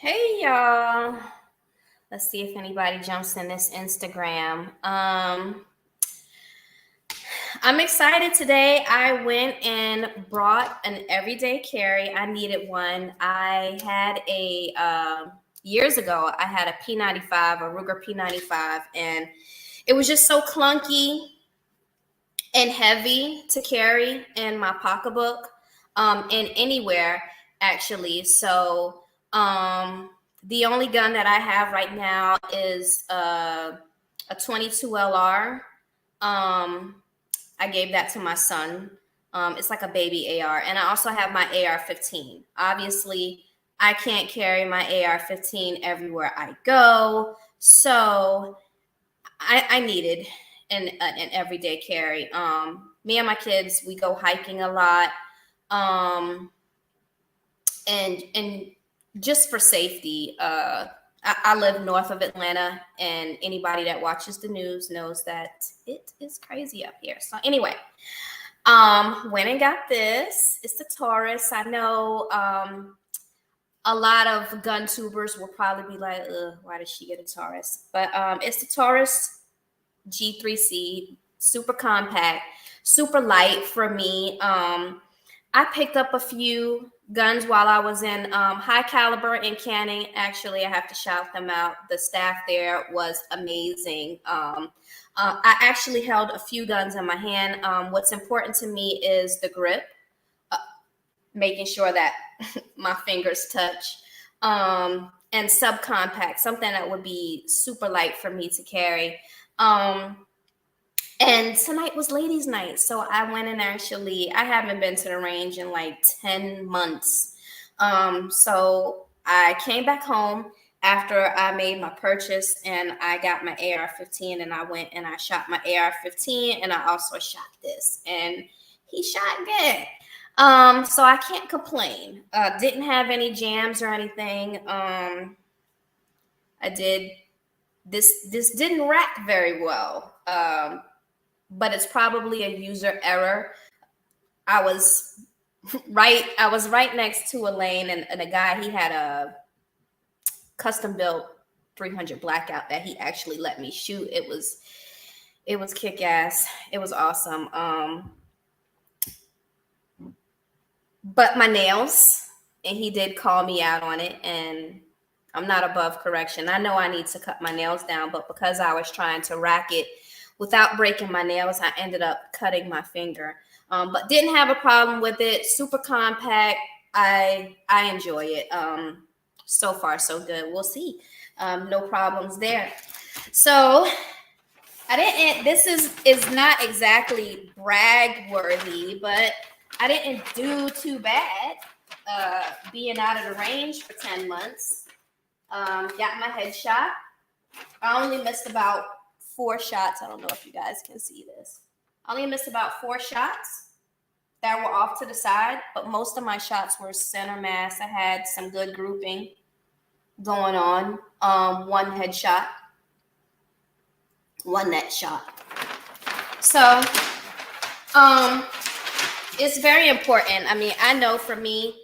Hey y'all. Let's see if anybody jumps in this Instagram. I'm excited today. I went and brought an everyday carry. I needed one. I had years ago, I had a P95, a Ruger P95, and it was just so clunky and heavy to carry in my pocketbook, and anywhere actually. So, the only gun that I have right now is a 22 LR. I gave that to my son. It's like a baby AR, and I also have my AR-15. Obviously, I can't carry my AR-15 everywhere I go, so I needed an everyday carry. Me and my kids, we go hiking a lot, and just for safety. I live north of Atlanta, and anybody that watches the news knows that it is crazy up here. So anyway, went and got this. It's the Taurus. I know a lot of gun tubers will probably be like, ugh, why did she get a Taurus? But it's the Taurus G3c, super compact, super light for me. I picked up a few guns while I was in High Caliber in Canning. Actually, I have to shout them out. The staff there was amazing. I actually held a few guns in my hand. What's important to me is the grip, making sure that my fingers touch, and subcompact, something that would be super light for me to carry. And tonight was ladies' night, so I went and I haven't been to the range in like 10 months. So I came back home after I made my purchase, and I got my AR-15, and I went and I shot my AR-15, and I also shot this, and he shot good. So I can't complain. Didn't have any jams or anything. I did this didn't rack very well. But it's probably a user error. I was right next to a lane, and a guy, he had a custom built 300 blackout that he actually let me shoot. It was kick ass. It was awesome. But my nails, and he did call me out on it, and I'm not above correction. I know I need to cut my nails down, but because I was trying to rack it without breaking my nails, I ended up cutting my finger. But didn't have a problem with it. Super compact. I enjoy it. So far, so good. We'll see. No problems there. So this is not exactly brag worthy, but I didn't do too bad being out of the range for 10 months. Got my headshot. I only missed about 4 shots. I don't know if you guys can see this. I only missed about 4 shots that were off to the side, but most of my shots were center mass. I had some good grouping going on. One headshot, one net shot. So it's very important. I mean, I know for me,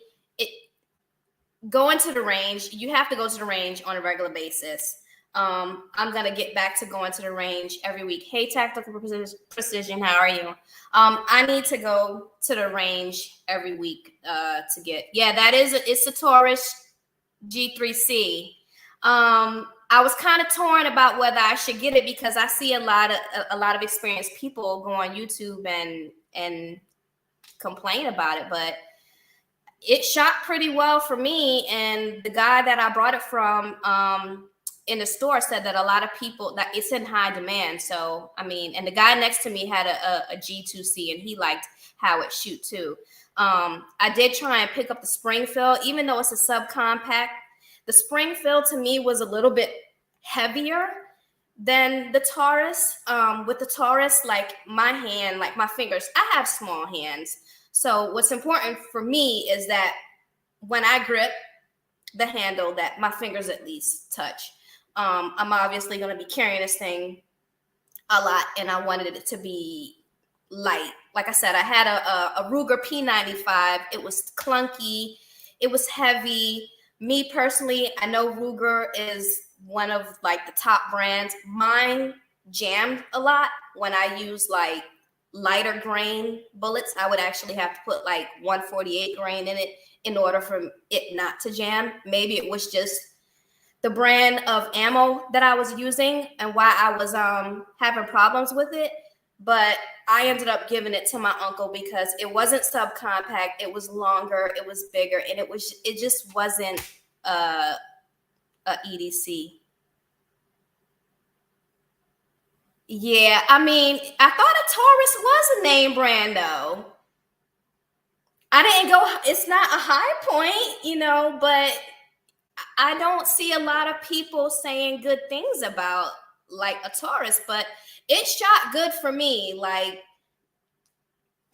going to the range, you have to go to the range on a regular basis. I'm going to get back to going to the range every week. Hey, Tactical Precision, how are you? I need to go to the range every week to get, it's a Taurus G3c. I was kind of torn about whether I should get it because I see a lot of experienced people go on YouTube and complain about it, but it shot pretty well for me. And the guy that I brought it from, in the store, said that a lot of people, that it's in high demand. So, I mean, and the guy next to me had a G2C, and he liked how it shoot too. I did try and pick up the Springfield, even though it's a subcompact. The Springfield to me was a little bit heavier than the Taurus. With the Taurus, like my hand, like my fingers, I have small hands. So what's important for me is that when I grip the handle, that my fingers at least touch. I'm obviously going to be carrying this thing a lot, and I wanted it to be light. Like I said, I had a Ruger P95. It was clunky. It was heavy. Me personally, I know Ruger is one of like the top brands. Mine jammed a lot when I use like lighter grain bullets. I would actually have to put like 148 grain in it in order for it not to jam. Maybe it was just the brand of ammo that I was using and why I was having problems with it. But I ended up giving it to my uncle because it wasn't subcompact, it was longer, it was bigger, and it just wasn't a EDC. Yeah, I mean, I thought a Taurus was a name brand though. I didn't go, it's not a high point, but I don't see a lot of people saying good things about like a Taurus, but it shot good for me. Like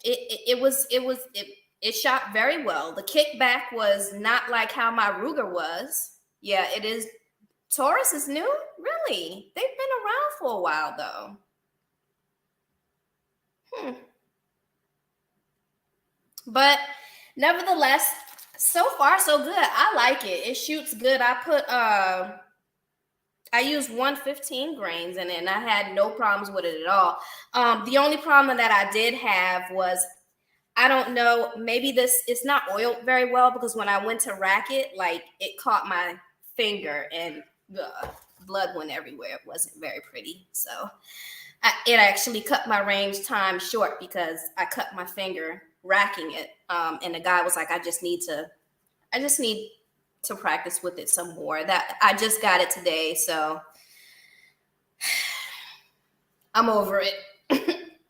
it shot very well. The kickback was not like how my Ruger was. Yeah, it is. Taurus is new, really. They've been around for a while though. But nevertheless, so far so good. I like it. It shoots good. I used 115 grains in it and I had no problems with it at all. The only problem that I did have was, I don't know, maybe it's not oiled very well, because when I went to rack it, like it caught my finger and blood went everywhere. It wasn't very pretty. So it actually cut my range time short because I cut my finger racking it. And the guy was like, I just need to practice with it some more. That I just got it today, so I'm over it.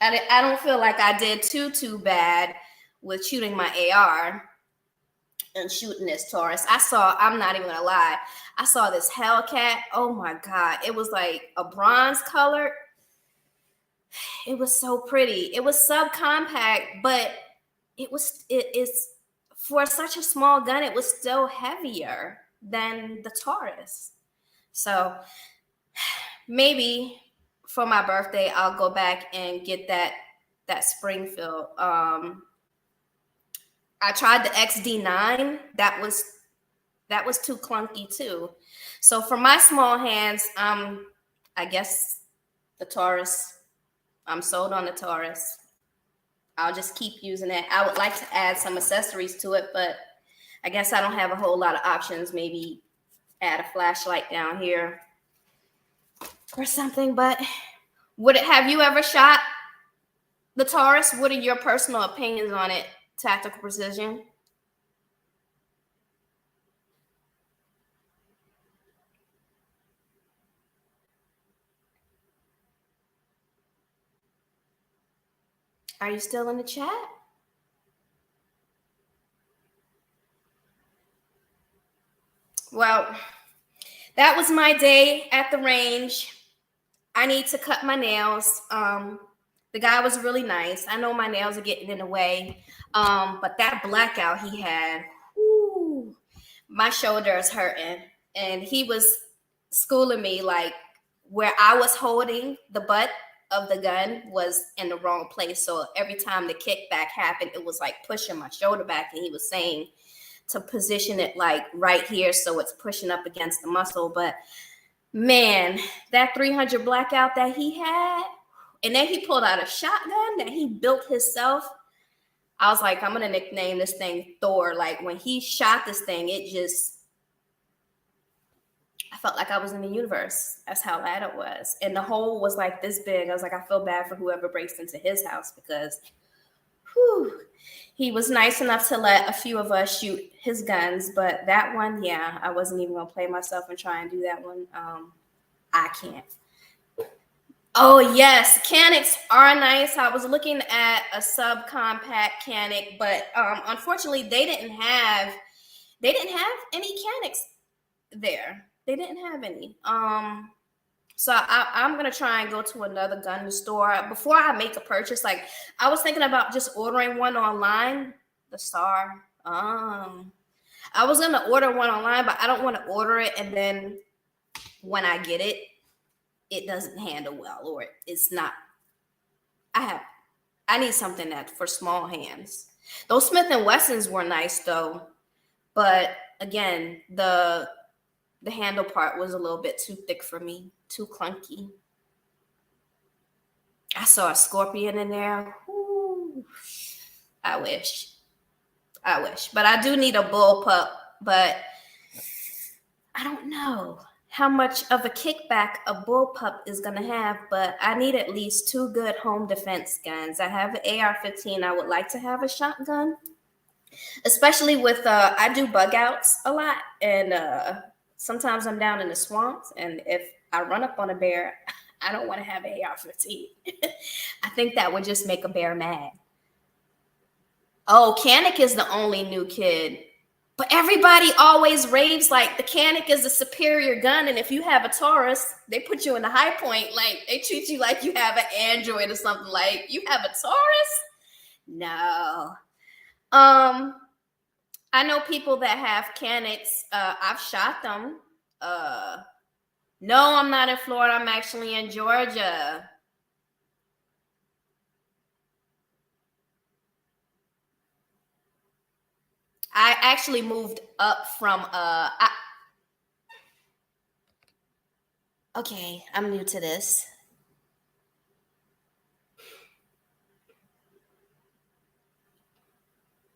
I don't feel like I did too bad with shooting my AR and shooting this Taurus. I'm not even gonna lie, I saw this Hellcat. Oh my God, it was like a bronze color. It was so pretty. It was subcompact, but it is for such a small gun, it was still heavier than the Taurus. So maybe for my birthday, I'll go back and get that Springfield. I tried the XD9. That was too clunky too. So for my small hands, I guess the Taurus. I'm sold on the Taurus. I'll just keep using it. I would like to add some accessories to it, but I guess I don't have a whole lot of options. Maybe add a flashlight down here or something. But have you ever shot the Taurus? What are your personal opinions on it? Tactical precision? Are you still in the chat? Well, that was my day at the range. I need to cut my nails. The guy was really nice. I know my nails are getting in the way, but that blackout he had, whoo, my shoulder is hurting. And he was schooling me like where I was holding the butt of the gun was in the wrong place. So every time the kickback happened, it was like pushing my shoulder back. And he was saying to position it like right here so it's pushing up against the muscle. But man, that 300 blackout that he had, and then he pulled out a shotgun that he built himself. I was like, I'm going to nickname this thing Thor. Like when he shot this thing, I felt like I was in the universe. That's how loud it was. And the hole was like this big. I was like, I feel bad for whoever breaks into his house because he was nice enough to let a few of us shoot his guns. But that one, yeah, I wasn't even going to play myself and try and do that one. I can't. Oh, yes. Canics are nice. I was looking at a subcompact Canic, but unfortunately, they didn't have any Canics there. They didn't have any. So I'm gonna try and go to another gun store before I make a purchase. Like I was thinking about just ordering one online. The Star. I was gonna order one online, but I don't want to order it and then when I get it, it doesn't handle well or it's not. I need something that for small hands. Those Smith and Wessons were nice though, but again, the handle part was a little bit too thick for me, too clunky. I saw a scorpion in there. Ooh, I wish. But I do need a bull pup, but I don't know how much of a kickback a bullpup is going to have, but I need at least 2 good home defense guns. I have an AR-15. I would like to have a shotgun, especially with, I do bug outs a lot, and sometimes I'm down in the swamps, and if I run up on a bear, I don't want to have an AR-15. I think that would just make a bear mad. Oh, Canic is the only new kid. But everybody always raves like the Canic is a superior gun, and if you have a Taurus, they put you in the high point. Like they treat you like you have an Android or something. Like you have a Taurus? No. I know people that have Canics. I've shot them. No, I'm not in Florida. I'm actually in Georgia. I actually moved up from okay, I'm new to this.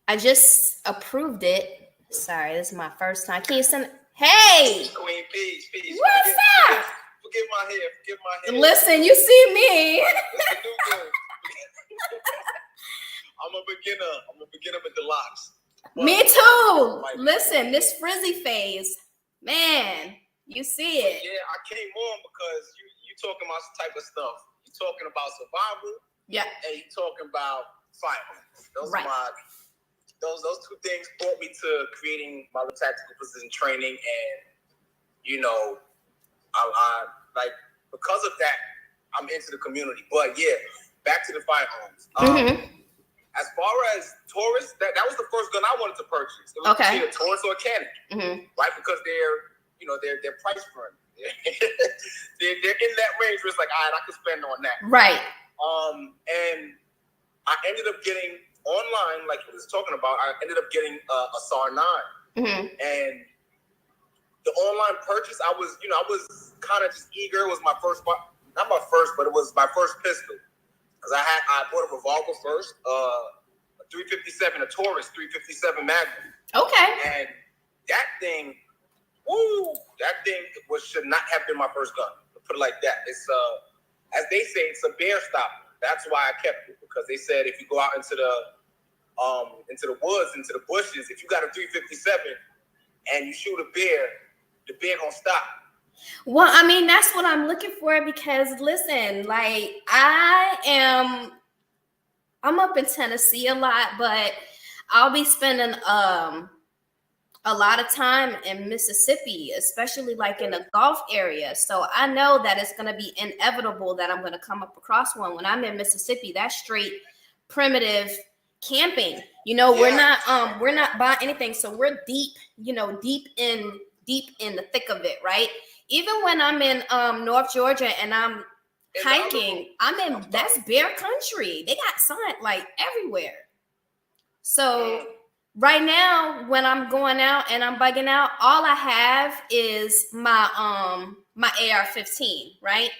I just approved it. Sorry, this is my first time. Can you send Hey! Queen, peace. What's up? Forgive my hair. Listen, you see me. I'm a beginner with the locks. Me too. Listen, this frizzy phase, man, you see it. Yeah, I came on because you talking about some type of stuff. You talking about survival. Yeah. And you talking about fighting. Those right. are those 2 things brought me to creating my tactical precision training, and I like because of that I'm into the community. But yeah, back to the firearms. As far as Taurus, that was the first gun I wanted to purchase. It was either a Taurus or a Canic, right? Because they're price friendly. they're in that range where it's like, all right, I can spend on that. Right. And I ended up getting online, like you was talking about. I ended up getting a SAR 9, and the online purchase, I was kind of just eager. It was my first, not my first, but it was my first pistol. Because I bought a revolver first, a 357, a Taurus 357 Magnum. Okay. And that thing should not have been my first gun. To put it like that. It's as they say, it's a bear stopper. That's why I kept it, because they said if you go out into the woods, into the bushes, if you got a 357 and you shoot a bear, the bear gonna stop. Well, I mean, that's what I'm looking for, because listen, like I'm up in Tennessee a lot, but I'll be spending a lot of time in Mississippi, especially like in the Gulf area. So I know that it's going to be inevitable that I'm going to come up across one. When I'm in Mississippi, that's straight primitive camping. We're not buying anything. So we're deep in the thick of it, right? Even when I'm in North Georgia and I'm hiking, that's bear country. They got sign like everywhere. So right now, when I'm going out and I'm bugging out, all I have is my AR-15, right?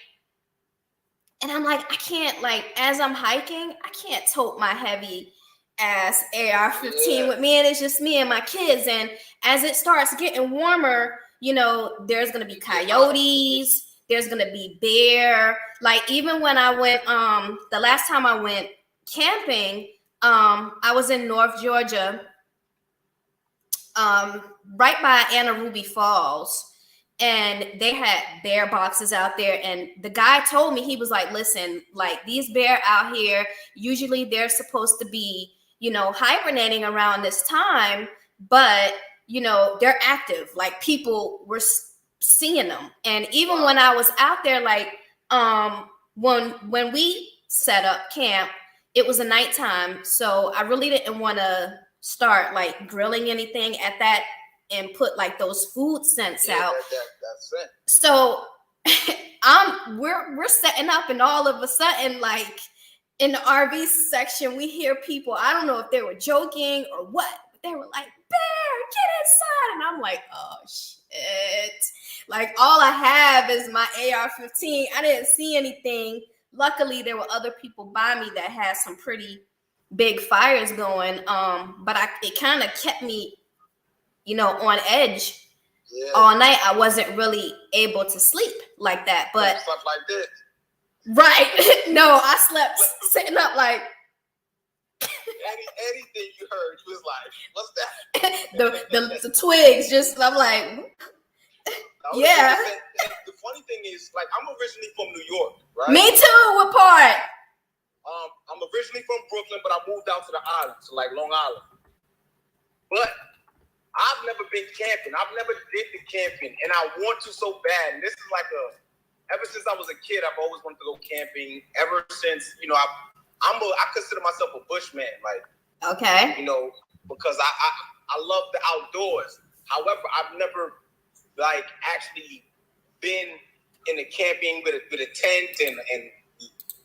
And I'm like, I can't, like, as I'm hiking, I can't tote my heavy ass AR-15 with me, and it's just me and my kids. And as it starts getting warmer, there's gonna be coyotes, there's gonna be bear. Like even when I went, the last time I went camping, I was in North Georgia, right by Anna Ruby Falls, and they had bear boxes out there. And the guy told me, he was like, listen, like these bear out here, usually they're supposed to be, hibernating around this time, but they're active. Like people were seeing them. And even when I was out there, like when we set up camp, it was a nighttime, so I really didn't want to start like grilling anything at that and put like those food scents out. That's it. So we're setting up, and all of a sudden, like in the RV section, we hear people. I don't know if they were joking or what. they were like, Bear, get inside. And I'm like, oh shit. Like all I have is my AR-15. I didn't see anything. Luckily, there were other people by me that had some pretty big fires going. But it kind of kept me, on edge all night. I wasn't really able to sleep like that. But you slept like this. Right. No, I slept sitting up like anything you heard, you was like, what's that? the twigs, just I'm like, yeah. The funny thing is, like, I'm originally from New York, right? Me too. What part? I'm originally from Brooklyn, but I moved out to the islands, like Long Island. But I've never been camping. I've never did the camping, and I want to so bad. And this is like ever since I was a kid, I've always wanted to go camping. Ever since, I consider myself a bushman, like, okay, because I love the outdoors. However, I've never like actually been in the camping with a tent and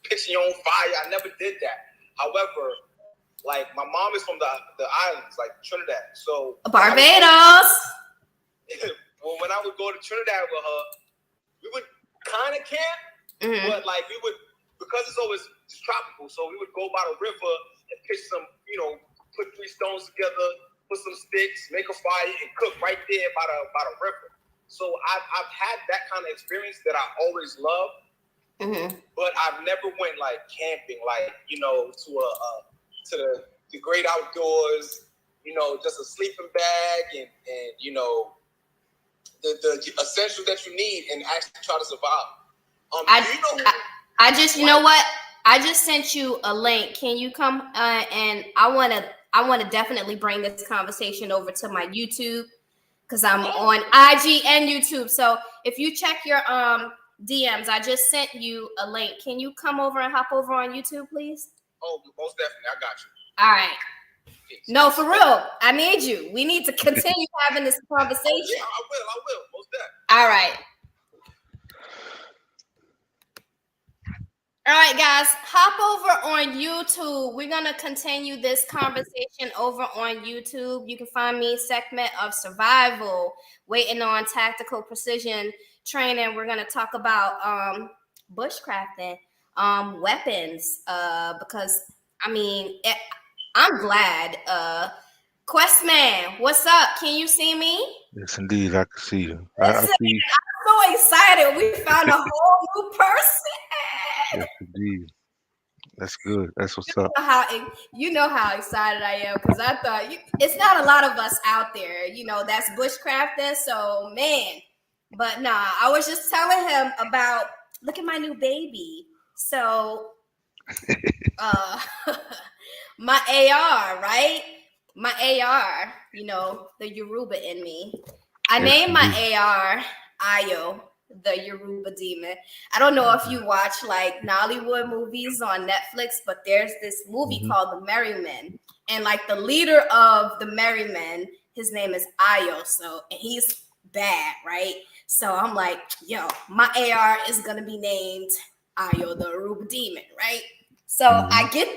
pitching your own fire. I never did that. However, like my mom is from the islands, like Trinidad. So Barbados. Well, when I would go to Trinidad with her, we would kind of camp, but like we would, because it's always tropical, so we would go by the river and pitch some, put 3 stones together, put some sticks, make a fire, and cook right there by the river. So I've had that kind of experience that I always loved, but I've never went like camping, like to the great outdoors, just a sleeping bag and the essentials that you need and actually try to survive. I just, you know what? I just sent you a link. Can you come? And I want to definitely bring this conversation over to my YouTube because I'm on IG and YouTube. So if you check your DMs, I just sent you a link. Can you come over and hop over on YouTube, please? Oh, most definitely. I got you. All right. No, for real. I need you. We need to continue having this conversation. Yeah, I will. Most definitely. All right. All right, guys, hop over on YouTube. We're going to continue this conversation over on YouTube. You can find me segment of survival, waiting on tactical precision training. We're going to talk about bushcrafting, weapons, because, I'm glad. Questman, what's up? Can you see me? Yes, indeed, I can see you. I see. I'm so excited. We found a whole new person. Yes, indeed. That's good. That's what's up. You know how excited I am because I thought it's not a lot of us out there, that's bushcrafting. So, man. But nah, I was just telling him about, look at my new baby. So, my AR, right? My AR, the Yoruba in me. I named my AR Ayo, the Yoruba demon. I don't know if you watch like Nollywood movies on Netflix, but there's this movie called The Merry Men. And like the leader of the Merry Men, his name is Ayo. So, and he's bad, right? So I'm like, yo, my AR is going to be named Ayo, the Yoruba demon, right? So I get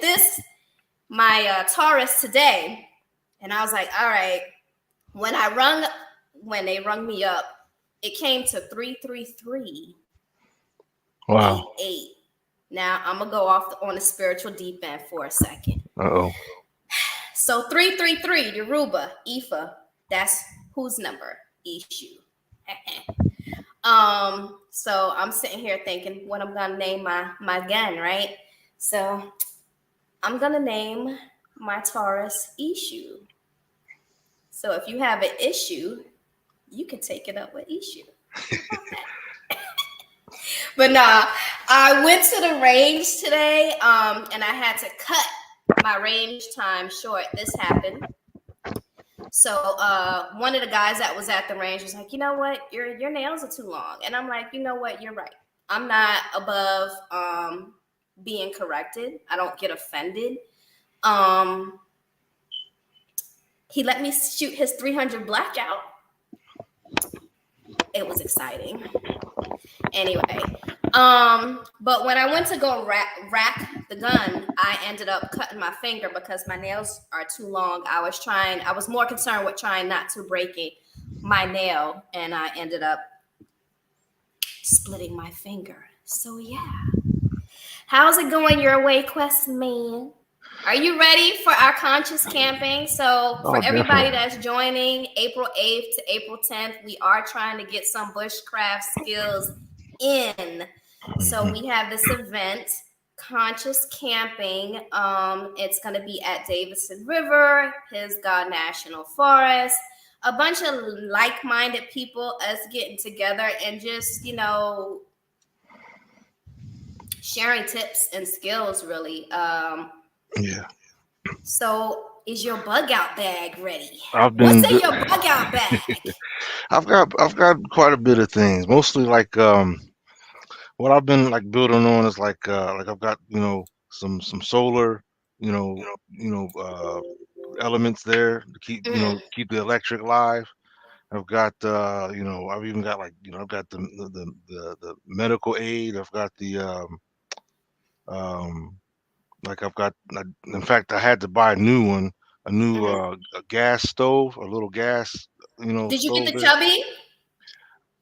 my Taurus today. And I was like, all right, when they rung me up, it came to 333. Wow. 8. Now I'm gonna go off on the spiritual deep end for a second. Uh-oh. So 333, Yoruba, Ifa, that's whose number? Ishu. So I'm sitting here thinking what I'm gonna name my gun, right? So I'm gonna name my Taurus Ishu. So if you have an issue, you can take it up with Ishu. But nah, I went to the range today, and I had to cut my range time short. This happened. So one of the guys that was at the range was like, you know what, your nails are too long. And I'm like, you know what, you're right. I'm not above being corrected. I don't get offended. He let me shoot his 300 blackout. It was exciting. Anyway, But when I went to go rack the gun, I ended up cutting my finger because my nails are too long. I was more concerned with trying not to break my nail, and I ended up splitting my finger. So yeah. How's it going your way, Questman? Are you ready for our conscious camping? So for everybody definitely. that's joining April 8th to April 10th, we are trying to get some bushcraft skills in. So we have this event, conscious camping. It's going to be at Davidson River, Hisgod National Forest. A bunch of like-minded people, us getting together and just, sharing tips and skills, really. Yeah. So is your bug out bag ready? I've What's been. in your bug out bag? I've got quite a bit of things. Mostly like what I've been like building on is like I've got some solar you know you know elements there to keep Mhm. keep the electric live. I've got I've even got like I've got the medical aid. I've got the um like I've got in fact I had to buy a new one, a new Mhm. a gas stove, a little gas Did you get stove the there. chubby?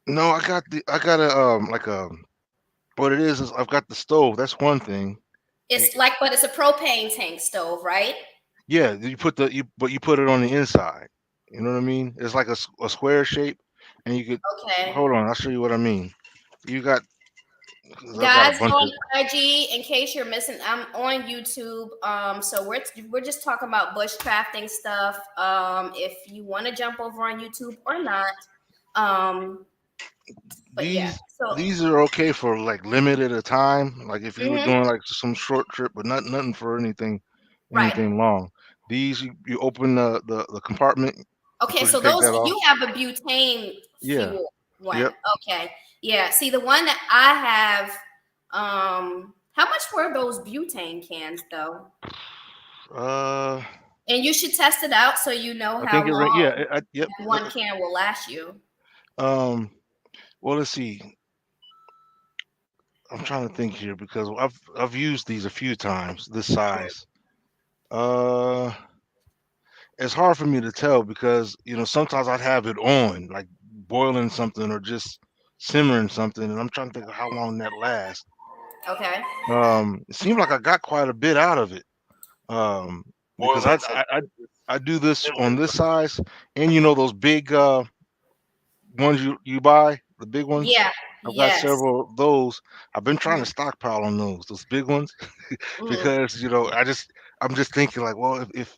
No, I got a like a what it is I've got the stove. That's one thing. Y- But it's a propane tank stove, right? Yeah, but you put it on the inside. You know what I mean? It's like a square shape, and you could Okay. hold on. I'll show you what I mean. You got 'cause I've got a Guys bunch on of IG, in case you're missing, I'm on YouTube. So we're just talking about bushcrafting stuff. If you want to jump over on YouTube or not. Um, but yeah. these. So These are okay for like limited a time. Like if you were mhm. doing like some short trip, but nothing for Right. anything long. These you open the compartment. Of Okay, course, you so take those that off. you have a butane Yeah. fuel one. Yep. Okay. Yeah. See, the one that I have, how much were those butane cans though? Uh, And you should test it out so you know I think how it. Yeah. long Yep. that one can will last you. Um. Well, let's see. I'm trying to think here because I've used these a few times. This size. Uh, it's hard for me to tell because sometimes I'd have it on, like boiling something or just simmering something, and I'm trying to think of how long that lasts. Okay. It seemed like I got quite a bit out of it. Because Boiling something. I do this on this size, and those big ones you buy, the big ones. Yeah. I've got Yes. several of those. I've been trying to stockpile on those big ones, Mhm. because I'm just thinking like, well, if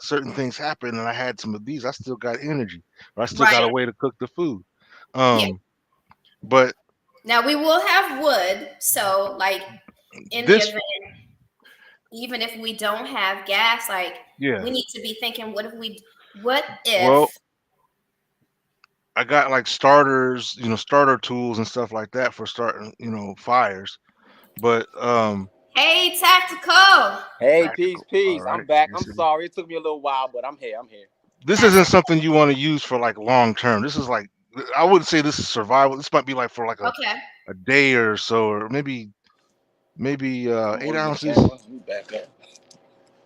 certain things happen and I had some of these, I still got energy, or I still got a Right. way to cook the food. Yeah. But Now we will have wood, so like in the this, event, even if we don't have gas, like yeah, we need to be thinking, what if well, I got like starters, starter tools and stuff like that for starting, fires. But hey, tactical. Hey, peace, tactical. All peace. I'm right. back. Yes, I'm it is. sorry. It took me a little while, but I'm here. I'm here. This That's isn't something you want to use for like long term. This is like, I wouldn't say this is survival. This might be like for like okay. a day or so, or maybe I'm eight working the ounces. camera. Let me back up.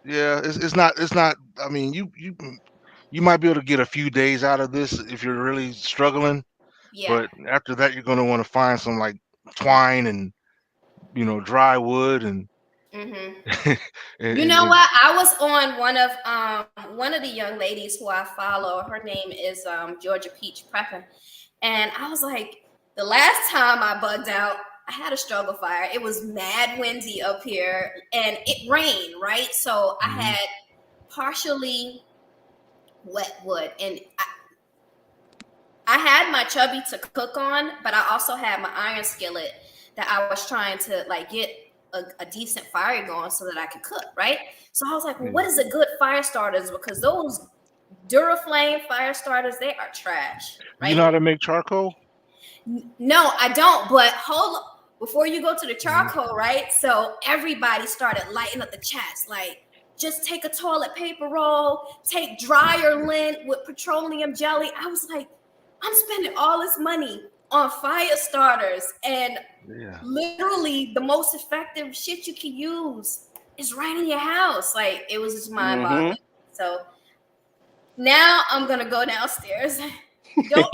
Yeah, it's not. I mean, you might be able to get a few days out of this if you're really struggling, Yeah. but after that, you're gonna want to find some like twine and dry wood and Hmm. and, You and, know and what? I was on one of the young ladies who I follow. Her name is Georgia Peach Prepping, and I was like, the last time I bugged out, I had a struggle fire. It was mad windy up here, and it rained, right? So I Mhm. had partially wet wood, and I had my chubby to cook on, but I also had my iron skillet that I was trying to like get a decent fire going so that I could cook, right? So I was like, well, Yeah. what is a good fire starters? Because those Duraflame fire starters, they are trash, Do you right? know how to make charcoal? No, I don't. But hold before you go to the Mhm. charcoal, right? So everybody started lighting up the chats, like just take a toilet paper roll, take dryer lint with petroleum jelly. I was like, I'm spending all this money on fire starters, and Yeah. literally the most effective shit you can use is right in your house. Like, it was just mind-boggling. So now I'm gonna go downstairs. don't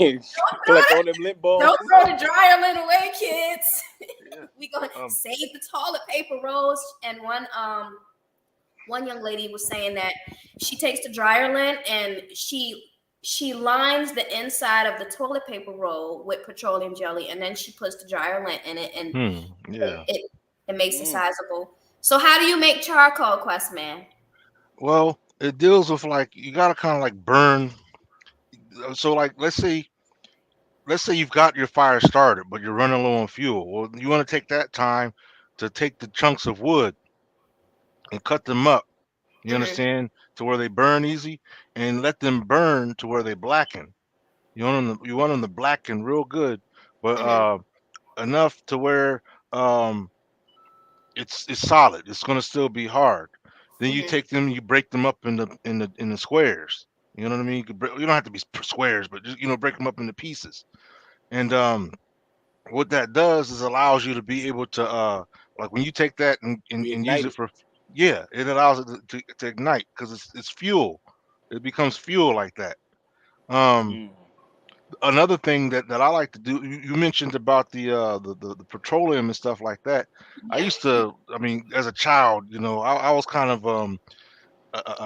Collect all them lint balls. don't throw the dryer lint away, kids. Yeah. We gonna save the toilet paper rolls. And one young lady was saying that she takes the dryer lint and she lines the inside of the toilet paper roll with petroleum jelly, and then she puts the dryer lint in it, and it makes it sizable. So how do you make charcoal, Questman? Well, it deals with like you gotta kind of like burn. So like let's say you've got your fire started, but you're running low on fuel. Well, you want to take that time to take the chunks of wood and cut them up. You understand, to where they burn easy, and let them burn to where they blacken. You want them to blacken real good, but enough to where um it's solid. It's gonna still be hard. Then you take them, you break them up in the squares. You know what I mean? You don't have to be squares, but just break them up into pieces. And what that does is allows you to be able to like when you take that and use it for, yeah, it allows it to ignite because it's fuel. It becomes fuel like that. Another thing that I like to do, you mentioned about the petroleum and stuff like that. I used to, I mean, as a child, I was kind of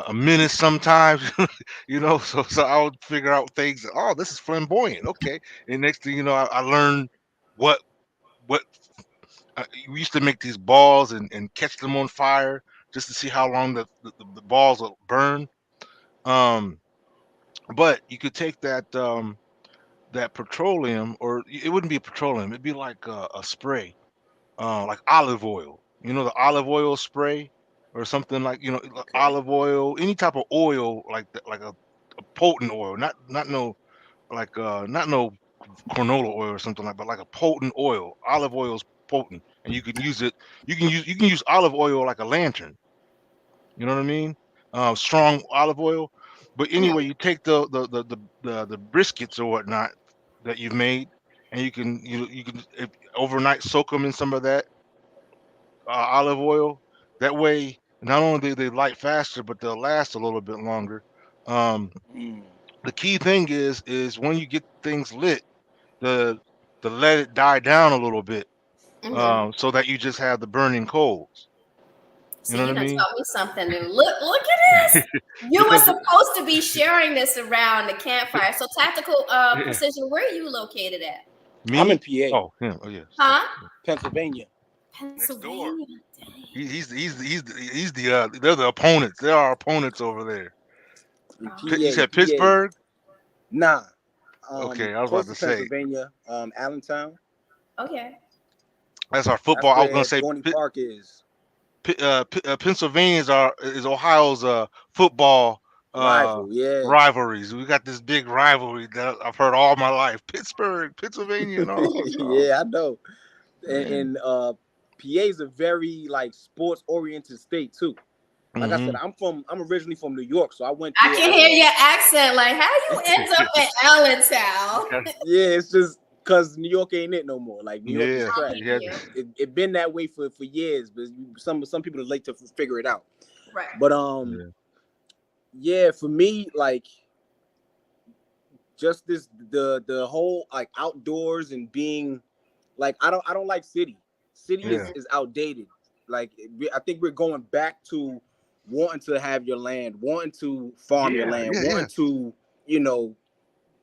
a menace sometimes, so I would figure out things. Oh, this is flamboyant, okay. And next thing you know, I learned what what we used to make these balls and catch them on fire just to see how long the balls will burn. Um, but you could take that petroleum, or it wouldn't be petroleum. It'd be like a spray, like olive oil. The olive oil spray, or something like olive oil, any type of oil like that, like a potent oil, not no not no canola oil or something like, but like a potent oil. Olive oil is potent, and you can use it. You can use olive oil like a lantern. You know what I mean? Strong olive oil. But anyway, you take the briskets or whatnot that you've made, and you can overnight soak them in some of that olive oil. That way, not only do they light faster, but they'll last a little bit longer. Um, the key thing is when you get things lit, the to let it die down a little bit, so that you just have the burning coals. You See, know you what I done mean? taught me something new. Look at this. You were Because supposed to be sharing this around the campfire. So tactical yeah, precision, where are you located at? I'm in me. PA, Oh, him. Oh, yes. Huh? Pennsylvania. Next door. Pennsylvania. Dang. They're the opponents. They're our opponents over there. In You said PA. Pittsburgh? Nah. Okay, I was Close about to to say Pennsylvania, Allentown. Okay. that's our That's football. I was gonna where say Dorney Park is. Pennsylvania is Ohio's football Rival, yeah. rivalries. We got this big rivalry that I've heard all my life. Pittsburgh, Pennsylvania, and all. So, Yeah, I know. man. And PA is a very like sports oriented state too. Like I said, Hmm. I'm originally from New York, so I went I there can as hear a your accent. Like, how you end up in Allentown? yeah. It's just because New York ain't it no more. Like New York is Yeah, I trash. hear yeah, you. It been that way for years, but some people are late to figure it out. Right. But yeah, yeah, for me, like just the whole like outdoors and being like I don't like city. City yeah, is outdated. Like I think we're going back to wanting to have your land, wanting to farm your yeah, land, yeah, wanting yeah. to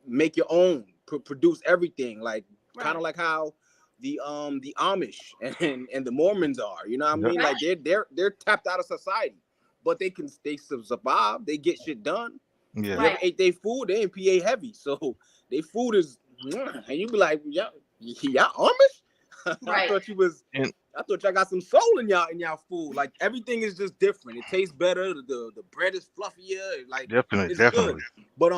make your own, produce everything. Like kind Right. of like how the Amish and the Mormons are. You know what I Yep. mean? Right. Like they're tapped out of society, but they survive. They get shit done. Yeah. You ever Right. ate their food? They ain't PA heavy, so their food is. And you be like, yeah, y'all Amish? I Right. thought you was. And I thought y'all got some soul in y'all food. Like everything is just different. It tastes better. The bread is fluffier. Like definitely, it's good. definitely. But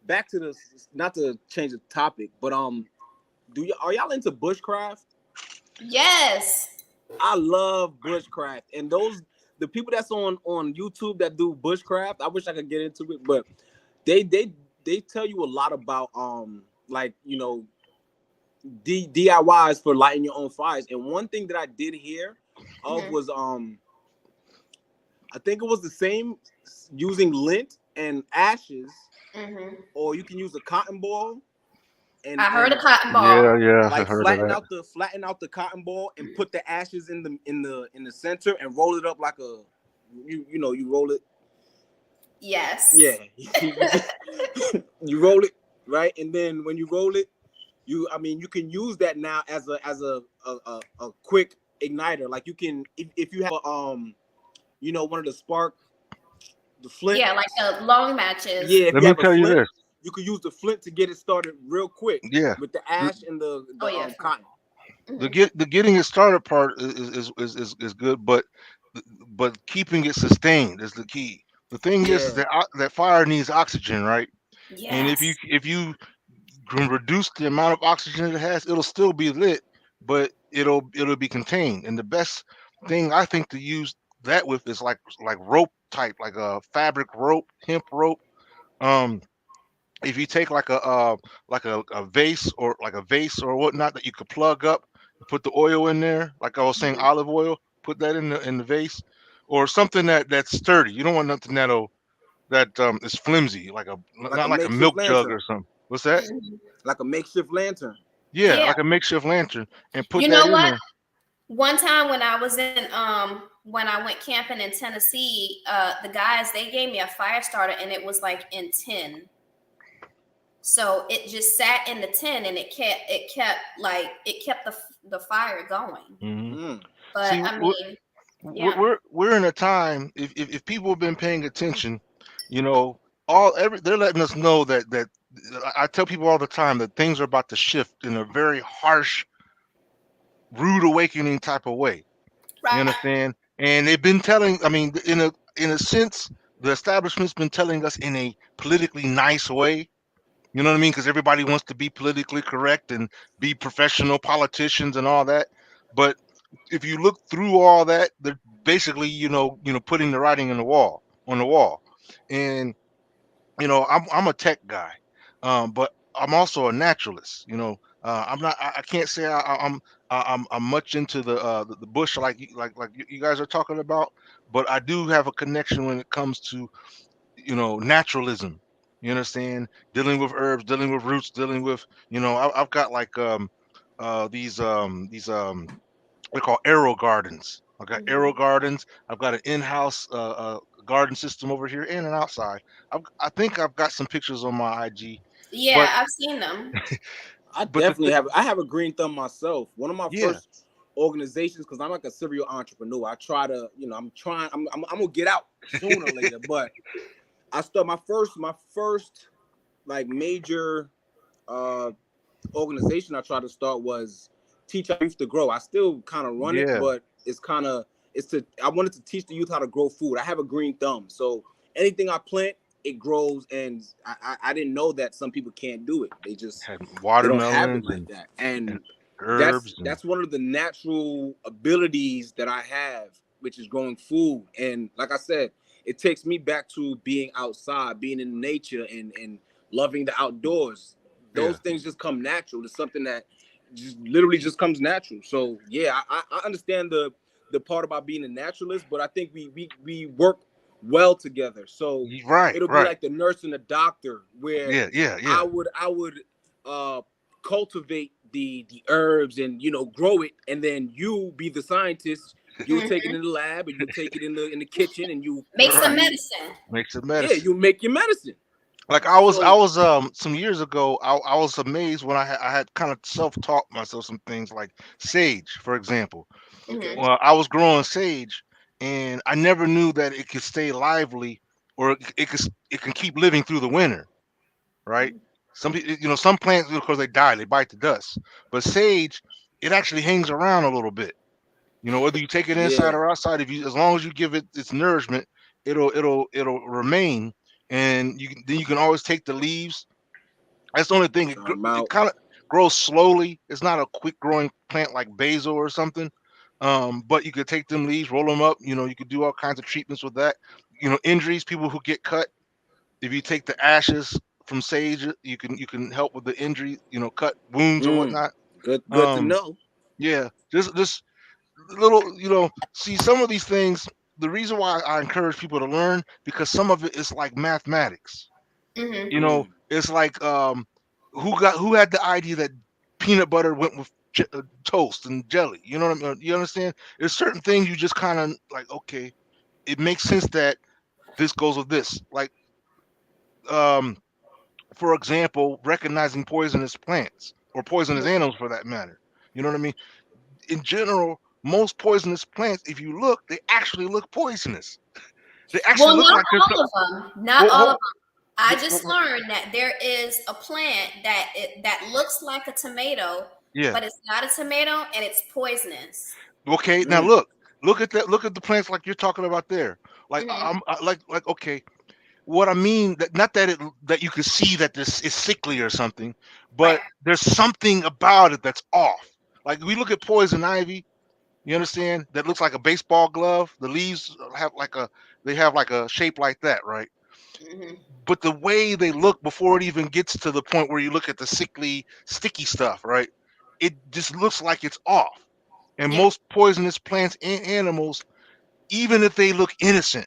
back to the not to change the topic, but are y'all into bushcraft? Yes. I love bushcraft, and the people that's on YouTube that do bushcraft. I wish I could get into it, but they they tell you a lot about like DIYs for lighting your own fires. And one thing that I did hear of was I think it was the same using lint and ashes, or you can use a cotton ball. And I heard a cotton ball. Yeah, like I heard flatten of that. out the cotton ball and put the ashes in the center and roll it up like a you roll it. Yes. Yeah, you roll it right, and then when you roll it, you can use that now as a quick igniter. Like you can if you have one of the flint. Yeah, like the long matches. Yeah, if Let you me have a tell you flint, this. you could use the flint to get it started real quick. Yeah, with the ash and the cotton. the getting it started part is good, but keeping it sustained is the key. The thing is that that fire needs oxygen, right? And Yes. if you can reduce the amount of oxygen it has, it'll still be lit, but it'll be contained. And the best thing I think to use that with is like rope type, like a fabric rope, hemp rope. Um, if you take like a vase or whatnot that you could plug up, put the oil in there, like I was saying, olive oil, put that in the vase, or something that's sturdy. You don't want nothing that is flimsy, Like a not like a makeshift milk jug lantern. or something. What's that? Like a makeshift lantern. Yeah, like a makeshift lantern, and put You that know in what? there. One time when I was in when I went camping in Tennessee, the guys, they gave me a fire starter and it was like in tin. So it just sat in the tin and it kept the fire going. Mm-hmm. But See, I mean, yeah. we're in a time. If people have been paying attention, they're letting us know that I tell people all the time that things are about to shift in a very harsh, rude awakening type of way. You Right. understand? And they've been telling. I mean, in a sense, the establishment's been telling us in a politically nice way. You know what I mean? Because everybody wants to be politically correct and be professional politicians and all that. But if you look through all that, they're basically, putting the writing on the wall. And I'm a tech guy, but I'm also a naturalist. I'm not. I can't say I'm much into the bush like you guys are talking about, but I do have a connection when it comes to naturalism. You understand? Dealing with herbs, dealing with roots, dealing with I've got like these they're called arrow gardens. I've got arrow gardens. I've got an in-house garden system over here and an outside. I think I've got some pictures on my IG. Yeah, But I've seen them. I but definitely have. I have a green thumb myself. One of my yeah, first organizations, because I'm like a serial entrepreneur. I try to, I'm trying. I'm gonna get out sooner or later. But I start my first like major organization I tried to start was Teach Our Youth to Grow. I still kind of run it, yeah. but I wanted to teach the youth how to grow food. I have a green thumb, so anything I plant, it grows. And I didn't know that some people can't do it. They Had don't have it watermelons like that. And herbs that's one of the natural abilities that I have, which is growing food. And like I said, it takes me back to being outside, being in nature, and loving the outdoors. Those things just come natural. It's something that just literally just comes natural. So yeah, I understand the part about being a naturalist, but I think we work well together. So it'll be like the nurse and the doctor, where I would cultivate the herbs and grow it, and then you be the scientist. You would take it in the lab, and you take it in the kitchen, and you make some medicine. Make some Yeah, medicine. you make your medicine. Like I was some years ago, I was amazed when I had kind of self-taught myself some things like sage, for example. Okay. Well, I was growing sage, and I never knew that it could stay lively, or it can keep living through the winter, right? Some plants, of course, they die, they bite the dust. But sage, it actually hangs around a little bit. Whether you take it inside Yeah. or outside, as long as you give it its nourishment, it'll remain, and then you can always take the leaves. That's the only thing. It kind of grows slowly. It's not a quick growing plant like basil or something. But you could take them leaves, roll them up. You could do all kinds of treatments with that. Injuries, people who get cut. If you take the ashes from sage, you can help with the injury. Cut wounds or whatnot. Good to know. Yeah, just little, see some of these things. The reason why I encourage people to learn, because some of it is like mathematics. Mm-hmm. It's like who had the idea that peanut butter went with toast and jelly? You know what I mean? You understand? There's certain things you just kind of like. Okay, it makes sense that this goes with this. Like, um, for example, recognizing poisonous plants or poisonous animals for that matter. You know what I mean? In general, most poisonous plants, if you look, they actually look poisonous. They actually Well, look not like there's all of them. Not all of them. I just learned that there is a plant that looks like a tomato, yeah. but it's not a tomato and it's poisonous. Okay, now look at that. Look at the plants like you're talking about there. Like like okay, what I mean that not that that you can see that this is sickly or something, but there's something about it that's off. Like we look at poison ivy, you understand? That looks like a baseball glove. The leaves have like a shape like that, right? Mm-hmm. But the way they look before it even gets to the point where you look at the sickly, sticky stuff, right? It just looks like it's off. And most poisonous plants and animals, even if they look innocent,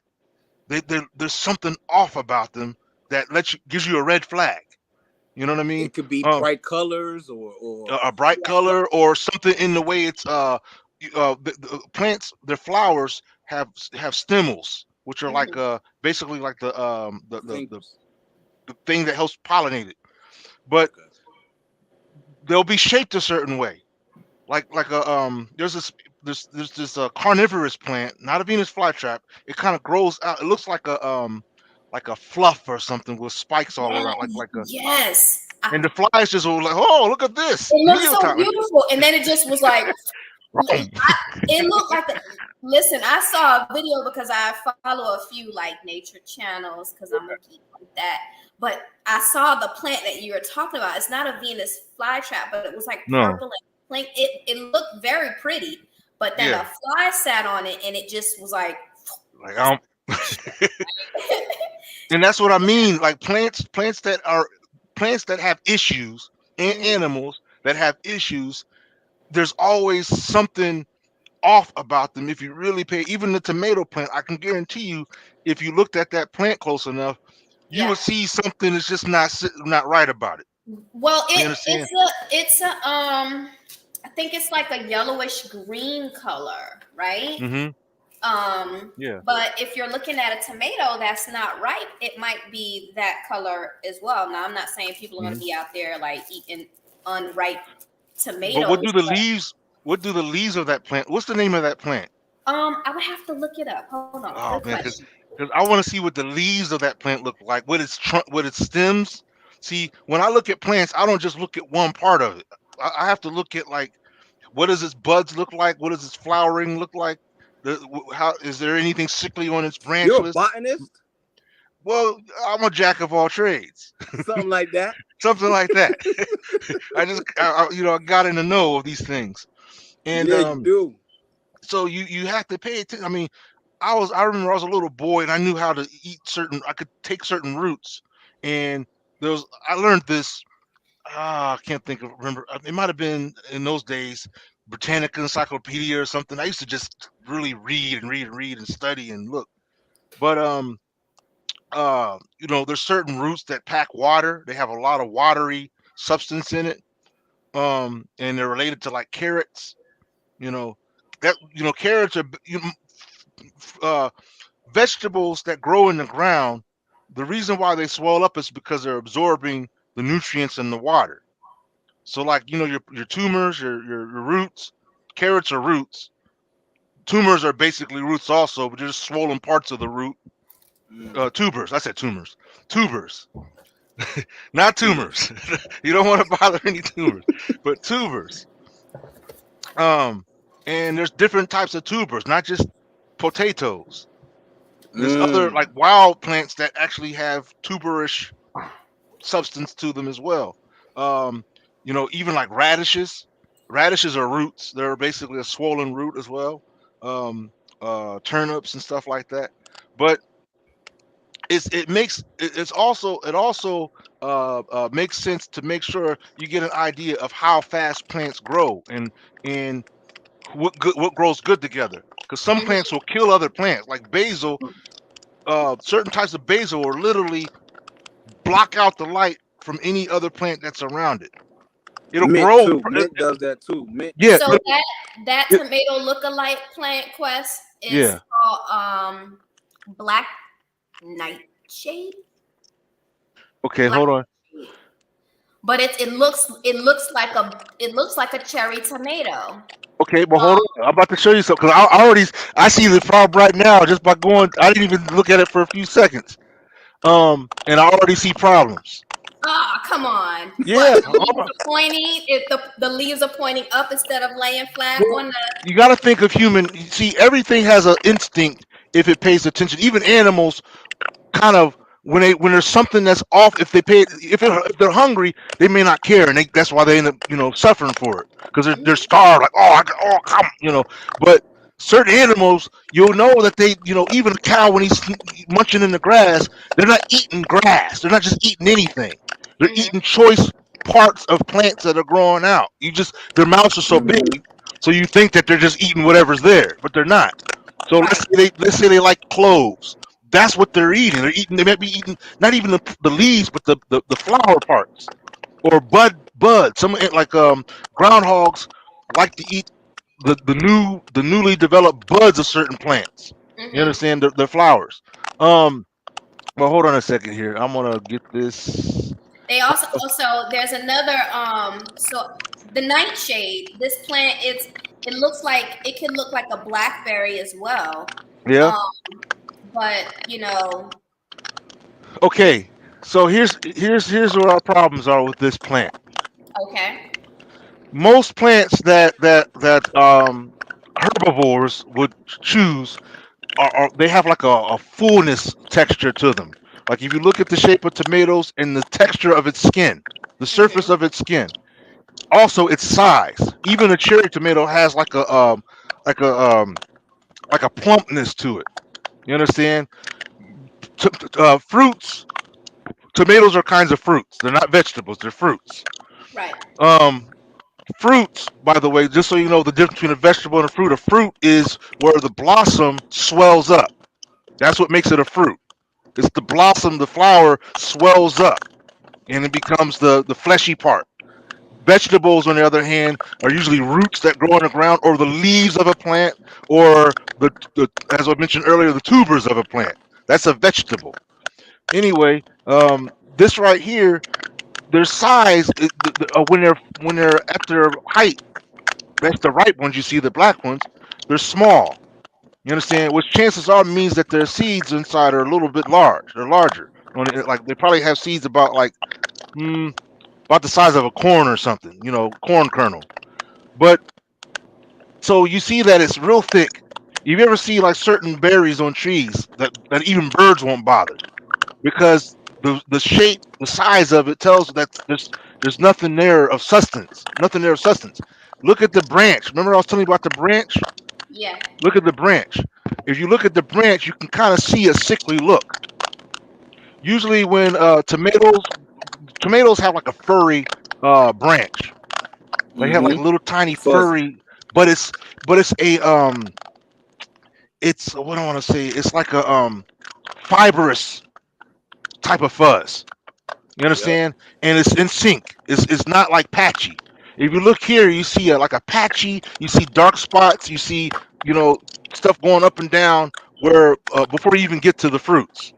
there's something off about them that gives you a red flag. You know what I mean? It could be bright colors or a bright color or something in the way it's the plants, their flowers have stemels, which are like basically like the thing that helps pollinate it. But they'll be shaped a certain way. Like a there's this carnivorous plant, not a Venus flytrap. It kind of grows out. It looks like a fluff or something with spikes all around, like a. Yes. And the flies just were like, oh, look at this. It looks so beautiful, and then it just was like, it looked like. Listen, I saw a video because I follow a few like nature channels because I'm a geek like that. But I saw the plant that you were talking about. It's not a Venus flytrap, but it was like purple and pink. It looked very pretty, but then a fly sat on it, and it just was like and that's what I mean. Like plants that have issues, and animals that have issues. There's always something off about them. If you really pay, even the tomato plant, I can guarantee you, if you looked at that plant close enough, you would see something that's just not right about it. Well, it's a I think it's like a yellowish green color, right? Mm-hmm. But if you're looking at a tomato that's not ripe, it might be that color as well. Now, I'm not saying people are going to be out there like eating unripe tomatoes. But what do the leaves of that plant? What's the name of that plant? I would have to look it up. Hold on. Oh man, because I want to see what the leaves of that plant look like. What its trunk, what its stems. See, when I look at plants, I don't just look at one part of it. I have to look at like, what does its buds look like? What does its flowering look like? How is there anything sickly on its branch? You're a botanist? Well, I'm a jack of all trades. Something like that. Something like that. I got in the know of these things, and you do. So you have to pay attention. I mean, I remember I was a little boy and I knew how to eat I could take certain roots, and I learned this. I can't remember. It might have been in those days, Britannica Encyclopedia or something. I used to just really read and study and look. But there's certain roots that pack water. They have a lot of watery substance in it. And they're related to like carrots. Carrots are vegetables that grow in the ground. The reason why they swell up is because they're absorbing the nutrients in the water. So like, your tumors, your roots, carrots are roots. Tumors are basically roots also, but they're just swollen parts of the root. Tubers. I said tumors. Tubers. Not tumors. You don't want to bother any tumors, but tubers. And there's different types of tubers, not just potatoes. There's other like wild plants that actually have tuberish substance to them as well. Even like radishes. Radishes are roots. They're basically a swollen root as well. Turnips and stuff like that. But it also makes sense to make sure you get an idea of how fast plants grow and what grows good together. Because some Mhm. plants will kill other plants, like basil. Certain types of basil will literally block out the light from any other plant that's around it. It'll Mint grow. too. Mint does that too. Mint. Yeah, So that it- tomato look-alike plant quest is yeah. called black nightshade. Okay, Black hold on. nightshade. But it looks like a cherry tomato. Okay, but hold on. I'm about to show you something because I see the problem right now just by going. I didn't even look at it for a few seconds. And I already see problems. Ah, come on. What, Yeah, the leaves are pointing? If the leaves are pointing up instead of laying flat well, on the. you got to think of human. You see, everything has an instinct if it pays attention. Even animals kind of when there's something that's off. If they're hungry, they may not care, and that's why they end up suffering for it because they're Mhm, starved. Like oh come but certain animals you'll know that they even a cow when he's munching in the grass, they're not eating grass. They're not just eating anything. They're mhm, eating choice parts of plants that are growing out. Their mouths are so big, Mm-hmm. so you think that they're just eating whatever's there, but they're not. So right. let's say they like cloves. That's what they're eating. They might be eating not even the leaves, but the flower parts or bud. Some like groundhogs like to eat the newly developed buds of certain plants. You Hmm. understand the flowers. Well, hold on a second here. I'm gonna get this. They also there's another so the nightshade. This plant it looks like it can look like a blackberry as well. Yeah. Um, but it's Okay. So here's where our problems are with this plant. okay. Most plants that herbivores would choose they have like a fullness texture to them. Like if you look at the shape of tomatoes and the texture of its skin, the surface Hmm. of its skin, also its size. Even a cherry tomato has like a like a plumpness to it. You understand? Fruits, tomatoes are kinds of fruits. They're not vegetables. They're fruits. Right. Um, Fruits, by the way, just so you know the difference between a vegetable and a fruit. A fruit is where the blossom swells up. That's what makes it a fruit. It's the blossom, the flower swells up, and it becomes the fleshy part. Vegetables, on the other hand, are usually roots that grow on the ground, or the leaves of a plant, or as I mentioned earlier, the tubers of a plant. That's a vegetable. Anyway, this right here, their size, when they're at their height, that's the ripe ones. You see the black ones, they're small. You understand? Which chances are means that their seeds inside are a little bit large. They're larger. Like they probably have seeds about the size of a corn or something. Corn kernel. But so you see that it's real thick. You ever see like certain berries on trees that even birds won't bother because the shape, the size of it tells that there's nothing there of substance. Nothing there of substance. Look at the branch. Remember I was telling you about the branch? Yeah. Look at the branch. If you look at the branch, you can kind of see a sickly look. Usually, when tomatoes have like a furry branch. They have like Mm-hmm. little tiny Fuzzy. furry, but it's a it's what I want to say. It's like a fibrous type of fuzz. You Yep. understand? And it's in sync. It's not like patchy. If you look here, you see like a patchy. You see dark spots. You see you know stuff going up and down where before you even get to the fruits.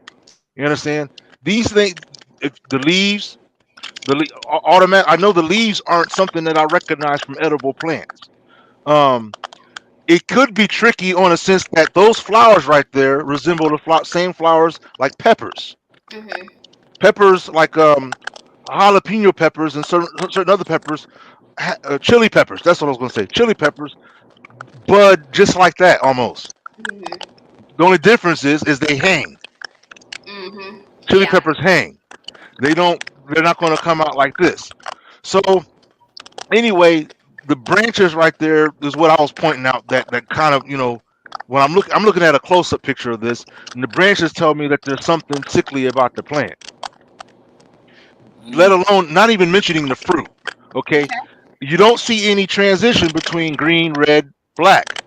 You understand? These things, if the leaves, automatic. I know the leaves aren't something that I recognize from edible plants. Um, it could be tricky on a sense that those flowers right there resemble the same flowers like peppers. Hmm. Peppers like jalapeno peppers and certain other peppers, chili peppers. That's what I was going to say. Chili peppers bud just like that almost. Hmm. The only difference is they hang. Hmm. Chili Yeah. peppers hang. They don't. They're not going to come out like this. So anyway, the branches right there is what I was pointing out. That kind of when I'm looking at a close-up picture of this, and the branches tell me that there's something sickly about the plant. Let alone not even mentioning the fruit. Okay, Okay. you don't see any transition between green, red, black.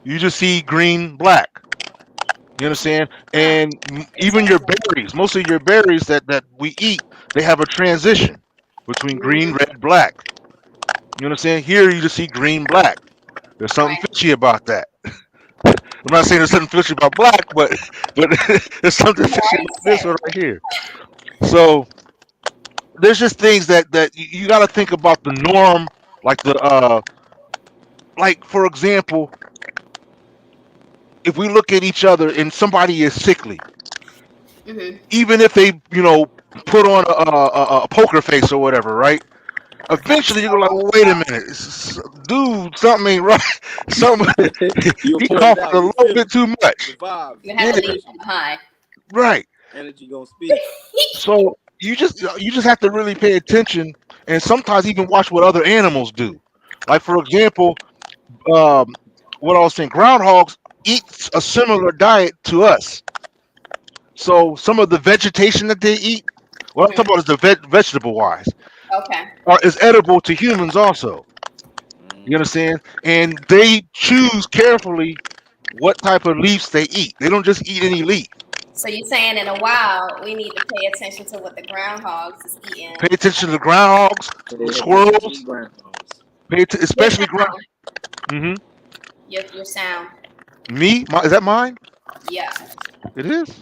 You just see green, black. You understand? Huh. And even your Interesting. berries, most of your berries that we eat, they have a transition between green, Mm-hmm. red, black. You understand? Here you just see green, black. There's something Right. fishy about that. I'm not saying there's something fishy about black, but there's something No, fishy I about this understand. one right here. So there's just things that you got to think about the norm, like like for example, if we look at each other and somebody is sickly, Mm-hmm. even if they put on a poker face or whatever, right? Eventually you're like, well, wait a minute, dude, something ain't right. Something You'll he point it coughing out. a You little feel bit it. too The much. vibes, You the have Yeah, to leave vibration, that behind. right. energy gonna speak. So you just have to really pay attention, and sometimes even watch what other animals do. Like for example, um, what I was saying, groundhogs eat a similar diet to us. So some of the vegetation that they eat, what I'm talking Mm-hmm. about is the vegetable wise, Okay. is edible to humans also. You understand? And they choose carefully what type of leaves they eat. They don't just eat any leaf. So you're saying in a while we need to pay attention to what the groundhogs is eating. Pay attention to the groundhogs, Pay attention to the squirrels. groundhogs. Your Especially ground. sound. Hmm. Your sound. Is that mine? Yeah. It is.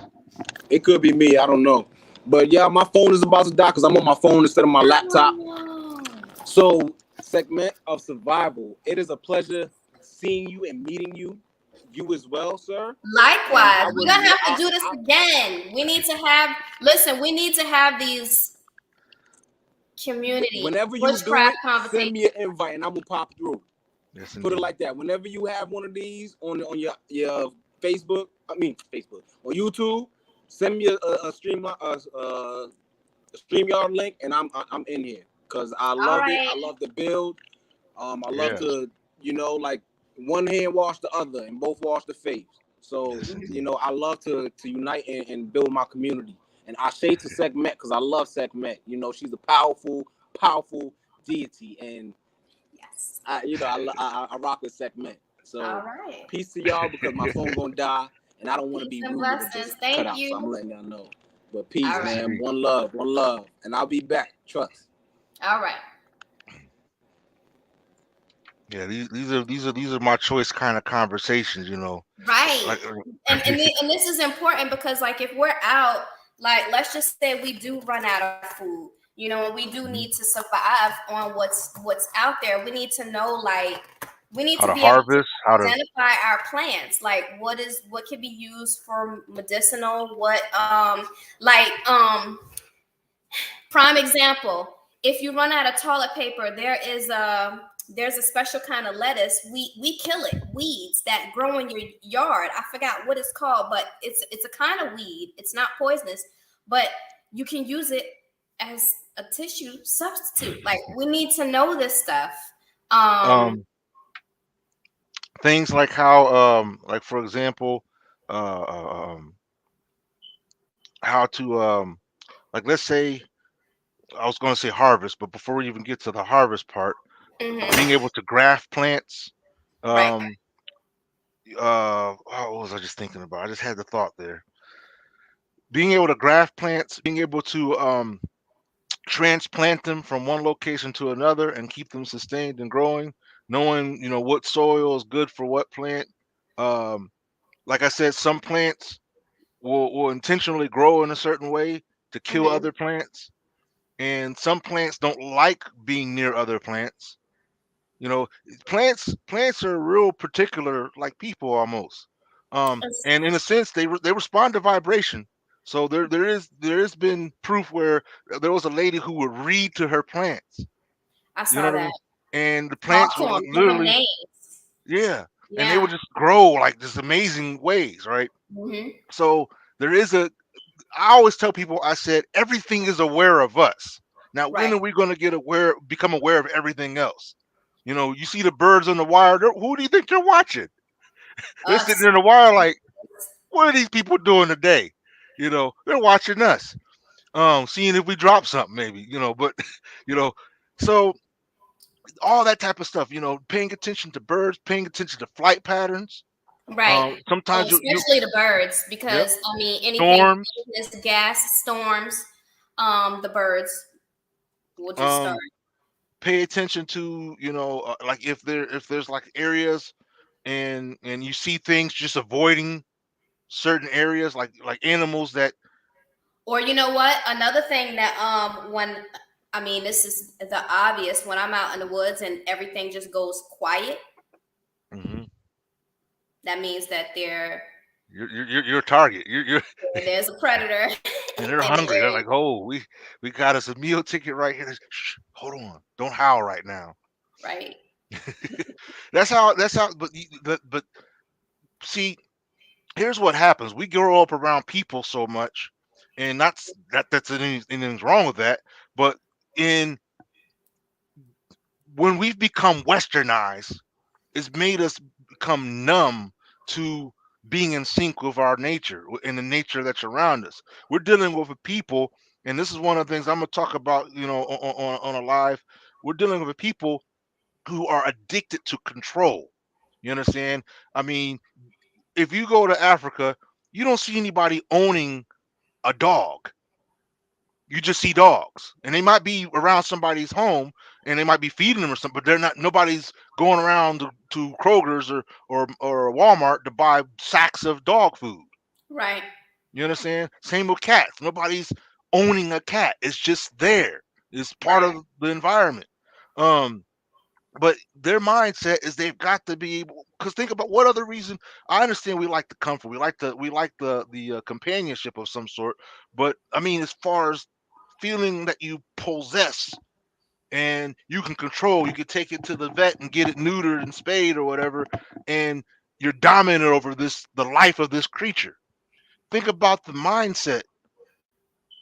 It could be me. I don't know. But yeah, my phone is about to die because I'm on my phone instead of my laptop. Oh. So, segment of survival. It is a pleasure seeing you and meeting you. You as well, sir. And Likewise, I we're would, gonna have to do this again. We need to have listen, we need to have these community whenever you do bushcraft it, send conversations. me an invite and I'm gonna pop through. Yes, Put it indeed. like that. Whenever you have one of these on your Facebook, Facebook or YouTube, send me a stream a StreamYard link, and I'm in here because I All love it. right. I love the build. I love Yes. to like one hand wash the other and both wash the face. So Yes, indeed. I love to unite and build my community. And I say to Segment because I love Segment. She's a powerful deity, and Yes. I rock with Segment. All So right. peace to y'all because my phone gonna die, and I don't want to Peace be and rude and blessings. just cut Thank out. So I'm you. letting y'all know. But All peace, Yes, right. man. indeed. One love, and I'll be back. Trust. All right. Yeah, these are my choice kind of conversations. Right. Like And this is important because like if we're out, like let's just say we do run out of food, and we do need to survive on what's out there. We need to know like we need how to to be able to harvest, how to identify our plants, like what can be used for medicinal, what prime example, if you run out of toilet paper, there's a special kind of lettuce. We kill it. Weeds that grow in your yard. I forgot what it's called, but it's a kind of weed. It's not poisonous, but you can use it as a tissue substitute. Like we need to know this stuff. Um, um things like how like for example, how to like let's say I was going to say harvest, but before we even get to the harvest part, being mhm. able to graft plants. Right. um what was I just thinking about? I just had the thought there. Being able to graft plants, being able to transplant them from one location to another and keep them sustained and growing, knowing what soil is good for what plant. um like I said, some plants will intentionally grow in a certain way to kill Mhm. other plants, and some plants don't like being near other plants. You know, plants are real particular, like people almost. And in a sense, they respond to vibration. So there has been proof where there was a lady who would read to her plants. I You know saw what I that. mean? And the Talk plants to would them. Give them literally, names. yeah, and they Yeah. would just grow like this amazing ways, right? Hmm. So there is a. I always tell people, I said everything is aware of us. Now, when Right. are we going to become aware of everything else? You see the birds on the wire. Who do you think you're watching? They're sitting in the wire like, what are these people doing today? They're watching us, seeing if we drop something, maybe, but so all that type of stuff, paying attention to birds, paying attention to flight patterns. Right. Sometimes especially the birds, because yep. I mean anything Storms, this gas, storms, the birds will just start. Pay attention to, like if there's like areas and you see things, just avoiding certain areas, like animals that. Or you know what? Another thing that when I mean this is the obvious, when I'm out in the woods and everything just goes quiet, that means that you're a target. You're there's a predator. and they're hungry. They're like, oh, we got us a meal ticket right here. Shh, hold on, don't howl right now. Right. That's how. But see, here's what happens. We grow up around people so much, and that's anything's wrong with that. But when we've become westernized, it's made us become numb to being in sync with our nature and the nature that's around us. We're dealing with a people, and this is one of the things I'm going to talk about, on a live. We're dealing with a people who are addicted to control. You understand? I mean, if you go to Africa, you don't see anybody owning a dog. You just see dogs, and they might be around somebody's home, and they might be feeding them or something, but they're not. Nobody's going around to Kroger's or Walmart to buy sacks of dog food. Right. You understand? Same with cats. Nobody's owning a cat. It's just there. It's part of the environment. But their mindset is they've got to be able. Because think about what other reason. I understand we like the comfort. We like the companionship of some sort. But I mean, as far as feeling that you possess and you can control, you can take it to the vet and get it neutered and spayed or whatever, and you're dominant over the life of this creature. Think about the mindset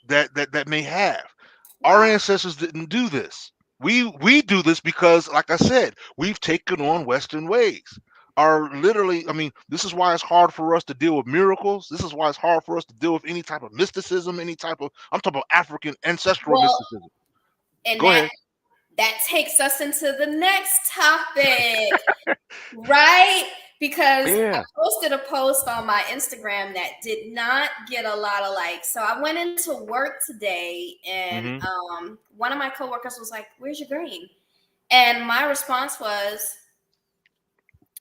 that may have. Our ancestors didn't do this. We do this because, like I said, we've taken on Western ways. I mean, this is why it's hard for us to deal with miracles. This is why it's hard for us to deal with any type of mysticism, I'm talking about African ancestral mysticism. And Go ahead. That takes us into the next topic, right? Because I posted a post on my Instagram that did not get a lot of likes. So I went into work today, and one of my coworkers was like, "Where's your green?" And my response was,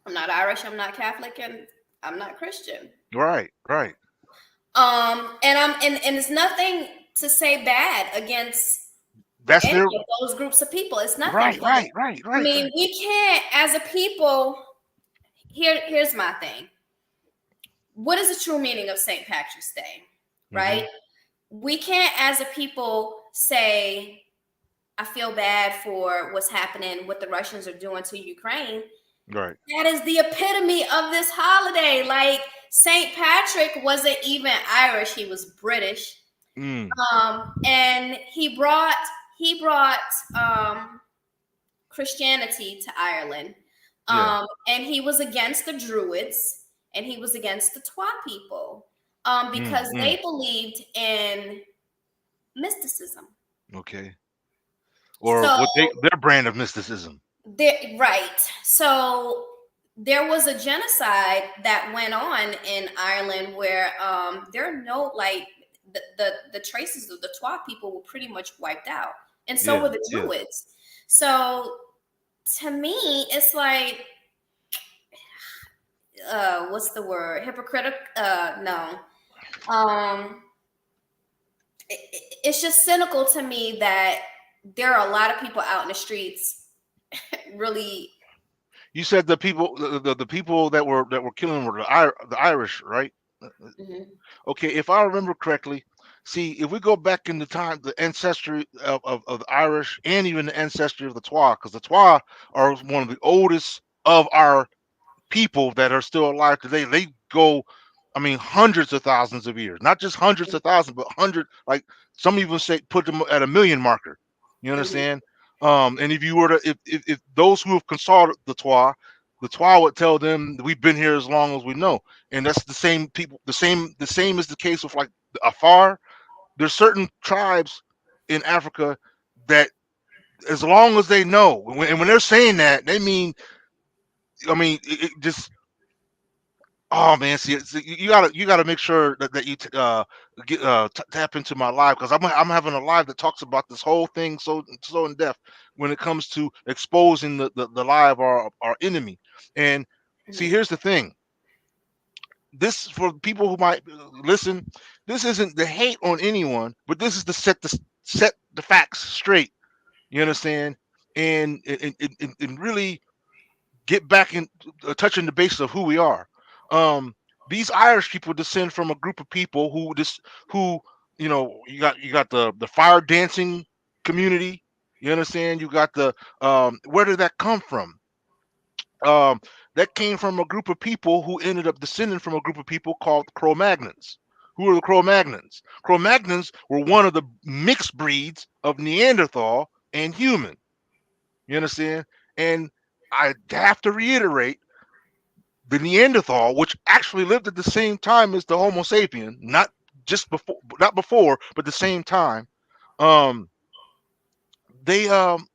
"I'm not Irish, I'm not Catholic, and I'm not Christian." Right. And it's nothing to say bad against any of those groups of people. It's nothing. Right. I mean, we can't, as a people. Here's my thing. What is the true meaning of St. Patrick's Day? Right? We can't, as a people, say, I feel bad for what's happening, what the Russians are doing to Ukraine. Right. That is the epitome of this holiday. Like, St. Patrick wasn't even Irish, he was British. And he brought Christianity to Ireland. And he was against the Druids, and he was against the Twa people, because they believed in mysticism. Okay. Or their brand of mysticism. Right. So there was a genocide that went on in Ireland where there are no, like, the traces of the Twa people were pretty much wiped out, and so were the Druids. So to me, it's like, what's the word? Hypocritical? No. It's just cynical to me that there are a lot of people out in the streets really. You said the people that were killing were the Irish, right? Okay, if I remember correctly, see, if we go back in the time, the ancestry of the Irish and even the ancestry of the Twa, because the Twa are one of the oldest of our people that are still alive today. They go, I mean, hundreds of thousands of years, not just hundreds of thousands, but like some even say put them at a million marker. You understand? And if you were to, if those who have consulted the Twa, the Twa would tell them we've been here as long as we know, and that's the same people. The same is the case with like the Afar. There's certain tribes in Africa that, as long as they know, and when they're saying that, they mean, I mean, it just, oh man, see, you gotta make sure that you tap into my live, because I'm having a live that talks about this whole thing so in depth when it comes to exposing the lie of our enemy. And see, Mhm. here's the thing. This, for people who might listen, this isn't the hate on anyone, but this is to set the facts straight. You understand? And really get back in, touching the base of who we are. Um, these Irish people descend from a group of people who, you got the fire dancing community. You understand? You got the, where did that come from? Um, that came from a group of people who ended up descending from a group of people called Cro-Magnons. Who are the Cro-Magnons? Cro-Magnons were one of the mixed breeds of Neanderthal and human. You understand? And I have to reiterate, the Neanderthal, which actually lived at the same time as the Homo sapien, not before, but the same time. Um, they um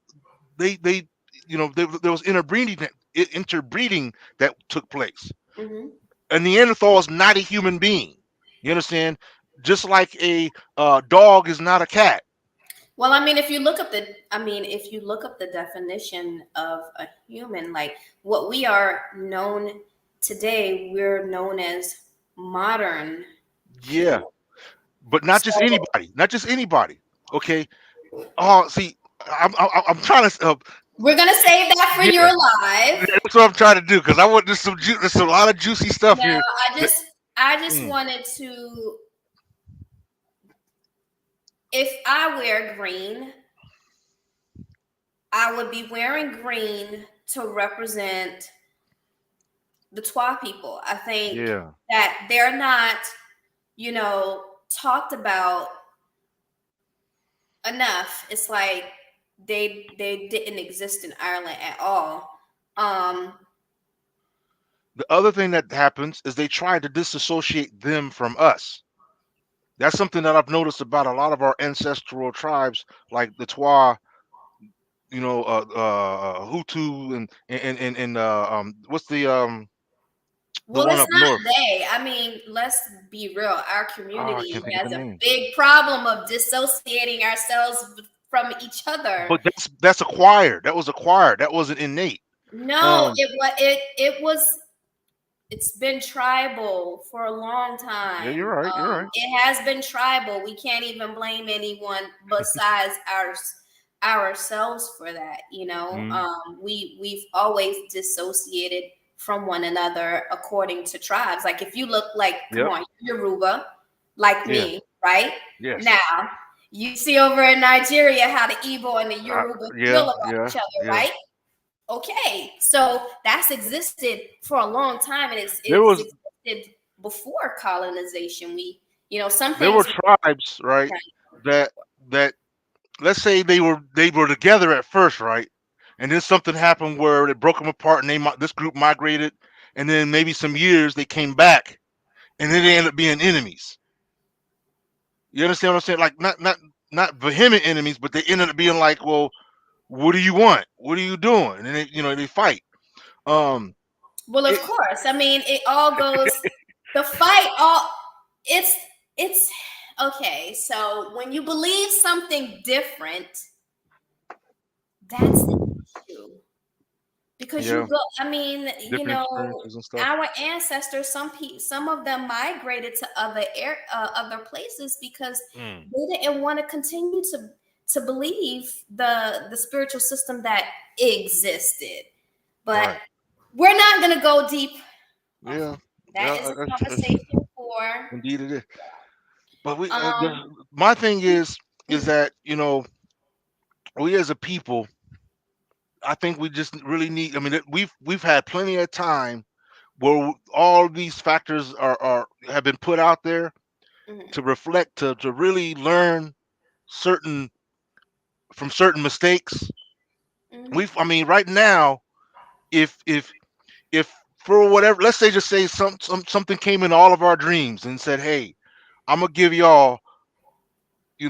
they there was interbreeding that took place. Mhm. A Neanderthal is not a human being. You understand? Just like a dog is not a cat. Well, I mean, if you look up the definition of a human, like what we are known today, we're known as modern Yeah, human. but not just So anybody. Not just anybody. Okay. Oh, see, I'm trying to. we're gonna save that for your Yeah, live. that's what I'm trying to do, because I want there's a lot of juicy stuff Now, here. that- I just mm, wanted to. If I wear green, I would be wearing green to represent the Twa people. I think yeah. that they're not, talked about enough. It's like they didn't exist in Ireland at all. Um, The other thing that happens is they try to disassociate them from us. That's something that I've noticed about a lot of our ancestral tribes, like the Twa, Hutu, and what's the well, one it's up not north? they. I mean, let's be real. Our I community can't think of the has a name. big problem of dissociating ourselves from each other. But that's acquired. That was acquired. That wasn't innate. No, Um, it's been tribal for a long yeah, time. you're right. You're right. It has been tribal. We can't even blame anyone besides ourselves for that. Mm, We've always dissociated from one another according to tribes. Like if you look like, come yep. on, Yoruba, like Yeah. me, right? Yes. Now you see over in Nigeria how the Igbo and the Yoruba feel Yeah. about Yeah. each other, Yeah. right? Okay, so that's existed for a long time, and There it's was existed before colonization. Some there were things. tribes, right? That that let's say they were together at first, right? And then something happened where it broke them apart, and this group migrated, and then maybe some years they came back, and then they ended up being enemies. You understand what I'm saying? Like not vehement enemies, but they ended up being like, well, what do you want? What are you doing? And they fight. Um, Well, of it, course. I mean, it all goes. The fight. All it's it's okay. So when you believe something different, that's the issue. Because yeah, I mean, different experiences and stuff. our ancestors, some of them migrated to other places because Mm, they didn't want to continue to believe the spiritual system that existed. But right. we're not going to go deep. Yeah. That Yeah. is a conversation for Indeed, it is. But um my thing is that we as a people, I think we just really need. I mean, we've had plenty of time where all these factors are have been put out there mhm, to reflect, to really learn certain certain mistakes. mhm, I mean, right now, if if for whatever, let's say, just say something came in all of our dreams and said, hey, I'm gonna give y'all, I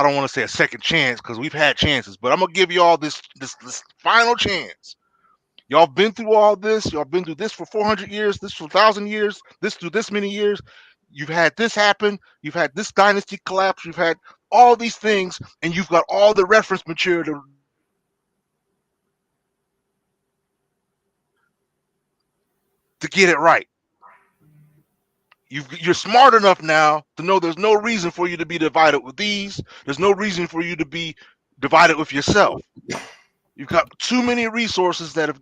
don't want to say a second chance because we've had chances, but I'm gonna give y'all this final chance. Y'all been through all this. Y'all been through this for 400 years, this for 1,000 years, this through this many years. You've had this happen. You've had this dynasty collapse. You've had all these things, and you've got all the reference material to get it right. You're smart enough now to know there's no reason for you to be divided with these. There's no reason for you to be divided with yourself. You've got too many resources that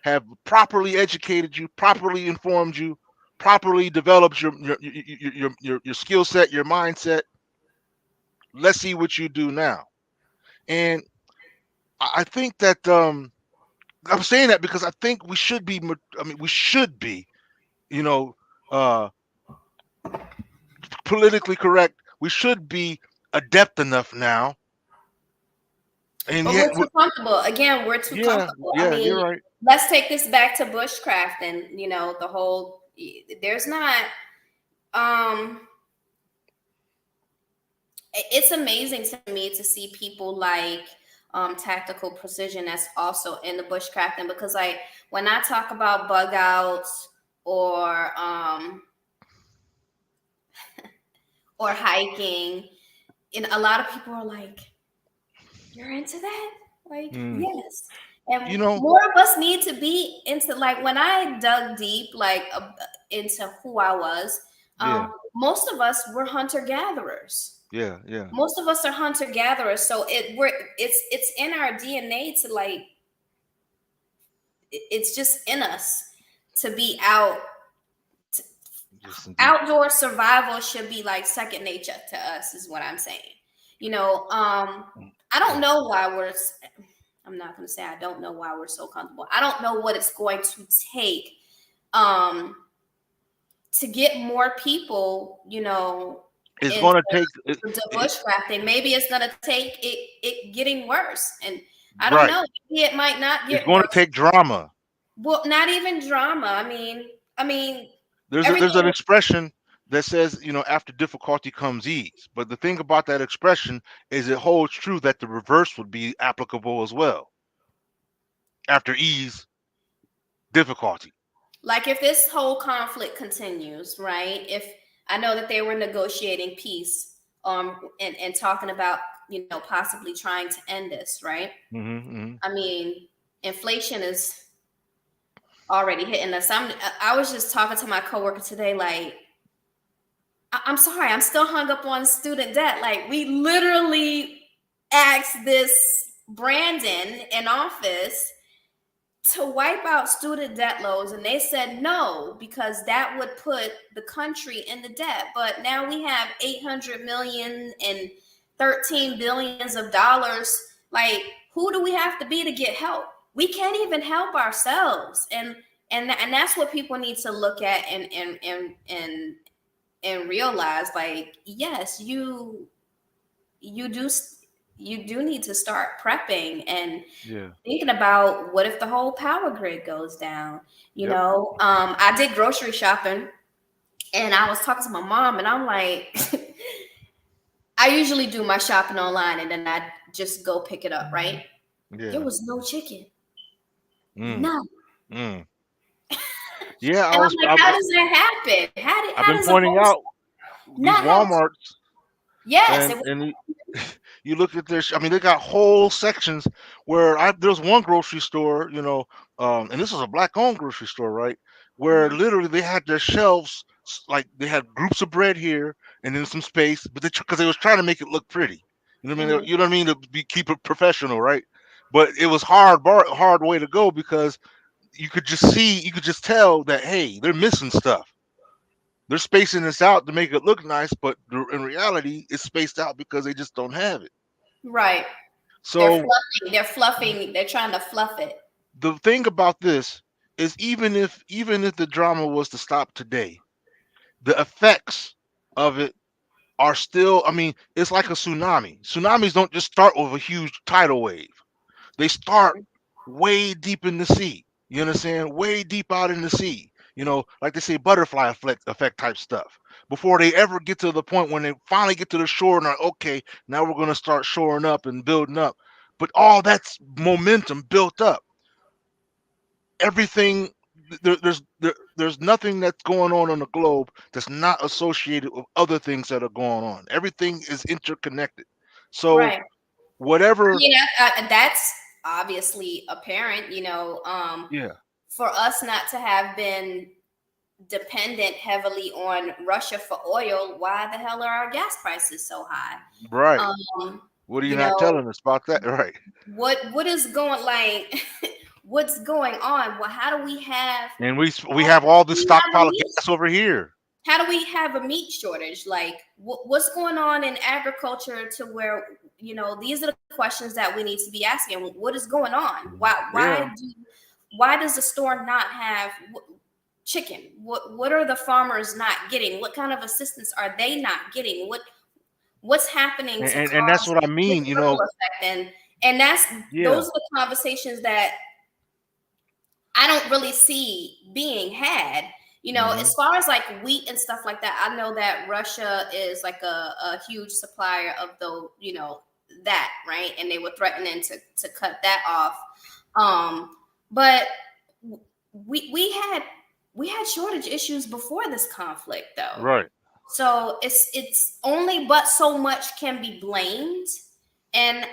have properly educated you, properly informed you, properly developed your skill set, your mindset. Let's see what you do now. And I think that I'm saying that because I think we should be. I mean, we should be, you know, uh, politically correct. We should be adept enough now. And But yet, we're too comfortable. Again, we're too comfortable. I mean, you're right. let's take this back to bushcraft and the whole. There's not. It's amazing to me to see people like Tactical Precision that's also in the bushcrafting, because like when I talk about bug outs or or hiking, and a lot of people are like, "You're into that?" Like, yes. And more of us need to be into, like, when I dug deep, like into who I was, most of us were hunter gatherers. Yeah. Most of us are hunter gatherers, so it's in our DNA to, like, it's just in us to be out. Outdoor survival should be like second nature to us, is what I'm saying. I don't know why I'm not going to say I don't know why we're so comfortable. I don't know what it's going to take to get more people, it's going to take the bushcrafting. Maybe it's going to take it getting worse. And I don't know. Maybe it might not get It's going worse. to take drama. Well, not even drama. I mean, there's an expression that says, after difficulty comes ease. But the thing about that expression is it holds true that the reverse would be applicable as well. After ease, difficulty. Like if this whole conflict continues, right? If I know that they were negotiating peace, and talking about, possibly trying to end this, right? I mean, inflation is already hitting us. I was just talking to my coworker today, like, I'm sorry, I'm still hung up on student debt. Like, we literally asked this Brandon in office to wipe out student debt loads, and they said no, because that would put the country in the debt. But now we have 800 million and 13 billions of dollars. Like, who do we have to be to get help? We can't even help ourselves. And that's what people need to look at and realize, like, yes, you do need to start prepping and thinking about, what if the whole power grid goes down? I did grocery shopping, and I was talking to my mom, and I'm like, I usually do my shopping online, and then I just go pick it up, right? There was no chicken. None. Yeah, and I'm like, how does that happen? I've been pointing out these Walmarts. Yes. And you look at this. I mean, they got whole sections where there's one grocery store, and this is a black-owned grocery store, right? Where literally they had their shelves, like they had groups of bread here and then some space, but because they was trying to make it look pretty. You know what I mean? You know what I mean? To keep it professional, right? But it was hard way to go, because you could just tell that, hey, they're missing stuff. They're spacing this out to make it look nice, but in reality, it's spaced out because they just don't have it. Right. So they're fluffing. They're trying to fluff it. The thing about this is, even if the drama was to stop today, the effects of it are still. I mean, it's like a tsunami. Tsunamis don't just start with a huge tidal wave. They start way deep in the sea. You understand? Way deep out in the sea. Like they say, butterfly effect type stuff. Before they ever get to the point when they finally get to the shore and are okay, now we're gonna start shoring up and building up. But all that's momentum built up. Everything there's nothing that's going on the globe that's not associated with other things that are going on. Everything is interconnected. So Right. whatever, That's obviously apparent, yeah, for us not to have been dependent heavily on Russia for oil, why the hell are our gas prices so high? right. Um, What are you you not know, telling us about that? Right. what is going like what's going on? Well, how do we have And we have all this we have a stockpile of meat gas over here. how do we have a meat shortage? Like what's going on in agriculture to where these are the questions that we need to be asking. What is going on? Yeah. Why does the store not have chicken? What are the farmers not getting? What kind of assistance are they not getting? What's happening to And that's cause what I this mean, ripple effect? And yeah. those are the conversations that I don't really see being had. Hmm. As far as like wheat and stuff like that, I know that Russia is like a huge supplier of that, right? And they were threatening to cut that off. But we had shortage issues before this conflict, though. Right. So it's only but so much can be blamed. And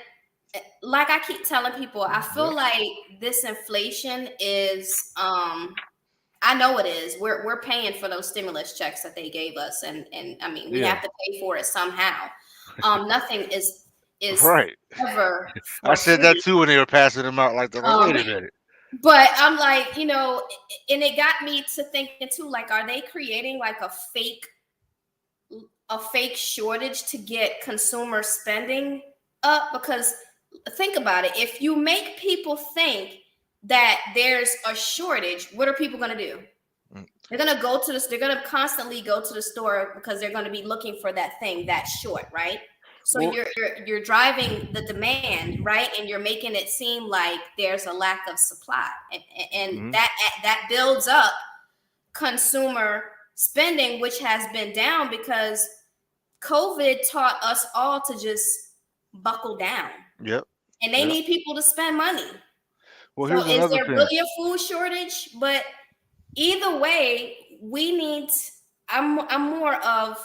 like I keep telling people, I feel Yep. like this inflation is I know it is. We're paying for those stimulus checks that they gave us, and I mean we Yeah. have to pay for it somehow. Nothing is Right. ever I for said that free. too when they were passing them out like that. Like, Um wait a minute. but I'm like, and it got me to thinking too, like, are they creating like a fake shortage to get consumer spending up? Because think about it, if you make people think that there's a shortage, what are people going to do? Mm. They're going to constantly go to the store because they're going to be looking for that thing that's short, right? So Well, you're driving the demand, right? And you're making it seem like there's a lack of supply, and mhm. that builds up consumer spending, which has been down because COVID taught us all to just buckle down, Yep. and they Yep. need people to spend money. Well, So here's is another there thing. really a food shortage? But either way, we need. I'm more of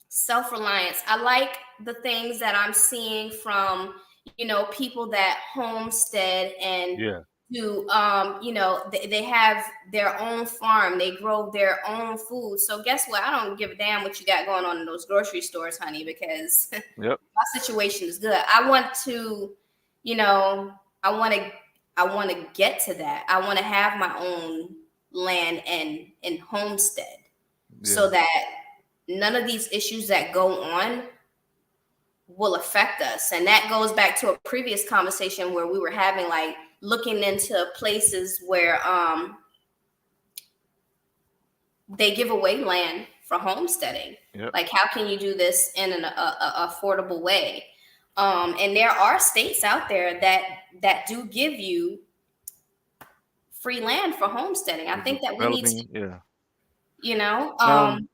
self-reliance. I like the things that I'm seeing from people that homestead and Yeah. do they have their own farm, they grow their own food. So guess what, I don't give a damn what you got going on in those grocery stores, honey, because Yep. my situation is good. I want to you know I want to get to that. I want to have my own land and homestead, so Yeah. that none of these issues that go on will affect us. And that goes back to a previous conversation where we were having, like, looking into places where they give away land for homesteading. Yep. Like, how can you do this in an affordable way? And there are states out there that do give you free land for homesteading. I think that we need to, Developing. Yeah. you know, Um, um,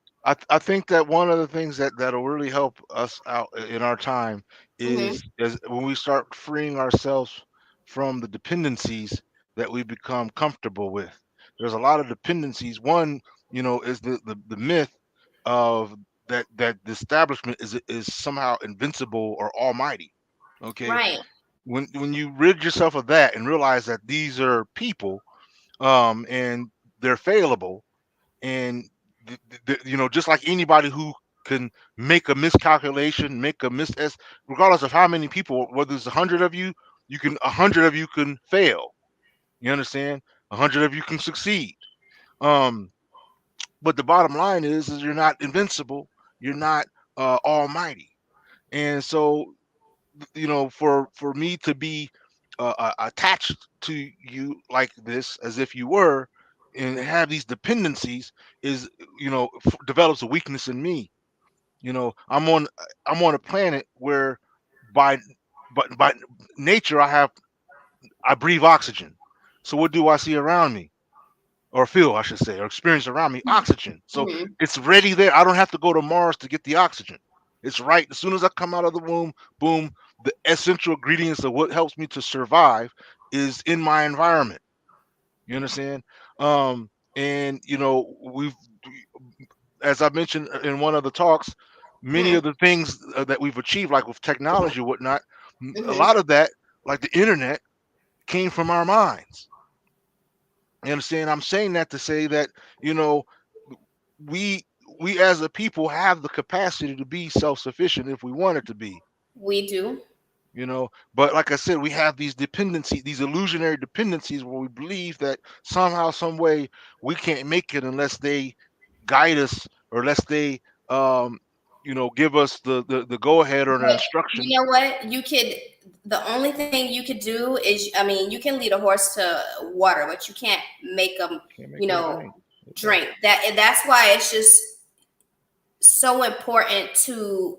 I think that one of the things that'll really help us out in our time mhm, is when we start freeing ourselves from the dependencies that we become comfortable with. There's a lot of dependencies. One, is the myth of that the establishment is somehow invincible or almighty. Okay, right, when you rid yourself of that and realize that these are people, and they're failable, and just like anybody who can make a miscalculation, make a regardless of how many people, whether it's 100 of you, 100 of you can fail. You understand? 100 of you can succeed. Um, but the bottom line is you're not invincible. You're not almighty. And so, for me to be attached to you like this, as if you were, and have these dependencies, is develops a weakness in me. I'm on a planet where by by nature I breathe oxygen. So what do I see around me? Or feel, I should say, or experience around me? Oxygen. So it's ready there. I don't have to go to Mars to get the oxygen. It's right as soon as I come out of the womb. Boom, the essential ingredients of what helps me to survive is in my environment. You understand? And we've, as I mentioned in one of the talks, many of the things that we've achieved, like with technology or whatnot, a lot of that, like the internet, came from our minds. You understand? I'm saying that to say that, you know, we we as a people have the capacity to be self-sufficient if we wanted to be. We do. But like I said, we have these dependencies, these illusionary dependencies, where we believe that somehow, some way, we can't make it unless they guide us, or unless they give us the go ahead or the But instruction. you know what? The only thing you could do is, I mean, you can lead a horse to water, but you can't make them, drink. That's why it's just so important to,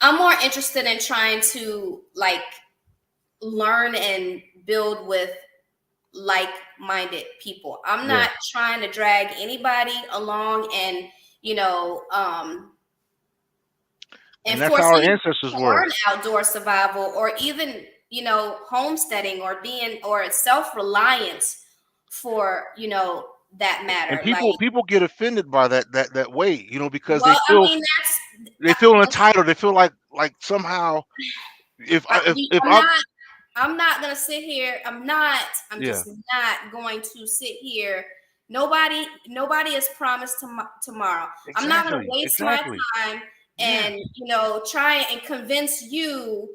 I'm more interested in trying to like learn and build with like-minded people. I'm not trying to drag anybody along and and that's how our forcing ancestors to were. learn outdoor survival, or even homesteading, or being, or self-reliance for that matter. And people get offended by that way, because Well, I mean, they feel entitled. They feel like somehow I'm not gonna sit here. I'm just not going to sit here. Nobody is promised tomorrow. Exactly, I'm not gonna waste my time and try and convince you,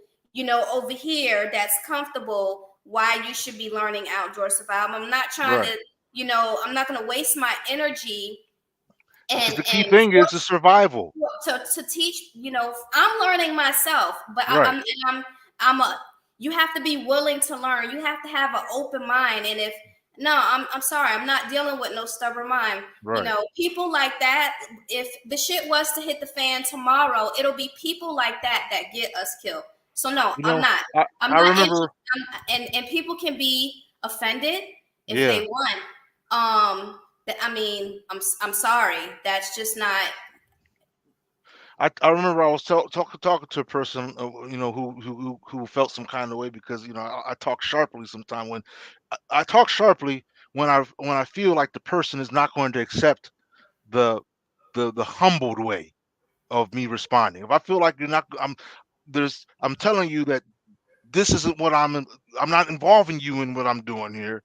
over here that's comfortable, why you should be learning outdoor survival. I'm not trying to, I'm not gonna waste my energy. And the key thing is the survival. To teach, I'm learning myself, but you have to be willing to learn. You have to have an open mind. And I'm sorry, I'm not dealing with no stubborn mind. Right. People like that, if the shit was to hit the fan tomorrow, it'll be people like that get us killed. So no, I'm not. I remember, and people can be offended if they want. I mean, I'm sorry. That's just not. I remember I was talking to a person, who felt some kind of way because I talk sharply sometimes. When I talk sharply, when I feel like the person is not going to accept the humbled way of me responding. If I feel like I'm telling you that this isn't what I'm not involving you in what I'm doing here.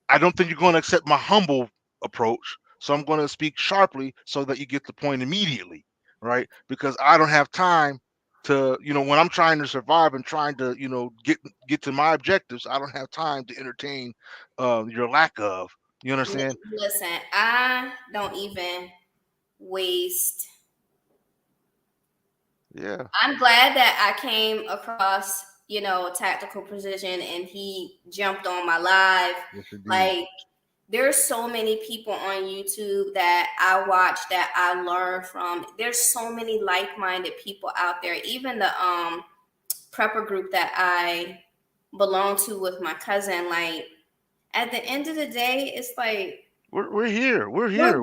I don't think you're going to accept my humble approach. So I'm going to speak sharply so that you get the point immediately, right? Because I don't have time to, when I'm trying to survive and trying to, get to my objectives, I don't have time to entertain your lack of. You understand? Listen, I don't even waste. Yeah. I'm glad that I came across, Tactical Precision, and he jumped on my live. Yes, like, there's so many people on YouTube that I watch, that I learn from. There's so many like-minded people out there. Even the prepper group that I belong to with my cousin, like, at the end of the day, it's like we're here. We're here.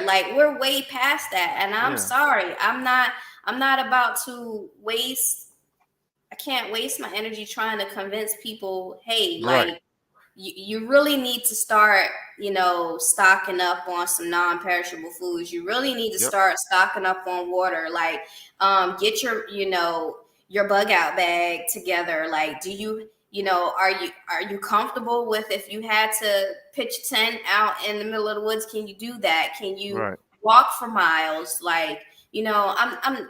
Like, we're way past that. And I'm sorry. I'm not about to waste. I can't waste my energy trying to convince people, hey, like, you really need to start, stocking up on some non-perishable foods. You really need to start stocking up on water. Like, get your bug out bag together. Like, do you, are you comfortable with, if you had to pitch a tent out in the middle of the woods, can you do that? Can you walk for miles? Like, I'm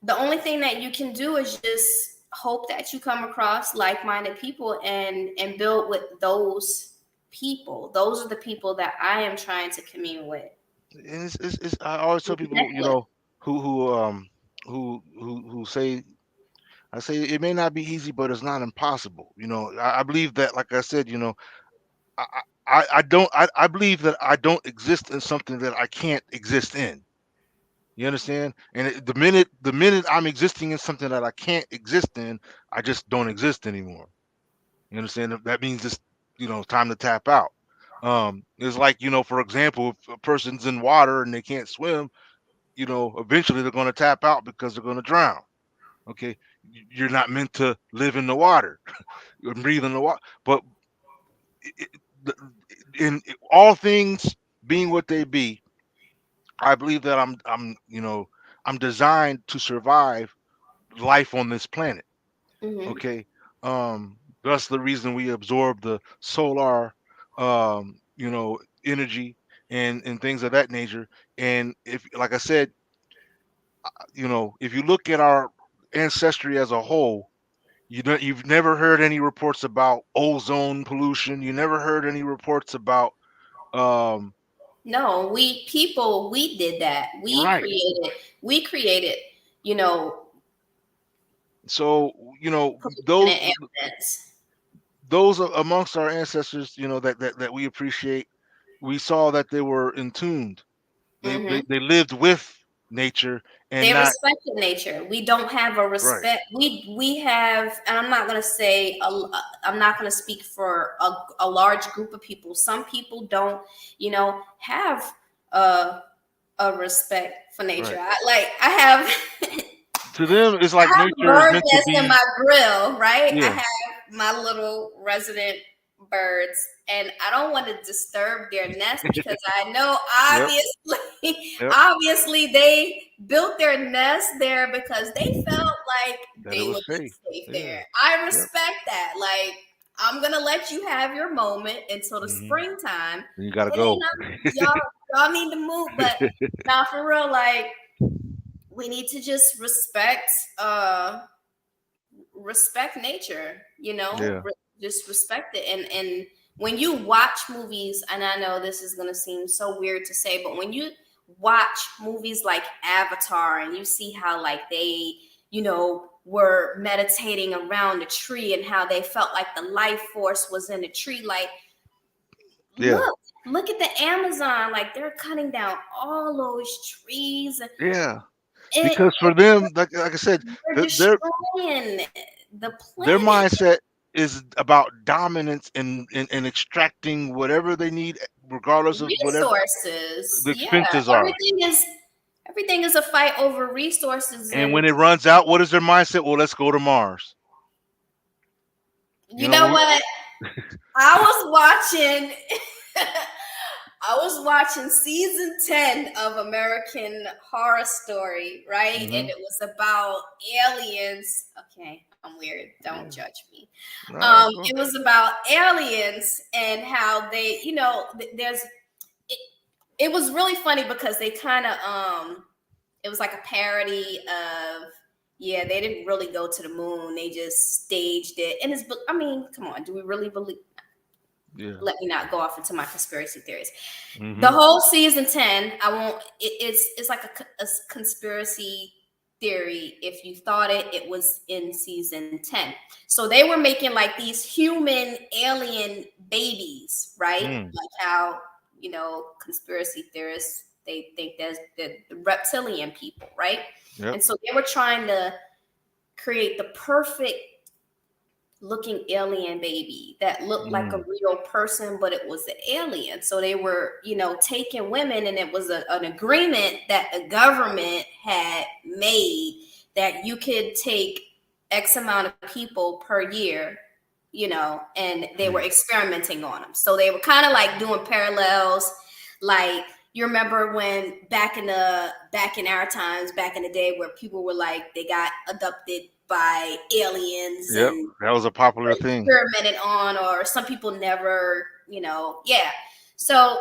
the only thing that you can do is just hope that you come across like-minded people and build with those people. Those are the people that I am trying to commune with. And it's I always tell people, who say, I say it may not be easy, but it's not impossible. I believe that, like I said, I believe that I don't exist in something that I can't exist in. You understand? And the minute I'm existing in something that I can't exist in, I just don't exist anymore. You understand? That means it's, time to tap out. It's like, for example, if a person's in water and they can't swim, eventually they're going to tap out because they're going to drown. Okay, you're not meant to live in the water and breathe in the water, but it, the- in all things being what they be, I believe that I'm designed to survive life on this planet. Hmm. Okay, that's the reason we absorb the solar, energy and things of that nature. And if, like I said, if you look at our ancestry as a whole, you've never heard any reports about ozone pollution. You never heard any reports about um No, we did that. right. We created, you know, So pollution those and elements. amongst our ancestors, that we appreciate, we saw that they were in tuned. They Hmm. they, they lived with nature and They not respected nature. We don't have a right, respect. We have, and I'm not gonna say I'm not gonna speak for a large group of people. Some people don't, have a a respect for nature. right. I have To them, it's I like have a nature is bird meant to nest in be. my grill, right? I Yeah, have my little resident birds, and I don't want to disturb their nest because I know yep, yep. obviously they built their nest there because they felt like That it they was would be safe. safe Yeah, there. I yep. respect that. Like, I'm gonna let you have your moment until the Hmm. springtime, You gotta and then go. y'all need to move. But now for real, like, we need to just respect nature, Yeah, just respect it. And when you watch movies, and I know this is going to seem so weird to say, but when you watch movies like Avatar and you see how, like, they were meditating around a tree and how they felt like the life force was in a tree, like, yeah, look at the Amazon, like, they're cutting down all those trees, and yeah. Because for them, like I said, they're their destroying the their planet. mindset is about dominance and extracting whatever they need, regardless of whatever Resources, the yeah. expenses are. Everything is a fight over resources. And And when it runs out, what is their mindset? Well, let's go to Mars. You you know know, what? I was watching I was watching season 10 of American Horror Story, right? And hmm it was about aliens. Okay, I'm weird. Don't yeah, judge me. no, go. It was about aliens and how they, there's it, it was really funny because they kind of it was like a parody of, yeah, they didn't really go to the moon, they just staged it. And it's, I mean, come on, do we really believe? Yeah. Let me not go off into my conspiracy theories. The hmm whole season 10, I won't, it's like a conspiracy theory. If you thought it was in season 10. So they were making like these human alien babies, right? Mm. Like how, conspiracy theorists, they think there's the reptilian people, right? Yep. And so they were trying to create the perfect looking alien baby that looked like a Mm. real person, but it was an alien. So they were, taking women, and it was an agreement that the government had made that you could take X amount of people per year, and they were Mm. experimenting on them. So they were kind of like doing parallels, like, you remember when back in our times, back in the day, where people were like, they got abducted by aliens Yep. and That was a popular thing. experimented on, or some people never, yeah. So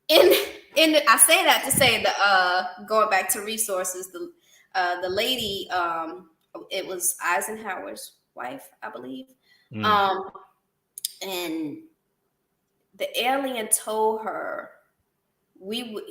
in I say that to say, the going back to resources, the lady, it was Eisenhower's wife, I believe. Mm. um and the alien told her, we would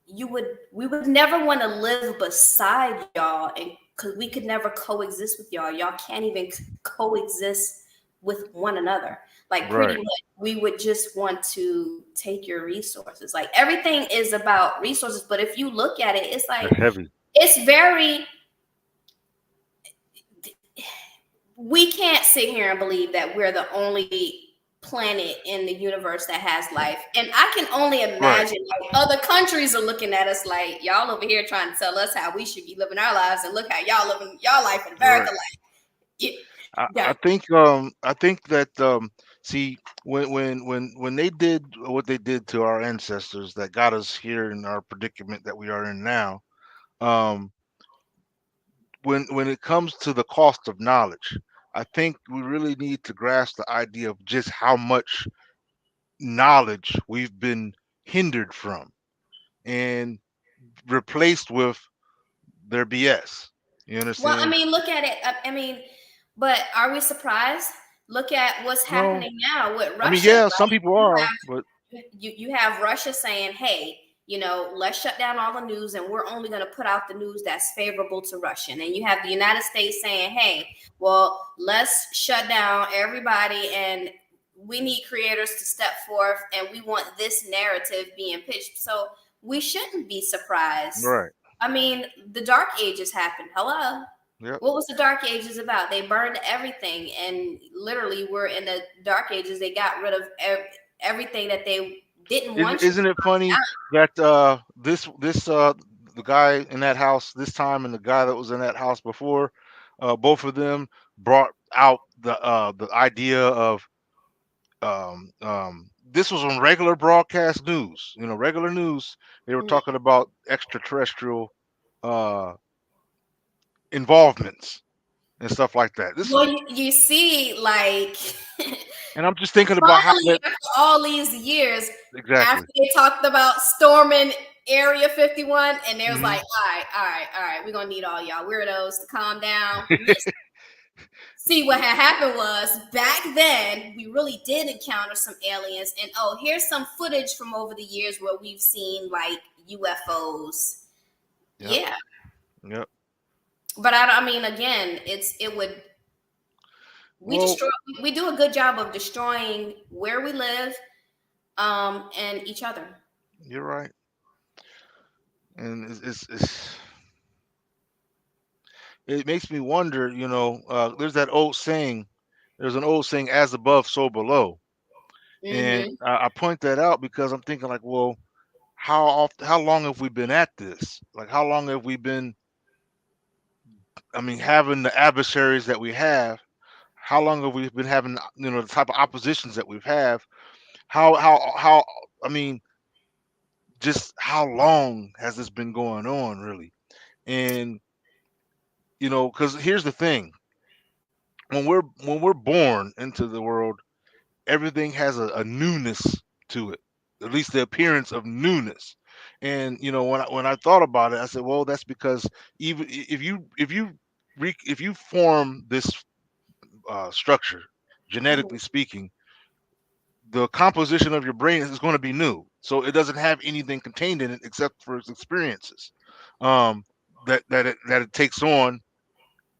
you would we would never want to live beside y'all, and because we could never coexist with y'all. Y'all can't even coexist with one another. Like pretty Right. much we would just want to take your resources. Like everything is about resources. But if you look at it, it's like, That's heavy. it's very, we can't sit here and believe that we're the only planet in the universe that has life. And I can only imagine like other countries are looking at us like, y'all over here trying to tell us how we should be living our lives, and look how y'all living y'all life in America. Right. Like, I think that see when they did what they did to our ancestors that got us here in our predicament that we are in now, um, when it comes to the cost of knowledge, I think we really need to grasp the idea of just how much knowledge we've been hindered from and replaced with their BS. You well, I understand? mean, look at it. I mean, but are we surprised? Look at what's No, happening now with I mean, Russia, yeah, some right? people You are, have but you have Russia saying, "Hey, let's shut down all the news, and we're only going to put out the news that's favorable to Russia." And you have the United States saying, "Hey, well, let's shut down everybody, and we need creators to step forth, and we want this narrative being pitched." So we shouldn't be surprised. right. I mean, the Dark Ages happened. Hello. Yep. What was the Dark Ages about? They burned everything, and literally, we're in the Dark Ages. They got rid of everything that they didn't want you to Isn't it funny find that this the guy in that house this time and the guy that was in that house before, both of them brought out the idea of this was on regular broadcast news, regular news. They were out. talking about extraterrestrial uh involvements and stuff like that. This is, Well, you see, like, and I'm just thinking about how finally, that after all these years, after exactly. they talked about storming Area 51, and they was Hmm. like, all right, we're gonna need all y'all weirdos to calm down. Listen. See, what had happened was back then we really did encounter some aliens, and oh, here's some footage from over the years where we've seen like UFOs. Yep. Yeah, Yep. but I mean, again, it would Well, we do a good job of destroying where we live, and each other. you're right, and it makes me wonder. There's that old saying. There's an old saying, "As above, so below," and Mm-hmm. I point that out because I'm thinking like, well, how long have we been at this? Like, how long have we been? I mean, having the adversaries that we have. How long have we been having, the type of oppositions that we've have? How? I mean, just how long has this been going on, really? And because here's the thing: when we're born into the world, everything has a newness to it, at least the appearance of newness. And when I thought about it, I said, well, that's because even if you form this structure, genetically speaking, the composition of your brain is going to be new, so it doesn't have anything contained in it except for its experiences, um, that it takes on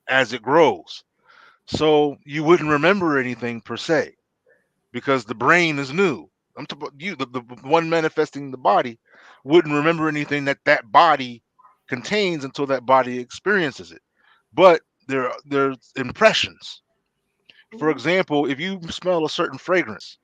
as it grows. So you wouldn't remember anything per se because the brain is new. I'm talking about you, the one manifesting the body, wouldn't remember anything that body contains until that body experiences it. But there's impressions. For example, if you smell a certain fragrance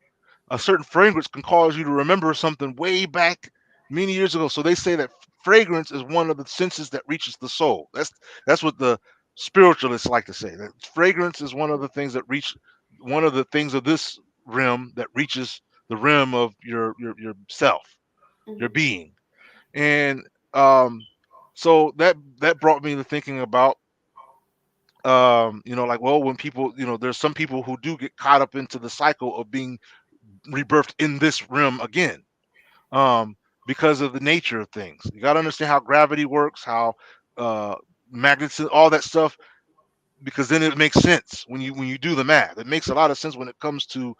can cause you to remember something way back many years ago. So they say that fragrance is one of the senses that reaches the soul. That's what the spiritualists like to say. That fragrance is one of the things of this realm that reaches the realm of your self, your Mm-hmm. being. And so that brought me to thinking about like, well, when people, there's some people who do get caught up into the cycle of being rebirthed in this realm again, um because of the nature of things. You got to understand how gravity works, how uh magnets, all that stuff, because then it makes sense when you do the math. It makes a lot of sense when it comes to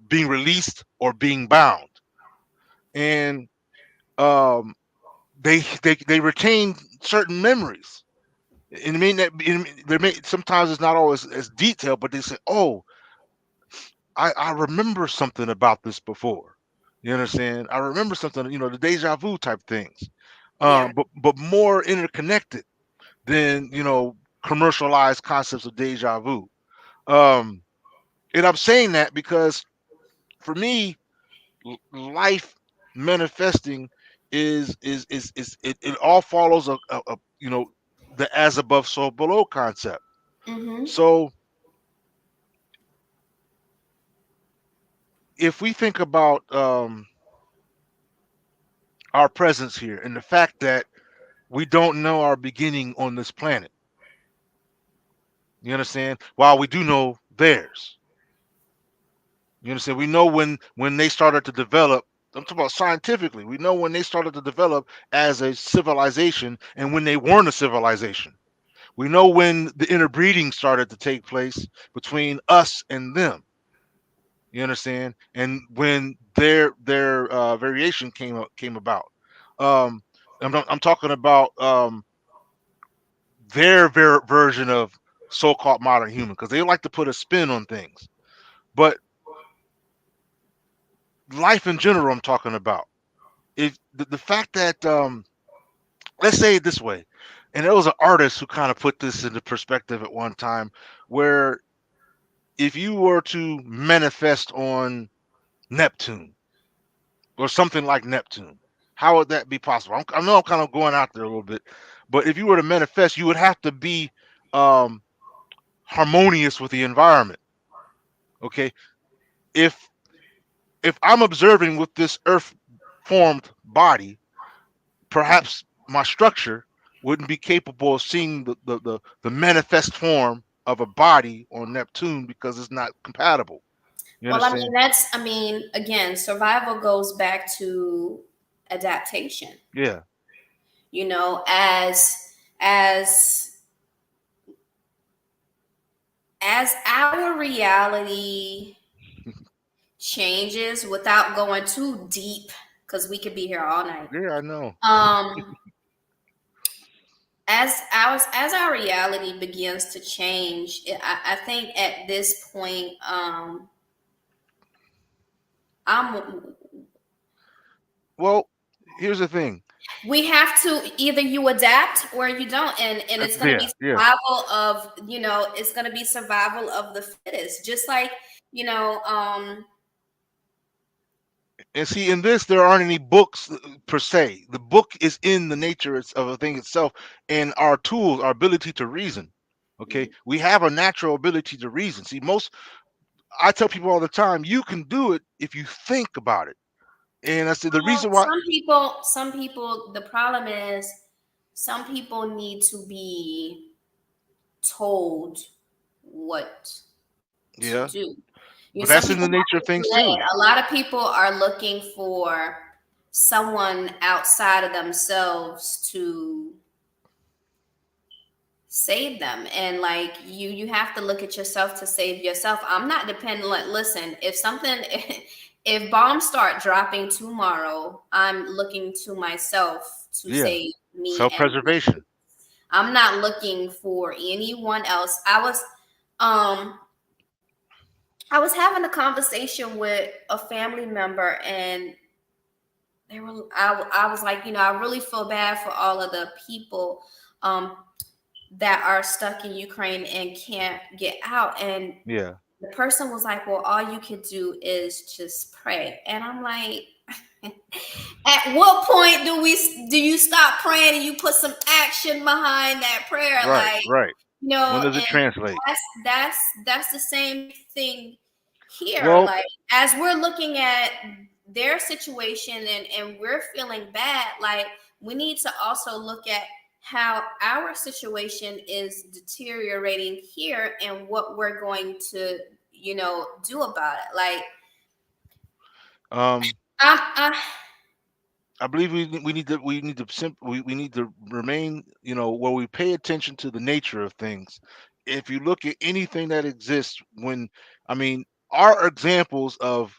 being released or being bound. And um they retain certain memories. And I mean that there may sometimes it's not always as detailed, but they say, oh, I remember something about this before. You understand? I remember something, the deja vu type things. Yeah. But more interconnected than, commercialized concepts of deja vu. Um, and I'm saying that because for me, life manifesting it all follows the as above so below concept. Mm-hmm. So if we think about our presence here and the fact that we don't know our beginning on this planet, you understand, while we do know theirs. You understand? We know when they started to develop. I'm talking about scientifically. We know when they started to develop as a civilization and when they weren't a civilization. We know when the interbreeding started to take place between us and them. You understand? And when their variation came about. Um, I'm talking about their version of so-called modern human because they like to put a spin on things. But life in general, I'm talking about. If the fact that let's say it this way, and there was an artist who kind of put this into perspective at one time, where if you were to manifest on Neptune or something like Neptune, how would that be possible? I know I'm kind of going out there a little bit, but if you were to manifest, you would have to be um, harmonious with the environment. Okay, if if I'm observing with this Earth formed body, perhaps my structure wouldn't be capable of seeing the manifest form of a body on Neptune because it's not compatible. You Well, I mean, understand? again, survival goes back to adaptation. Yeah. You know, as as our reality changes without going too deep, because we could be here all night. Yeah, I know. Um, as our reality begins to change, I think at this point, I'm Well, here's the thing. we have to either you adapt or you don't, and it's going to be Yeah, yeah. survival of it's going to be survival of the fittest, just like you know um And see, in this, there aren't any books per se. The book is in the nature of a thing itself, and our tools, our ability to reason. Okay, we have a natural ability to reason. See, I tell people all the time, you can do it if you think about it. And I said the well, reason why. some people the problem is some people need to be told what to Yeah, do. but Some that's in the people nature of have to things be too. led. A lot of people are looking for someone outside of themselves to save them, and like you have to look at yourself to save yourself. I'm not dependent. Like, listen, if something if bombs start dropping tomorrow, I'm looking to myself to Yeah, save me and my self-preservation. kids. I'm not looking for anyone else. Um I was having a conversation with a family member, and I was like, I really feel bad for all of the people um, that are stuck in Ukraine and can't get out. And Yeah, the person was like, well, all you could do is just pray. And I'm like, at what point do you stop praying and you put some action behind that prayer? right, Like, right. When does it and translate? that's the same thing here. Well, Like, as we're looking at their situation and we're feeling bad, like we need to also look at how our situation is deteriorating here and what we're going to do about it. Like, um, I I believe we need to remain, where we pay attention to the nature of things. If you look at anything that exists, I mean, our examples of,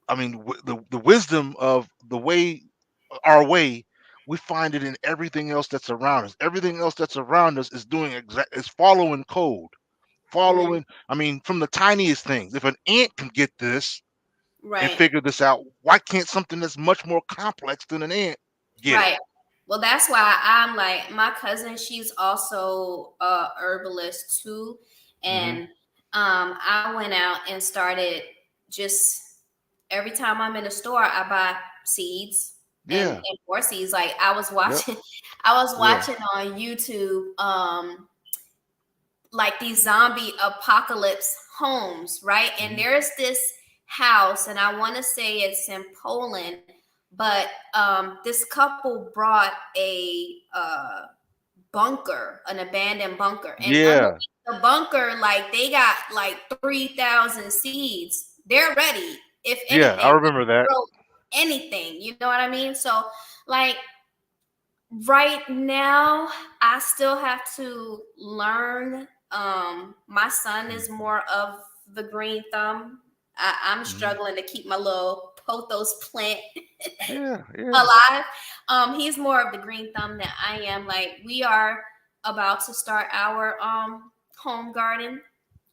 the wisdom of the way, our way, we find it in everything else that's around us. Everything else that's around us is is following code. following. I mean, from the tiniest things. If an ant can get this and Right. figure this out, why can't something that's much more complex than an ant get Right. it? Well, that's why I'm like, my cousin, she's also a herbalist too. And I went out and started just every time I'm in a store, I buy seeds Yeah. and more seeds. Like I was Yep. watching, I was Yeah. watching on YouTube, like these zombie apocalypse homes, right? And there's this house, and I want to say it's in Poland, but this couple brought a bunker, an abandoned bunker, and Yeah. underneath the bunker, like they got like 3,000 seeds. They're ready, if Yeah. anything, I remember that. grow anything. You know what I mean? So, like right now, I still have to learn. My son is more of the green thumb. I'm struggling to keep my little pothos plant Yeah. Yeah. alive. He's more of the green thumb than I am. Like we are about to start our home garden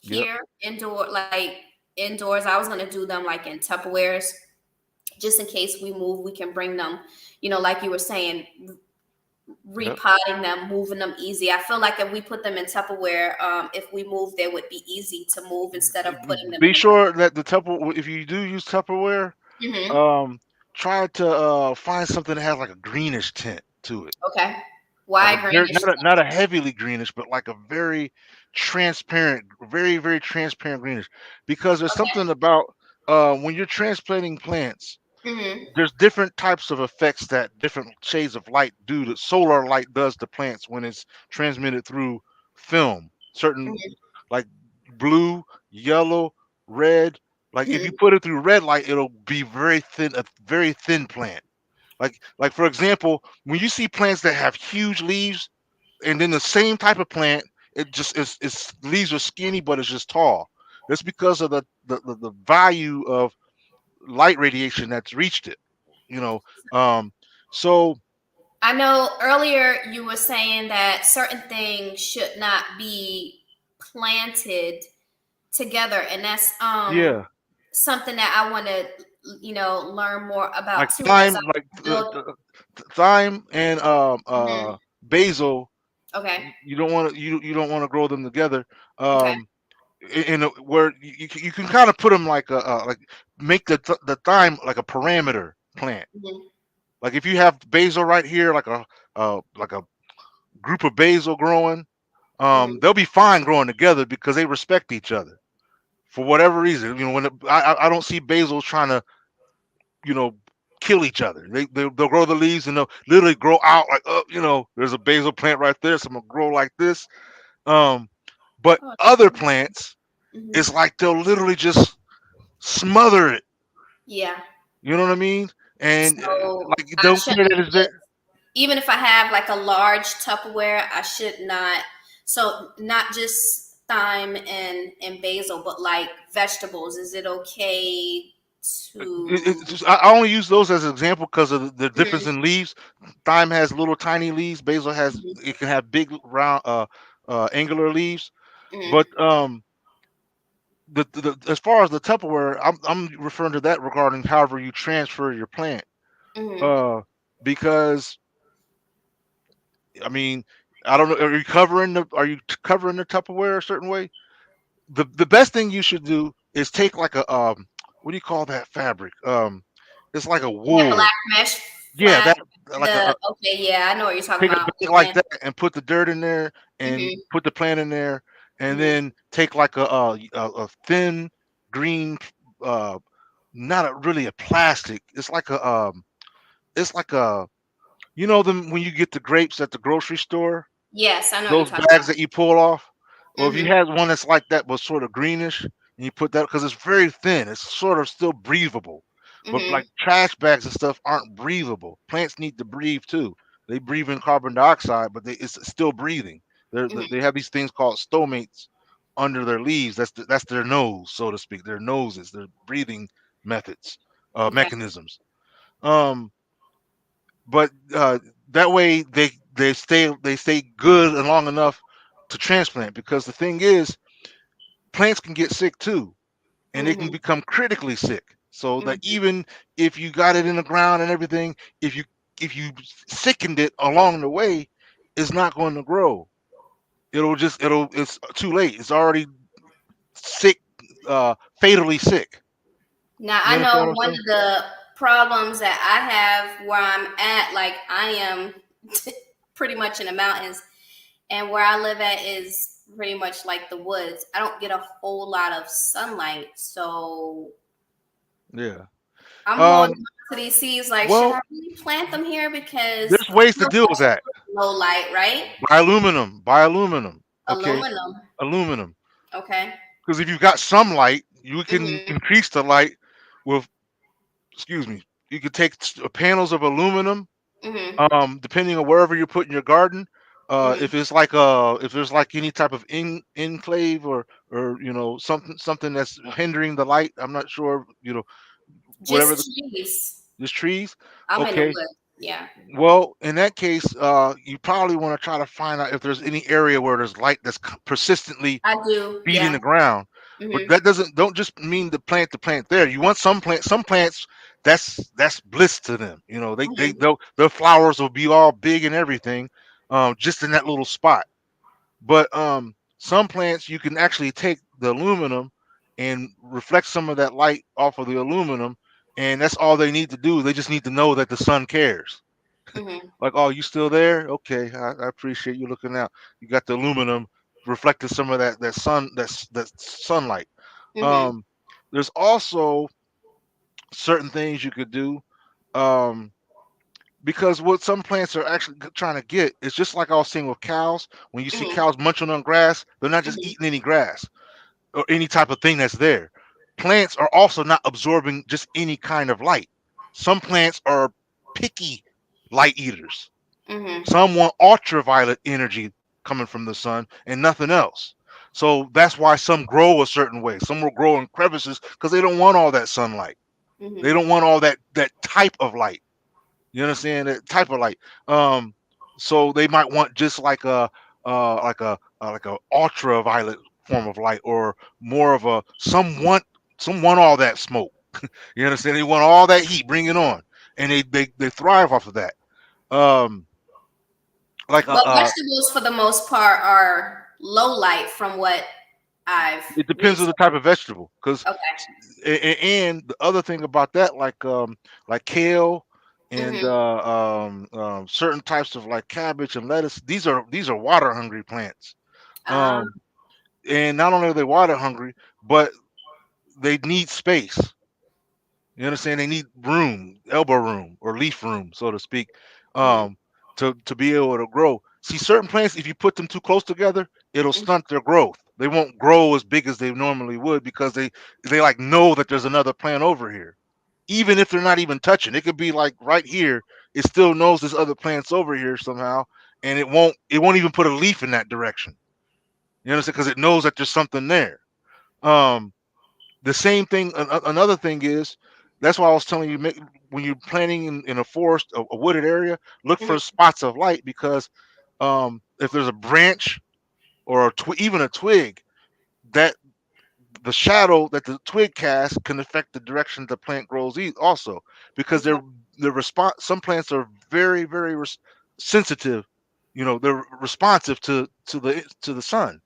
Yep. here indoors. I was gonna do them like in Tupperwares, just in case we move, we can bring them, like you were saying, Yep. repotting them, moving them easy. I feel like if we put them in Tupperware, if we move, they would be easy to move instead of putting them Be in. sure that the Tupperware, if you do use Tupperware, try to find something that has like a greenish tint to it. Okay. Why Like greenish? not a heavily greenish, but like a very transparent, very, very transparent greenish. Because there's something about when you're transplanting plants, there's different types of effects that different shades of light do. That solar light does to plants when it's transmitted through film. Certain like blue, yellow, red. Like if you put it through red light, it'll be very thin, a very thin plant. Like for example, when you see plants that have huge leaves, and then the same type of plant, it just is its leaves are skinny, but it's just tall. That's because of the value of light radiation that's reached it. You know, so I know earlier you were saying that certain things should not be planted together, and that's yeah, something that I want to learn more about like too as I thyme, like build. thyme and Mhm. basil. Okay. You don't want to you don't want to grow them together. Okay. Where you can kind of put them like like make the thyme like a parameter plant. Mhm. Like if you have basil right here, like a group of basil growing, Mhm. they'll be fine growing together because they respect each other for whatever reason. When I don't see basils trying to you know kill each other. They'll grow the leaves and they'll literally grow out like there's a basil plant right there, so I'm gonna grow like this. Um, but Oh, other plants, mhm. it's like they'll literally just smother it. Yeah. You know what I mean? And So like you I don't care shouldn't that it's there. even if I have like a large Tupperware, I should not. So not just thyme and basil, but like vegetables. Is it okay to? I only use those as an example because of the difference Mhm, in leaves. Thyme has little tiny leaves. Basil has mhm, it can have big round angular leaves. mhm, But as far as the Tupperware, I'm referring to that regarding however you transfer your plant. mhm, Uh, because I mean, I don't know. Are you covering the Tupperware a certain way? The best thing you should do is take like a what do you call that fabric? It's like a that wool. black mesh Yeah, flap. that like The okay, yeah, I know what you're talking take a about. bag like Yeah. that and put the dirt in there and Mhm, put the plant in there, and mhm. then take like a thin green, uh, not really a plastic. It's like a them when you get the grapes at the grocery store, Yes, I know what you're those talking bags that you pull off. Well, if you about. had one that's like that but sort of greenish, and you put that because it's very thin, it's sort of still breathable. Mhm, But like mhm, trash bags and stuff aren't breathable. Plants need to breathe too. They breathe in carbon dioxide, but it's still breathing. They mhm. have these things called stomates under their leaves. That's their nose, so to speak. Their noses, their breathing methods, Okay. mechanisms. Um, but that way they stay good and long enough to transplant because the thing is plants can get sick too, and they can Mm-hmm. become critically sick. So that Mm-hmm. even if you got it in the ground and everything, if you sickened it along the way, it's not going to grow. It's too late. It's already sick, fatally sick. Now You I understand know what I'm one saying? of the problems that I have where I'm at, like I am pretty much in the mountains, and where I live at is pretty much like the woods. I don't get a whole lot of sunlight, so Yeah. I'm holding Um. on to these seeds. Like, should Well, I really plant them here? Because there's ways to no deal with such that. low light, right? Buy aluminum. Buy aluminum. Okay. Aluminum. Aluminum. Okay. Because if you've got some light, you can Mhm. increase the light with. Excuse me. You could take panels of aluminum. Mhm. Depending on wherever you're putting your garden. Mhm. If there's like any type of enclave or something that's hindering the light. I'm not sure. Whatever Just trees. there's trees. I'm in the Okay. woods. Yeah. Well, in that case, you probably want to try to find out if there's any area where there's light that's persistently I do. beating Yeah. the ground. But Mhm. that don't just mean the plant there. You want some plants that's bliss to them. Mhm. Their flowers will be all big and everything, just in that little spot. But some plants you can actually take the aluminum and reflect some of that light off of the aluminum, and that's all they need to do. They just need to know that the sun cares. Mhm. Like, oh, you still there? Okay, I appreciate you looking out. You got the aluminum reflecting some of that sunlight. Mhm. Um, there's also certain things you could do. Um, because what some plants are actually trying to get is just like I was saying with cows. When you see Mhm. cows munching on grass, they're not just Mhm. eating any grass or any type of thing that's there. Plants are also not absorbing just any kind of light. Some plants are picky light eaters. Mhm. Some want ultraviolet energy coming from the sun and nothing else. So that's why some grow a certain way. Some will grow in crevices because they don't want all that sunlight. They Mhm. don't want all that type of light. You understand that type of light? Um, so they might want just like a ultraviolet form of light, or more of a some want all that smoke. You understand? They want all that heat. Bring it on, and they thrive off of that. Um, like But vegetables, for the most part, are low light, from what I've it depends on researched. the type of vegetable, because Okay. and the other thing about that, like kale and Mhm. certain types of like cabbage and lettuce, these are water hungry plants. Ah. Um, and not only are they water hungry, but they need space. You understand? They need room, elbow room or leaf room, so to speak, Mhm. um, to be able to grow. See, certain plants, if you put them too close together, it'll Mhm. stunt their growth. They won't grow as big as they normally would because they like know that there's another plant over here. Even if they're not even touching, it could be like right here. It still knows there's other plants over here somehow, and it won't even put a leaf in that direction. You understand? Because it knows that there's something there. Um, the same thing. Another thing is that's why I was telling you, when you're planting in a forest, a wooded area, look for Mhm. spots of light, because if there's a branch or even a twig, that the shadow that the twig casts can affect the direction the plant grows also, because Okay. the response, some plants are very very sensitive. They're responsive to the sun.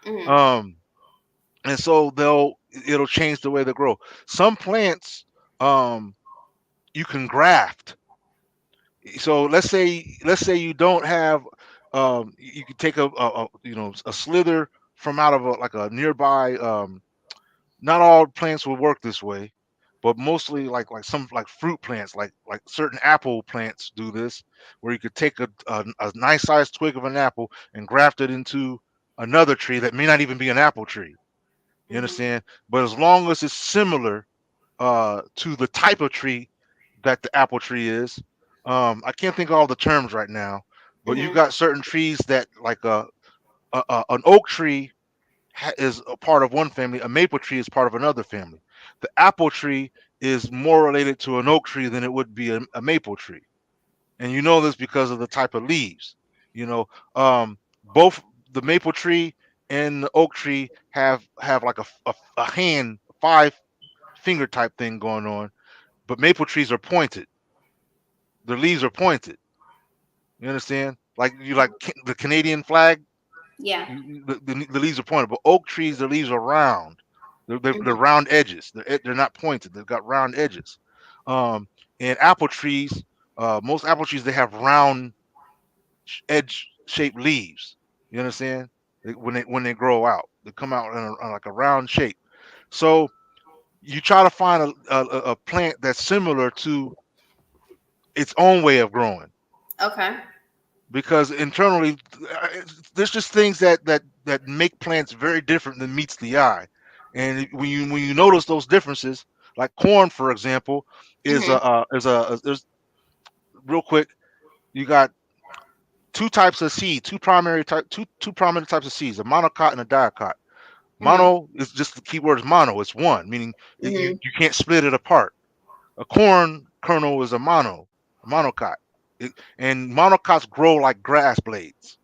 Mhm. um and so it'll change the way they grow. Some plants, um you can graft. So let's say you don't have, you could take a slither from out of like a nearby, not all plants will work this way, but mostly like some like fruit plants, like certain apple plants do this, where you could take a nice sized twig of an apple and graft it into another tree that may not even be an apple tree. You Mhm. understand? But as long as it's similar, to the type of tree that the apple tree is. I can't think of all the terms right now, but you've Mhm. got certain trees that, like an oak tree is a part of one family, a maple tree is part of another family. The apple tree is more related to an oak tree than it would be a maple tree, and you know this because of the type of leaves. You know, both the maple tree and the oak tree have like a hand, 5 finger type thing going on, but maple trees are pointed. Their leaves are pointed. You understand? Like the Canadian flag. Yeah. The leaves are pointed, but oak trees, the leaves are round. They're Mhm. round edges. They're not pointed. They've got round edges. Um, and apple trees, most apple trees, they have round edge shaped leaves. You understand? When they grow out, they come out in like a round shape. So you try to find a plant that's similar to its own way of growing, Okay. because internally there's just things that make plants very different than meets the eye. And when you notice those differences, like corn for example, is Mhm. there's real quick, you got two types of seed, two prominent types of seeds, a monocot and a diacot. Mhm. Mono is just the key word is mono, it's one, meaning Mhm. you can't split it apart. A corn kernel is a monocot. And monocots grow like grass blades.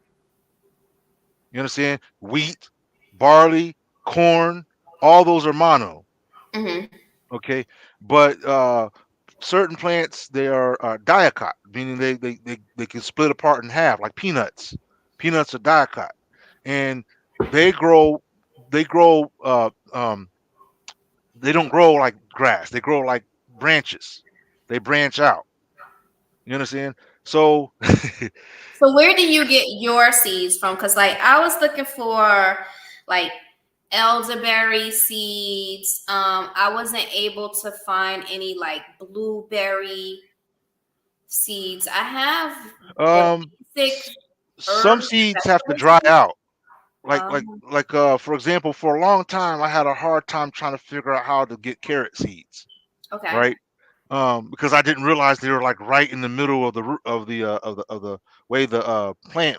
You understand? Wheat, barley, corn, all those are mono. Mhm. Okay, but certain plants, they are diacot, meaning they can split apart in half, like peanuts. Peanuts are diacot, and they grow they grow they don't grow like grass. They grow like branches. They branch out. You understand? So So where do you get your seeds from? Because like I was looking for like elderberry seeds. I wasn't able to find any like blueberry seeds. I have the um, basic s- some herb seeds have to vegetable dry seeds. out. Like like Um, like for example, for a long time I had a hard time trying to figure out how to get carrot seeds, okay. right? Because I didn't realize they were like right in the middle of the root of the way the plant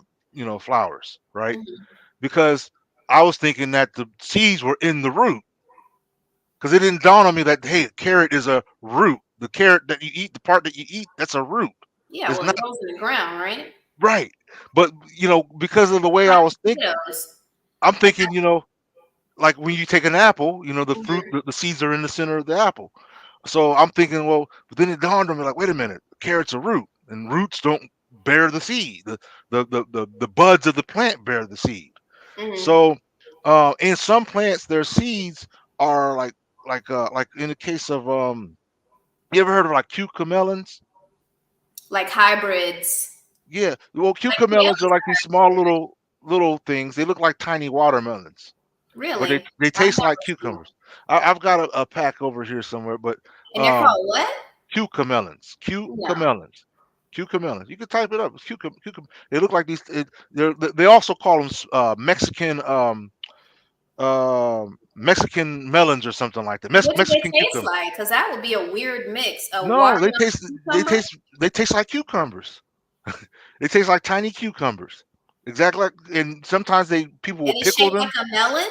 flowers, right? Mhm. Because I was thinking that the seeds were in the root, because it didn't dawn on me that, hey, carrot is a root. The carrot that you eat, the part that you eat, that's a root. Yeah, It's well, not it grows in the ground, right? right. But because of the way Like I was thinking, potatoes. I'm Like, thinking, like when you take an apple, the fruit, mhm. the seeds are in the center of the apple. So I'm thinking, well, but then it dawned on me, like, wait a minute, carrot's a root, and roots don't bear the seed. The buds of the plant bear the seed. Mhm. So in some plants, their seeds are like in the case of you ever heard of like cucamelons? Like hybrids. Yeah, well, Like cucamelons are tomatoes, like these small little things. They look like tiny watermelons, but they really? they I've taste like never seen. cucumbers. I've got a pack over here somewhere, but And they're um, called what? cucamelons, No. cucamelons, cucamelons. You can type it up. It's cucum. They look like these. They also call them Mexican melons or something like that. What do they Mexican taste cucumber. like? Because that would be a weird mix. A No, they watermelon taste they cucumber, taste they taste like cucumbers. They taste like tiny cucumbers. Exactly like, and sometimes people will and it's pickle shaped like them. a melon,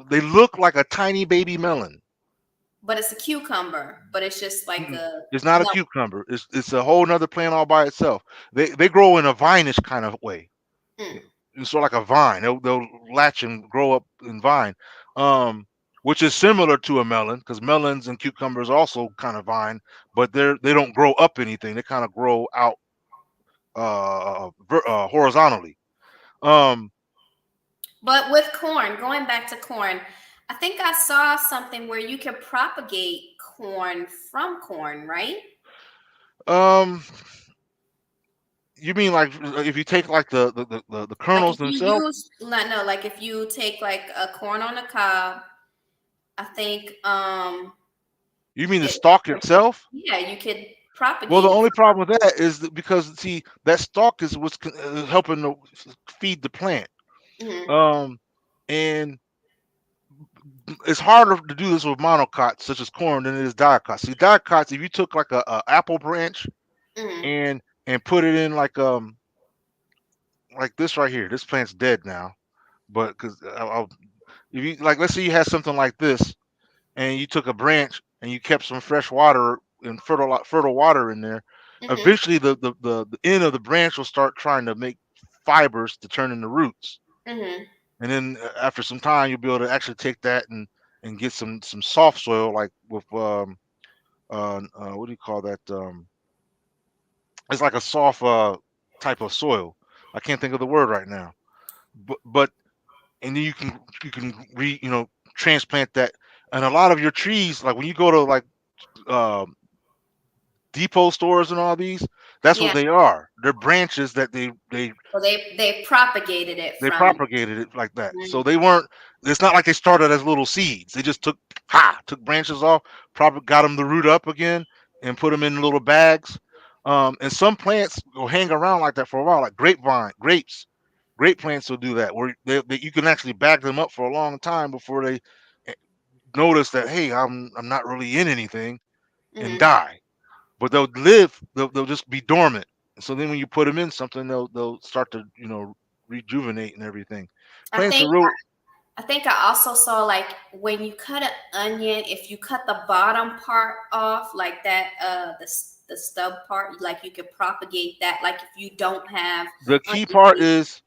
They look like a tiny baby melon. but it's a cucumber, but it's just like Mm-mm. a It's not a melon. cucumber. It's a whole nother plant all by itself. They grow in a vinish kind of way. Mm. It's sort of like a vine. They'll latch and grow up in vine, um, which is similar to a melon, because melons and cucumbers also kind of vine, but they don't grow up anything. They kind of grow out horizontally. Um, But with corn, going back to corn, I think I saw something where you can propagate corn from corn, right? um, you mean like if you take like the Like kernels if you themselves? use no, like if you take like a corn on the cob, I think You mean the it, stalk itself? yeah, you could Well, the propagate it. only problem with that is that because see that stalk is what's helping to feed the plant. Hmm. Um, and it's harder to do this with monocots such as corn than it is dicots. See, dicots, if you took like a apple branch Hmm. and put it in like this right here, this plant's dead now. But because if you like, let's say you had something like this, and you took a branch and you kept some fresh water and fertile water in there, Hmm. eventually the end of the branch will start trying to make fibers to turn into roots. Hmm. and then after some time you'll be able to actually take that and get some soft soil, like with what do you call that? It's like a soft type of soil. I can't think of the word right now, but and then you can transplant that. And a lot of your trees, like when you go to like um depot stores and all these, that's what Yeah. they are. They're branches that they So they propagated it they from. propagated it like that. So Mhm. they weren't. It's not like they started as little seeds. They just took branches off, probably got them to root up again, and put them in little bags. And some plants will hang around like that for a while, like grapes. Grape plants will do that, where you can actually bag them up for a long time before they eh, notice that, hey, I'm not really in anything, and Mhm. die. But they'll live. They'll just be dormant. So then when you put them in something, they'll start to rejuvenate and everything. I Plants are think real. I think I also saw like when you cut an onion, if you cut the bottom part off, like that, the stub part, like you could propagate that. Like if you don't have The key onion part seeds, is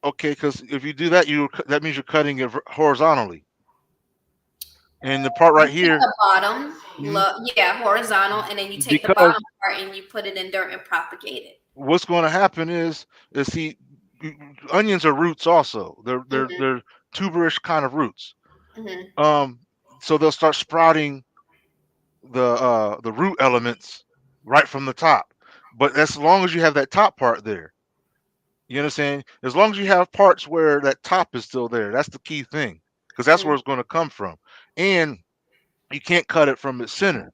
okay, because if you do that, that means you're cutting it horizontally. And the part right you cut here, the bottom, mhm, yeah, horizontal, and then you take the because bottom part and you put it in dirt and propagate it. what's going to happen is see, onions are roots also. Hmm. They're tuberish kind of roots. Hmm. Um, so they'll start sprouting the root elements right from the top. But as long as you have that top part there, you understand? As long as you have parts where that top is still there, that's the key thing, because that's Hmm. where it's going to come from. And you can't cut it from its center,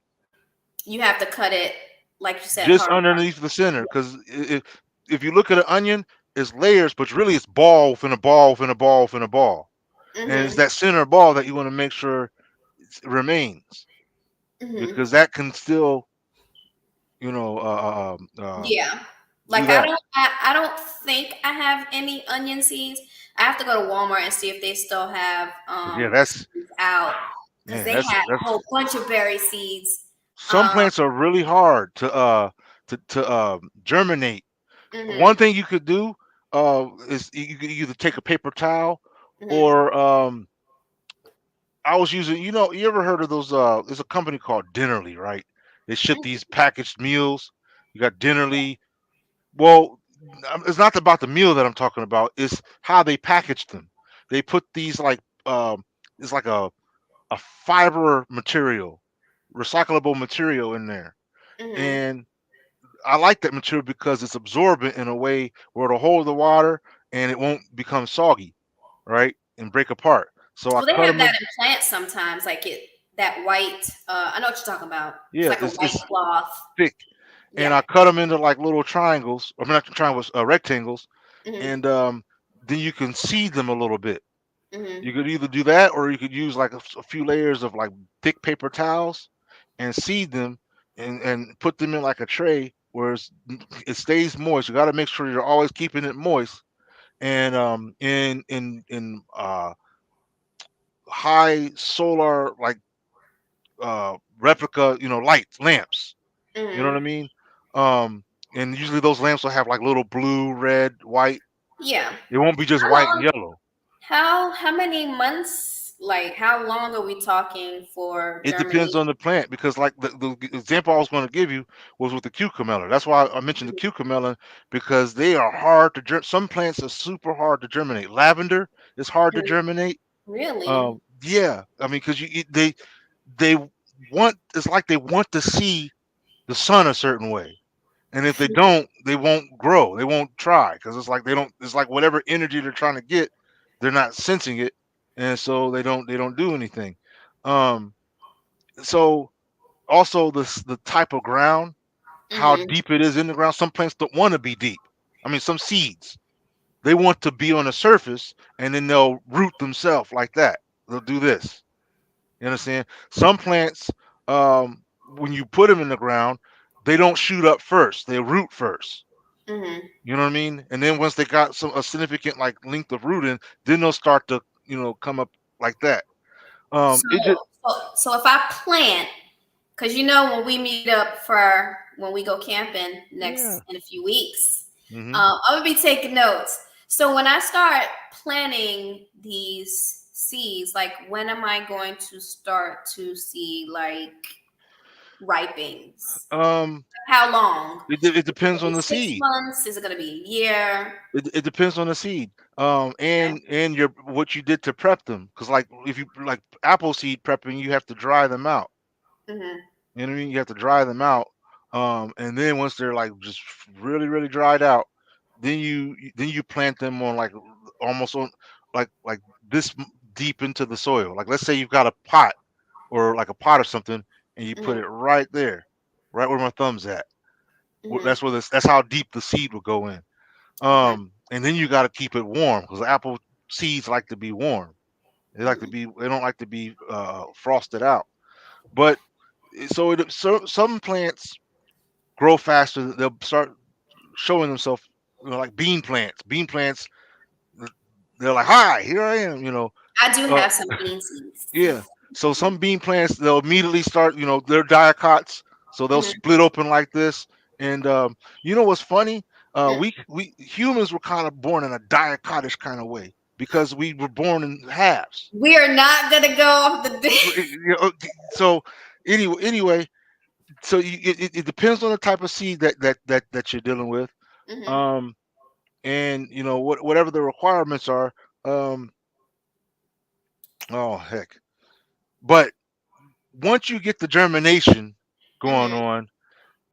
You have to cut it, like you said, just hard. underneath the center. Because if you look at an onion, it's layers, but really it's ball within a ball within a ball within a ball, and it's Hmm. that center ball that you want to make sure remains, Hmm. because that can still Yeah. do Like that. I don't think I have any onion seeds. I have to go to Walmart and see if they still have Yeah, the that's seeds out because man, they that's had a that's whole bunch of berry seeds. some Um, plants are really hard to germinate. One mhm, thing you could do is you could either take a paper towel mhm, or I was using, you ever heard of those there's a company called Dinnerly, right? They ship mhm, these packaged meals. You got Dinnerly. Well, it's not about the meal that I'm talking about. It's how they package them. They put these like it's like a fiber material, recyclable material in there. mhm. And I like that material because it's absorbent in a way where it'll hold the water and it won't become soggy, right? And break apart. So I Well, they cut have them that in. in plants sometimes, like that white. I know what you're talking about. It's Yeah, like a white it's cloth. thick. And Yeah. I cut them into like little triangles, or not triangles, rectangles, Hmm. and then you can seed them a little bit. Hmm. You could either do that, or you could use like a few layers of like thick paper towels and seed them, and put them in like a tray where it stays moist. You got to make sure you're always keeping it moist. And in high solar like replica, lights, lamps. You know what I Hmm. mean? Um, and usually those lamps will have like little blue, red, white. Yeah. It won't be just How white and long? yellow. How many months? Like how long are we talking for It depends germination? on the plant, because like the example I was going to give you was with the cucumber. That's why I mentioned the Mhm. cucumber, because they are hard to some plants are super hard to germinate. Lavender is hard to germinate. Really? Yeah, I mean, because they want, it's like they want to see the sun a certain way, and if they don't, they won't grow. They won't try, because it's like they don't. It's like whatever energy they're trying to get, they're not sensing it, and so they don't do anything. Um, so also the type of ground, how Hmm. deep it is in the ground. Some plants don't want to be deep. I mean, some seeds, they want to be on the surface, and then they'll root themselves like that. They'll do this. You understand? Some plants, when you put them in the ground, they don't shoot up first. They root first. Hmm. You know what I mean? And then once they got a significant like length of rooting, then they'll start to come up like that. So, It just so if I plant, because when we meet up for when we go camping yeah. next in a few weeks, Hmm. I'm gonna be taking notes. So when I start planting these seeds, like when am I going to start to see like ripens? How long? It depends on the 6 seed. months? Is it going to be a year? It depends on the seed. And your what you did to prep them. Because like if you like apple seed prepping, you have to dry them out. Mm-hmm. You know what I mean? You have to dry them out. And then once they're like just really, really dried out, then you plant them on like almost on like this deep into the soil. Like let's say you've got a pot or like a pot or something, and you put Mm-hmm. it right there, right where my thumb's at. Mm-hmm. That's where that's how deep the seed will go in. Okay. And then you got to keep it warm because apple seeds like to be warm. They don't like to be frosted out. But some plants grow faster. They'll start showing themselves, like bean plants. Bean plants, they're like, "Hi, here I am." I do Uh, have some bean seeds. yeah. So some bean plants, they'll immediately start. They're dicots, so they'll Mm-hmm. split open like this. And you know what's funny? Mm. We humans were kind of born in a dichotish kind of way because we were born in halves. We are not going to go off the So anyway, so it depends on the type of seed that you're dealing with. Mm-hmm. Um, and whatever the requirements are. um oh heck, but once you get the germination going Mm-hmm. on,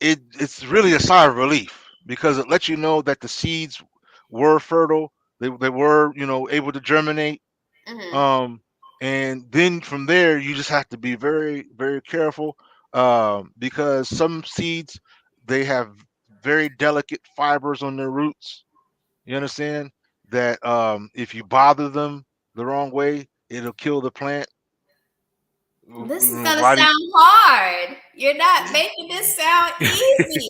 it's really a sigh of relief because it lets you know that the seeds were fertile. They were able to germinate. Mm-hmm. um and then from there you just have to be very, very careful, because some seeds, they have very delicate fibers on their roots. You understand that if you bother them the wrong way, it'll kill the plant. This is going to sound hard. You're not making this sound easy.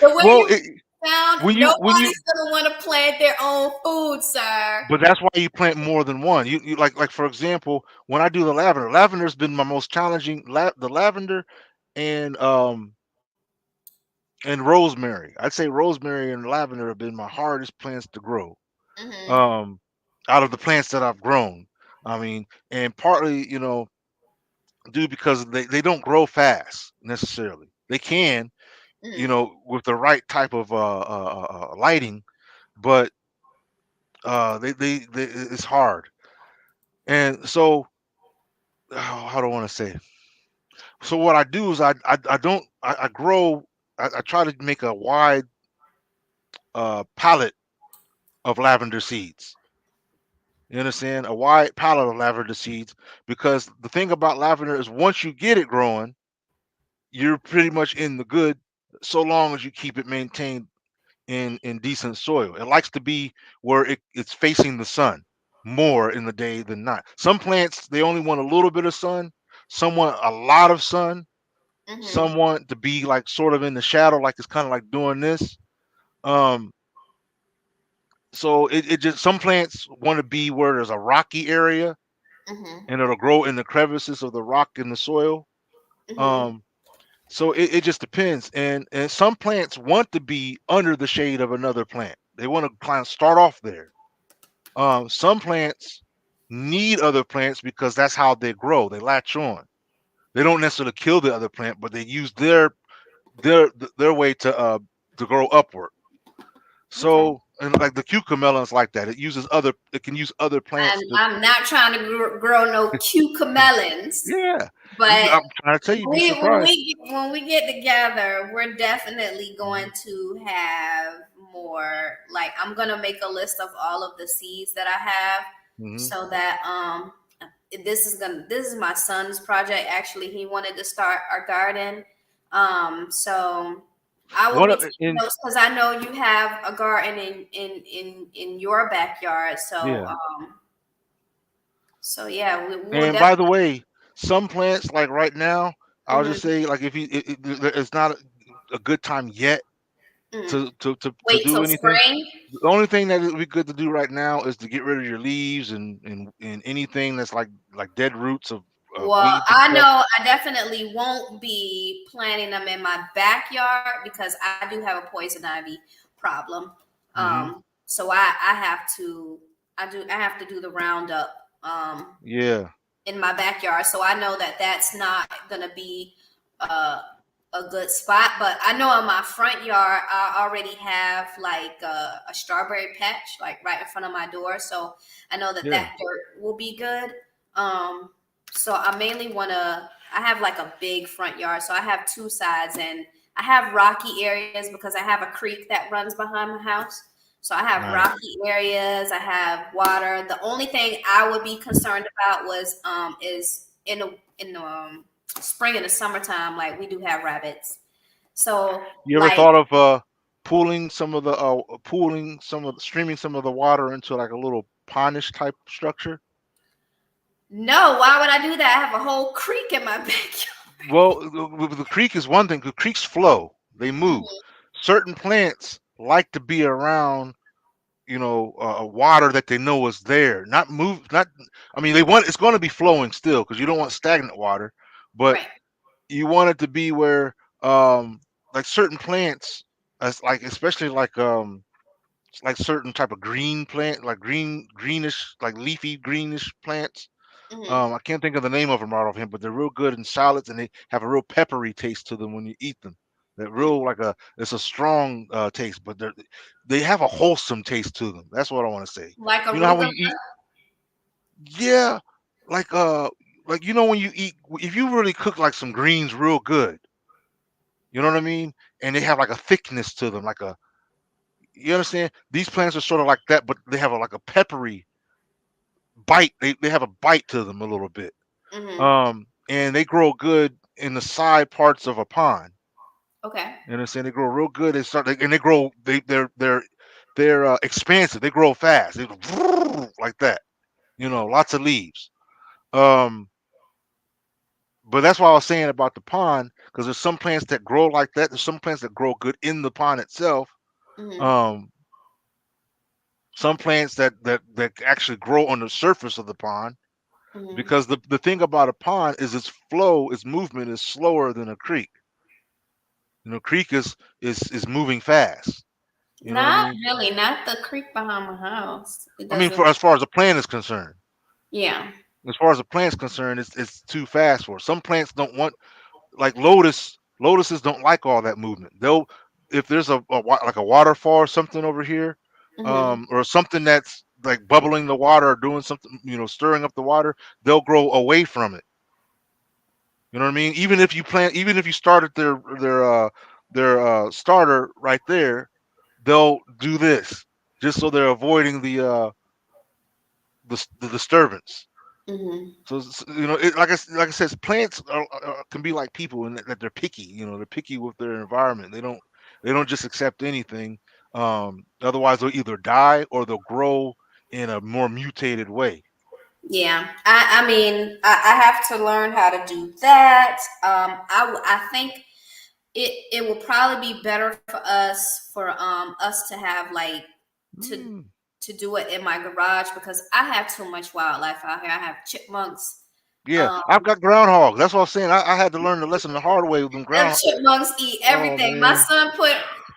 The way Well, you sound, when you nobody's going to want to plant their own food, sir. but that's why you plant more than one. You like for example, when I do the lavender, lavender's been my most challenging. The lavender and rosemary. I'd say rosemary and lavender have been my hardest plants to grow. Mm-hmm. Um, out of the plants that I've grown, I mean, and partly, due because they don't grow fast necessarily. They can, Mm-hmm. with the right type of lighting, but they it's hard. And so, how do I want to say? So what I do is I don't I grow. I try to make a wide palette of lavender seeds. You understand? A wide palette of lavender seeds, because the thing about lavender is once you get it growing, you're pretty much in the good, so long as you keep it maintained in decent soil. It likes to be where it's facing the sun more in the day than not. Some plants, they only want a little bit of sun. Some want a lot of sun. Mm-hmm. Some want to be like sort of in the shadow, like it's kind of like doing this. Um, so it just, some plants want to be where there's a rocky area Mm-hmm. and it'll grow in the crevices of the rock in the soil. Mm-hmm. Um, so it just depends. And some plants want to be under the shade of another plant. They want to kind of start off there. Some plants need other plants because that's how they grow. They latch on. They don't necessarily kill the other plant, but they use their way to grow upward. Okay. So, and like the cucamelons like that, it can use other plants And to. I'm not trying to grow no cucamelons, Yeah, but I'm trying to tell you, you'd be surprised. when we get together, we're definitely going to have more. Like I'm gonna make a list of all of the seeds that I have, Hmm. so that this is my son's project. Actually, he wanted to start our garden, so I will One be of taking and notes because I know you have a garden in your backyard. Yeah. So yeah, we'll And by the definitely. way, some plants like right now, I'll just Mm-hmm. say like if you it's not a good time yet Mm. to Wait do till anything. spring. The only thing that would be good to do right now is to get rid of your leaves and anything that's like dead roots of Well, weeds and I stuff. know I definitely won't be planting them in my backyard because I do have a poison ivy problem. Hmm. So I have to do the roundup Yeah. in my backyard. So I know that that's not gonna be uh, a good spot. But I know in my front yard I already have like a strawberry patch like right in front of my door. So I know that Yeah. that dirt will be good. Um, so I mainly wanna. I have like a big front yard, so I have two sides, and I have rocky areas because I have a creek that runs behind my house. So I have Nice. rocky areas. I have water. The only thing I would be concerned about was is in the spring and the summertime. Like we do have rabbits. So You ever like thought of streaming some of the water into like a little pondish type structure? no, why would I do that? I have a whole creek in my backyard. Well, the creek is one thing. The creeks flow; they move. Mhm. Certain plants like to be around, water that they know is there. Not move. Not. I mean, they want it's going to be flowing still because you don't want stagnant water, but Right. you want it to be where, like certain plants, as like especially like certain type of green plant, like greenish, like leafy greenish plants. Hmm. I can't think of the name of them right offhand, but they're real good in salads, and they have a real peppery taste to them when you eat them. They're real it's a strong taste, but they have a wholesome taste to them. That's what I want to say. Like You know how when arugula. you eat, yeah, like when you eat, if you really cook like some greens real good, you know what I mean, and they have like a thickness to them, you understand? These plants are sort of like that, but they have like a peppery bite. They have a bite to them a little bit. Hmm. And they grow good in the side parts of a pond. Okay. You understand? They grow real good. And they grow. They're expansive. They grow fast. They go like that. Lots of leaves. Um, but that's why I was saying about the pond, because there's some plants that grow like that. There's some plants that grow good in the pond itself. Hmm. Um, some plants that actually grow on the surface of the pond, Hmm. because the thing about a pond is its movement is slower than a creek. Creek is moving fast. You know what I Not mean? really. Not the creek behind my house. It I mean, doesn't. for as far as a plant is concerned, Yeah. as far as a plant's concerned, it's too fast for it. Some plants don't want, like lotuses don't like all that movement. They'll, if there's like a waterfall or something over here, Hmm. or something that's like bubbling the water or doing something, stirring up the water, they'll grow away from it. You know what I mean? Even if you started their starter right there, they'll do this just so they're avoiding the disturbance. Hmm. So like I said, plants can be like people in that they're picky. They're picky with their environment. They don't just accept anything. Otherwise, they'll either die or they'll grow in a more mutated way. Yeah, I mean, I have to learn how to do that. I think it will probably be better for us to have like to Mm. to do it in my garage because I have too much wildlife out here. I have chipmunks. Yeah, Um, I've got groundhogs. That's what I'm saying. I had to learn the lesson the hard way with them them ground. chipmunks eat Oh everything. My man. son put.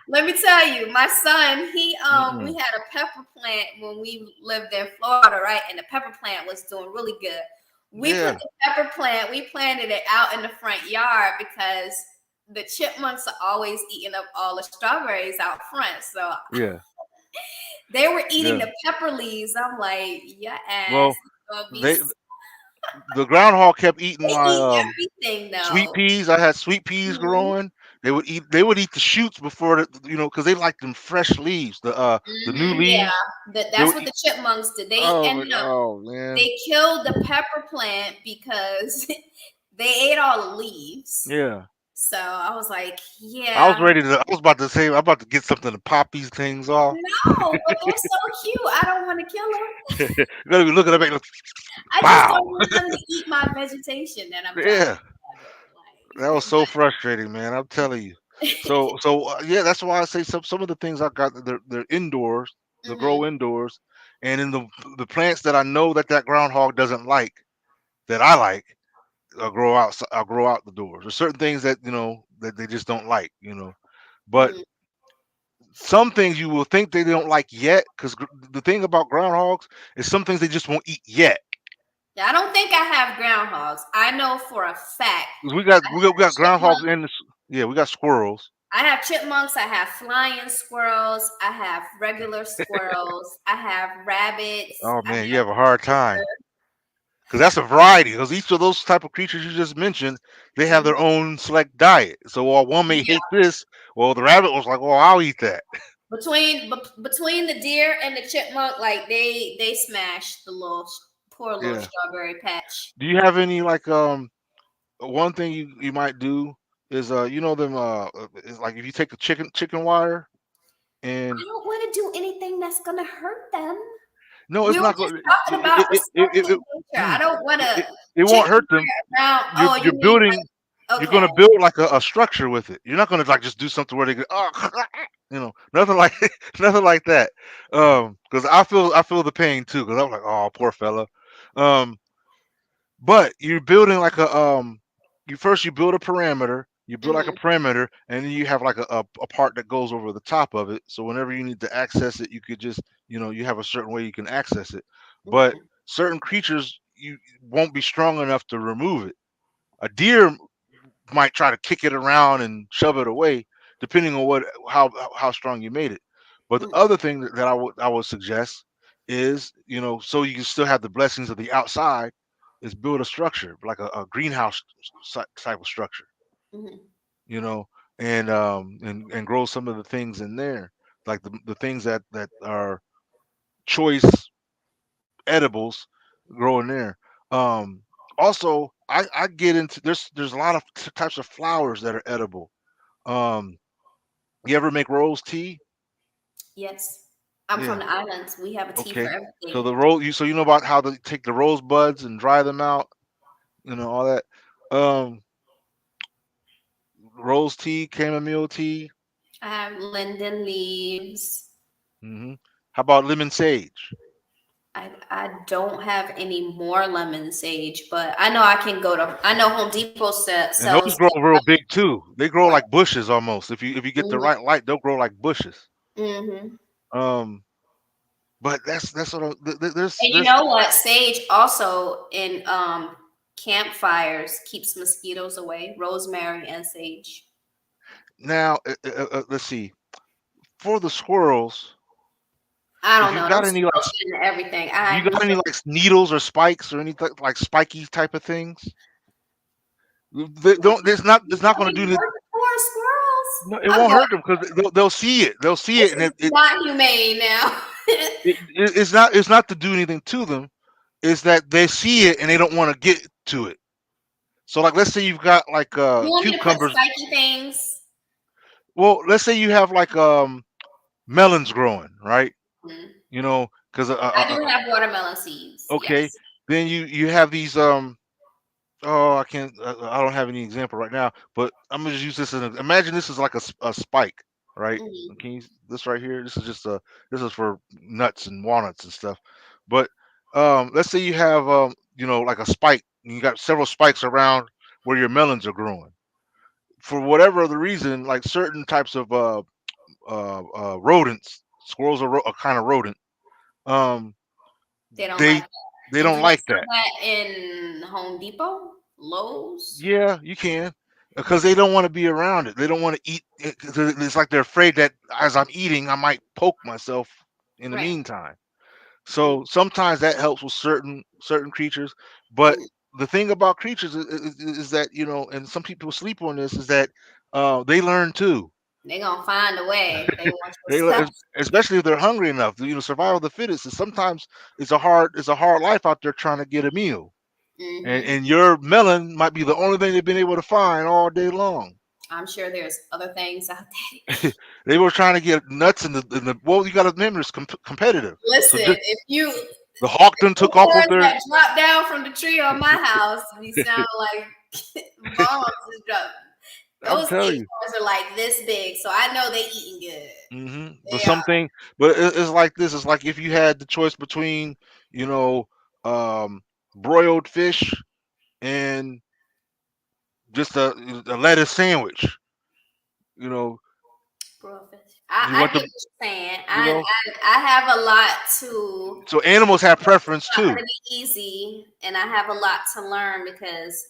Let me tell you, my son, we Mm-mm. had a pepper plant when we lived in Florida, right? And the pepper plant was doing really good. We put Yeah, the pepper plant, we planted it out in the front yard because the chipmunks are always eating up all the strawberries out front. So yeah, they were eating yeah. the pepper leaves. I'm like, your ass Well, is gonna be. they the groundhog kept eating They my eat everything sweet though. peas. I had sweet peas Mhm. growing. They would eat the shoots before because they like them fresh leaves, the new Yeah, leaves. They that's would what eat. the chipmunks did. They Oh, ended up oh man. they killed the pepper plant because they ate all the leaves. Yeah. So I was like, I was yeah, ready to. I was about to say I'm about to get something to pop these things off. no, but they're so cute. I don't want to kill them. You're gonna be looking at me like, I just don't wow. want them to eat my vegetation that I'm trying to Yeah. That was have. so frustrating, man. I'm telling you. Yeah, that's why I say some of the things I got, they're indoors, they grow Hmm. indoors, and in the plants that I know that groundhog doesn't like, that I like, I'll grow out the doors. There's certain things that that they just don't like. But Hmm. some things you will think they don't like yet, because the thing about groundhogs is some things they just won't eat yet. Yeah, I don't think I have groundhogs. I know for a fact. 'Cause we got groundhogs Chipmunks. in this. Yeah, we got squirrels. I have chipmunks. I have flying squirrels. I have regular squirrels. I have rabbits. Oh I man, you have have a hard time because that's a variety. Because each of those type of creatures you just mentioned, they have their own select diet. So while one may yeah. hate this, well, the rabbit was like, "Well, I'll eat that." Between the deer and the chipmunk, like they smash the poor little Yeah. strawberry patch. Do you have any like one thing you might do is you know them it's like if you take a chicken wire I and don't want to do anything that's gonna hurt them. no, We it's were not just going. talking about respecting nature. I don't want to It won't hurt them. around. You're Oh, you you're mean building. like, You're okay? going to build like a structure with it. You're not going to like just do something where they go, oh, nothing like nothing like that. Because I feel the pain too. Because I'm like, oh, poor fella. Um, but you're building like you build a parameter. You build like a perimeter, and then you have like a part that goes over the top of it. So whenever you need to access it, you could just you have a certain way you can access it. But certain creatures you won't be strong enough to remove it. A deer might try to kick it around and shove it away, depending on how strong you made it. But the other thing that I would suggest is so you can still have the blessings of the outside is build a structure like a greenhouse type of structure, you know, and grow some of the things in there, like the things that are choice edibles grow in there. Um, Also, I get into there's a lot of types of flowers that are edible. Um, you ever make rose tea? Yes, I'm from Yeah. the islands. We have a tea for Okay. So everything. the rose you know about how to take the rose buds and dry them out, all that. Um, Rose tea, chamomile tea. I have linden leaves. Hmm. How about lemon sage? I don't have any more lemon sage, but I know I can go to. I know Home Depot And sells those grow real big too. They grow like. like bushes almost. If you get the right light, they'll grow like bushes. Mm-hmm. Um, but that's what And you there's know what? Sage also in campfires keeps mosquitoes away. Rosemary and sage. now let's see. For the squirrels, I if don't you've know. got Those any like squirrels get into everything. I you have got any like needles or spikes or anything like spiky type of things, they don't it's not going to do the poor squirrels. no, it I'm won't going. hurt them because they'll see it. They'll see This it, and is not humane now. it's not to do anything to them. It's that they see it and they don't want to get to it. So like let's say you've got like You want me to put cucumbers. spiky things? Well, let's say you have like melons growing, right? Mhm. Because I do have watermelon seeds. okay, Yes. then you have these oh, I can't. I don't have any example right now, but I'm gonna just use this as imagine this is like a spike, right? Mhm. Can you this right here? This is for nuts and walnuts and stuff. But let's say you have like a spike. And you got several spikes around where your melons are growing. For whatever other reason, like certain types of rodents, squirrels are a kind of rodent. Um, They don't they like that. they And don't do they like sell that. that in Home Depot? Lowe's? Yeah, you can, because they don't want to be around it. They don't want to eat it 'cause it's like they're afraid that as I'm eating, I might poke myself in the Right. meantime. So sometimes that helps with certain creatures. But the thing about creatures is that and some people sleep on this is that they learn too. They're gonna find a way. They want your They stuff. especially if they're hungry enough. Survival of the fittest. And sometimes it's a hard life out there trying to get a meal. And Hmm. and your melon might be the only thing they've been able to find all day long. I'm sure there's other things out there. They were trying to get nuts in the well. You got to remember it's competitive. So Listen, just if you the hawk done took off with acorns their. that drop down from the tree on my house, we sound like bombs is dropping. I'm Those telling you. acorns are like this big, so I know they eating good. But They are. it's like this. It's like if you had the choice between you know um, broiled fish and just a lettuce sandwich. You know, Broiled fish. You I want get the, what you're saying. you know. I have a lot to. So animals have preference It's not too. gonna be easy, and I have a lot to learn because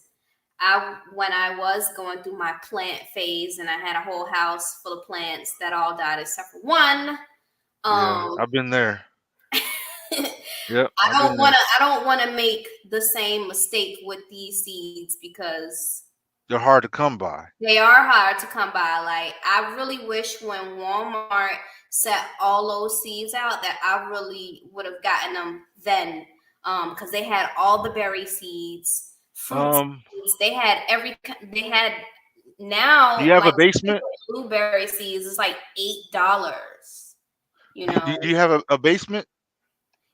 when I was going through my plant phase, and I had a whole house full of plants that all died except for one. Yeah, Um, I've been there. Yep, I I've been there. don't want to make the same mistake with these seeds because They're hard to come by. they are hard to come by. Like, I really wish when Walmart set all those seeds out that I really would have gotten them then. Because they had all the berry seeds, fruit Um, seeds. They had do now you have a like basement? blueberry seeds. It's like $8. You know. Do you have a basement?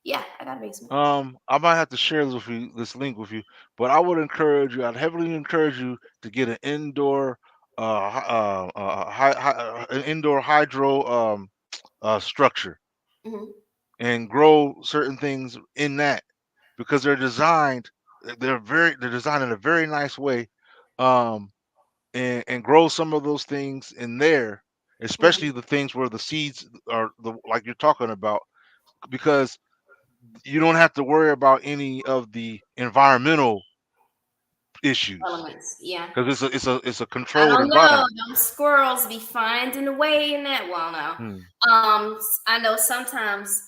Yeah, I got a basement. I might have to share this with you, this link with you, but I would encourage you. I'd heavily encourage you to get an indoor, an indoor hydro structure Hmm. and grow certain things in that because they're designed. They're designed in a very nice way, um, and grow some of those things in there, especially the things where the seeds are like you're talking about, because you don't have to worry about any of the environmental issues Elements, yeah. because it's a I controlled don't know. environment. Them squirrels be finding a way in that. Well, no. Hmm. I know sometimes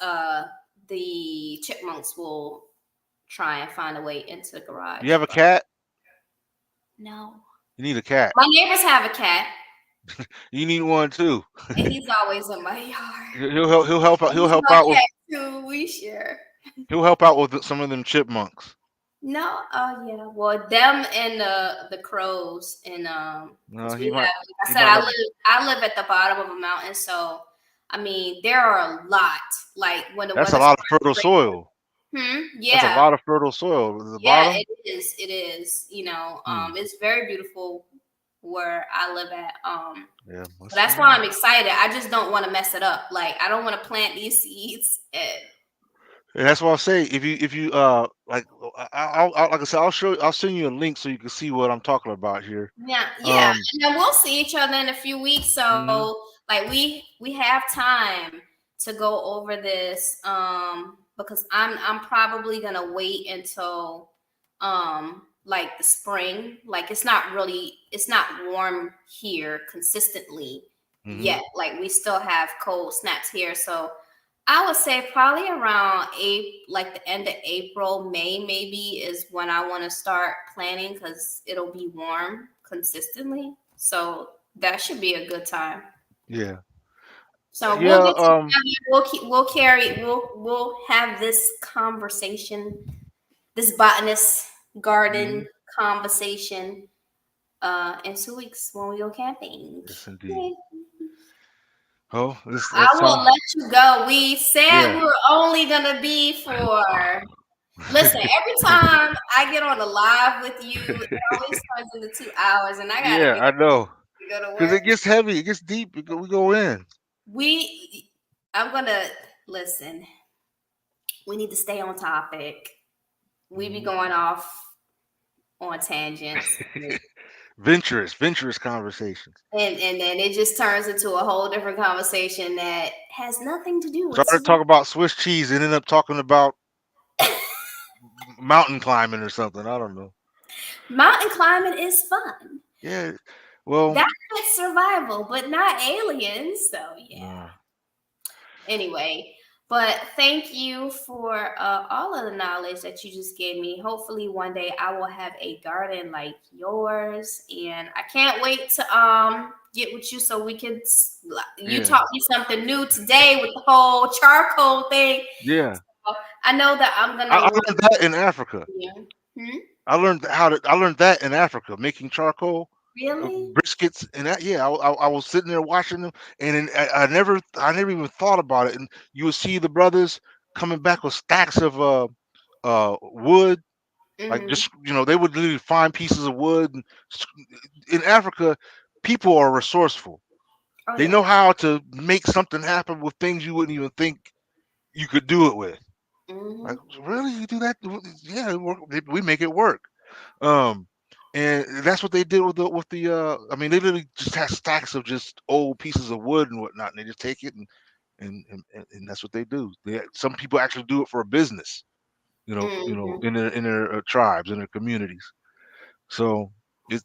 the chipmunks will try and find a way into the garage. You have a But cat? no. You need a cat. My neighbors have a cat, You need one too. and he's always in my yard. He'll help out. And He'll he's help my out with. cat too. We share. He'll help out with some of them chipmunks. No, oh yeah. Well, them and the crows and No, because he we might. have, like I He said, might have. I live at the bottom of a mountain, so I mean there are a lot. Like when the That's a weather lot of starts fertile breaking. soil. That's a Yeah, lot of fertile soil. At the yeah, bottom. it is. It is. You know, Hmm. it's very beautiful where I live at. Yeah. So that's why I'm excited. I just don't want to mess it up. Like I don't want to plant these seeds and And that's why I say if you like I'll like I said I'll send you a link so you can see what I'm talking about here. yeah, and then we'll see each other in a few weeks. Mhm. So like we have time to go over this because I'm probably gonna wait until like the spring. Like it's not warm here consistently Mhm. yet. Like we still have cold snaps here. So I would say probably around like the end of April, May maybe is when I want to start planning because it'll be warm consistently. So that should be a good time. Yeah. So we'll Yeah. get together. We'll have this conversation, this botanist garden Mhm. conversation, in 2 weeks when we go camping. Yes, indeed. Yay. Oh, this I that will sounds. let you go. We said Yeah. we were only gonna be for. Listen, every time I get on a live with you, it always turns into 2 hours, and I gotta Yeah, get I know. to go to Because work. it gets heavy, it gets deep. We go in. I'm gonna listen. We need to stay on topic. We be Mhm. going off on tangents, Venturous conversations. and then it just turns into a whole different conversation that has nothing to do with Started talking about Swiss cheese and ended up talking about mountain climbing or something. I don't know. mountain climbing is fun. Yeah. Well. That's survival, but not aliens. So yeah. Uh, Anyway, but thank you for all of the knowledge that you just gave me. Hopefully, one day I will have a garden like yours, and I can't wait to get with you so we can. You yeah. taught me something new today with the whole charcoal thing. Yeah. So I know that I'm gonna I learn learned that in Africa. you. I learned that in Africa, making charcoal Really? briskets and that. Yeah, I was sitting there watching them, and then I never even thought about it. And you would see the brothers coming back with stacks of wood, like Mm-hmm. just they would literally find pieces of wood. And in Africa, people are resourceful. Oh They yeah. know how to make something happen with things you wouldn't even think you could do it with. Mm-hmm. Like, really, you do that? Yeah, we make it work. Um, And that's what they did with the. I mean, they literally just had stacks of just old pieces of wood and whatnot, and they just take it and that's what they do. Some people actually do it for a business, Mhm. in their tribes, in their communities. So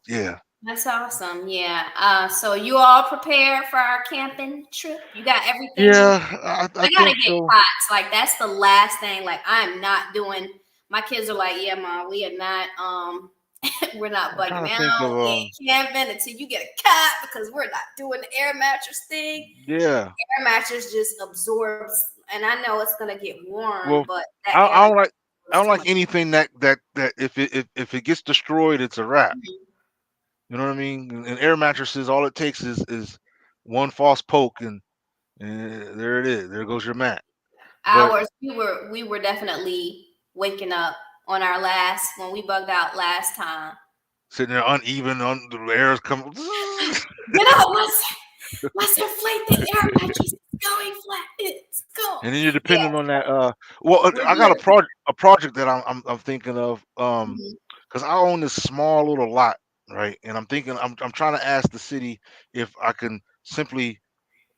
yeah. That's awesome. Yeah. So you all prepared for our camping trip? You got everything you Yeah, I I gotta think get so. pots. Like that's the last thing. Like I'm not doing. My kids are like, yeah, mom, we are not. We're not I'm trying bugging to think out. of We ain't camping until you get a cot because we're not doing the air mattress thing. yeah. Air mattress just absorbs, and I know it's gonna get warm, Well, but that I, air I don't like mattress I is don't too like much. anything that if it gets destroyed, it's a wrap. Mhm. You know what I mean? And air mattresses, all it takes is one false poke, and there it is. There goes your mat. But Ours, we were definitely waking up on our last when we bugged out last time. sitting there uneven, the air is coming. Get up, let's inflate the air mattress. It's going flat. It's going. And then you're Yeah, depending on that. Well, we're I got doing. a project that I'm thinking of. Mhm, Because I own this small little lot, right? And I'm trying to ask the city if I can simply,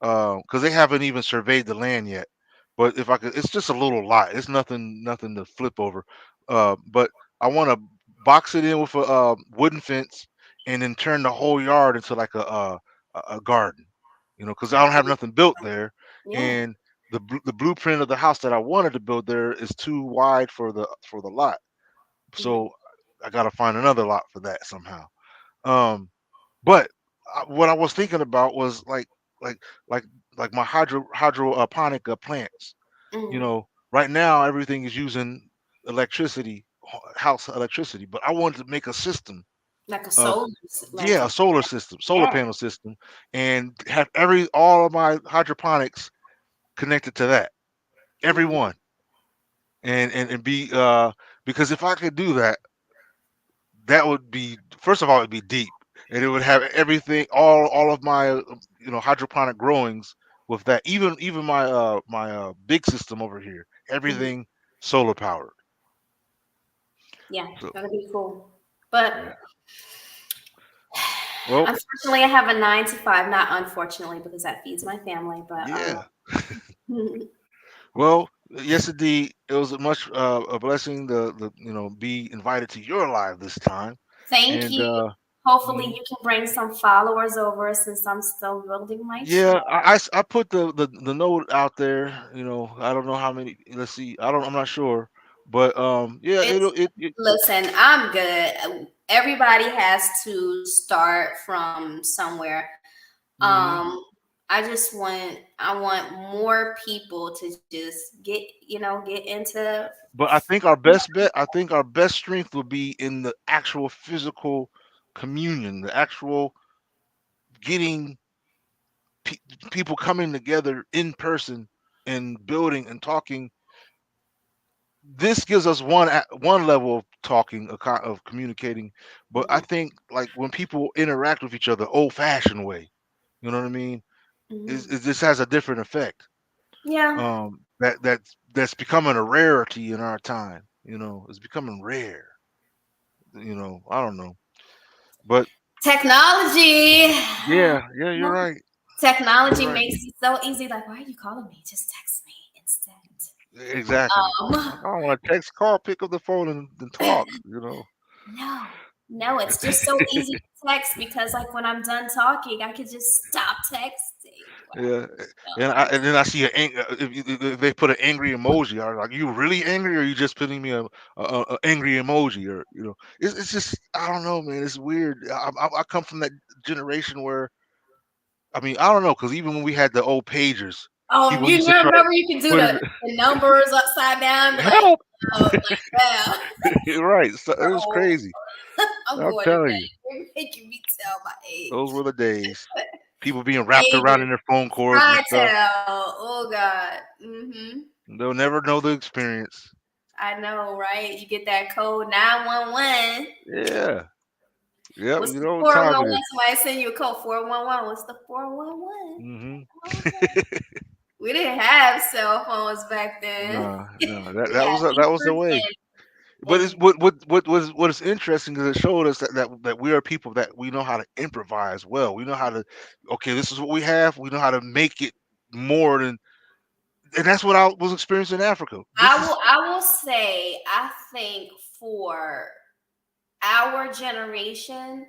because they haven't even surveyed the land yet. But if I could, it's just a little lot. It's nothing to flip over. But I want to box it in with a wooden fence, and then turn the whole yard into like a garden. Because I don't have nothing built there, yeah. and the blueprint of the house that I wanted to build there is too wide for the lot. Mhm, So I got to find another lot for that somehow. Um, but what I was thinking about was like like like my hydroponic plants. mhm. Right now everything is using electricity, house electricity. But I wanted to make a system Like a of, solar, like yeah, a a solar system, solar yeah. panel system, and have all of my hydroponics connected to that, every Mhm, one, and be because if I could do that, that would be, first of all, it'd be deep, and it would have everything, all of my hydroponic growings with that, even my big system over here, mhm. everything solar powered. Yeah, So that'll be cool. But yeah. Well, unfortunately, I have a 9 to 5. Not unfortunately, because that feeds my family. But yeah. Well, yes, indeed, it was a blessing to be invited to your live this time, thank and you. Hopefully, mhm. you can bring some followers over since I'm still building my Yeah, channel. I put the note out there. I don't know how many. Let's see. I'm not sure, but yeah, It's it. listen, I'm good. Everybody has to start from somewhere. Mhm. Um, I want more people to just get into. But I think our best bet. I think our best strength will be in the actual physical communion, the actual getting pe- people coming together in person and building and talking. This gives us one level of talking, of communicating. But I Mhm, think, like, when people interact with each other old fashioned way, you know what I mean, mhm. this has a different effect. Yeah, That's becoming a rarity in our time. It's becoming rare. I don't know, but technology. yeah, you're right. You're Technology right. makes it so easy. Like, why are you calling me? Just text me instead. Exactly. Um, Like, I don't want to text, call, pick up the phone and talk. no, no, it's just so easy to text because, like, when I'm done talking, I can just stop texting. Yeah, Wow. and then I see if they put an angry emoji. I'm like, you really angry, or you just putting me a angry emoji, or it's just, I don't know, man. It's weird. I come from that generation where, I mean, I don't know, because even when we had the old pagers, people You used to try to remember you can do put it the numbers upside down, and be like, help. oh, like, wow, Right, so it we're was old. crazy. I'm I'm going to telling bed. you, You're making me tell my those age. were the days. People being wrapped around Ages. in their phone cords and I stuff. tell. Oh God. They'll never know the experience. I know, right? You get that code 911. Yeah. Yep. What's You the know what time it 411? is. Somebody send you a code 411. What's the 411? Mm-hmm. Okay. We didn't have cell phones back then. No, no, that We that had was that was the beepers way. But it's what is interesting is it showed us that we are people that we know how to improvise well. We know how to, okay, this is what we have. We know how to make it more than, and that's what I was experiencing in Africa. I will say, I think for our generation,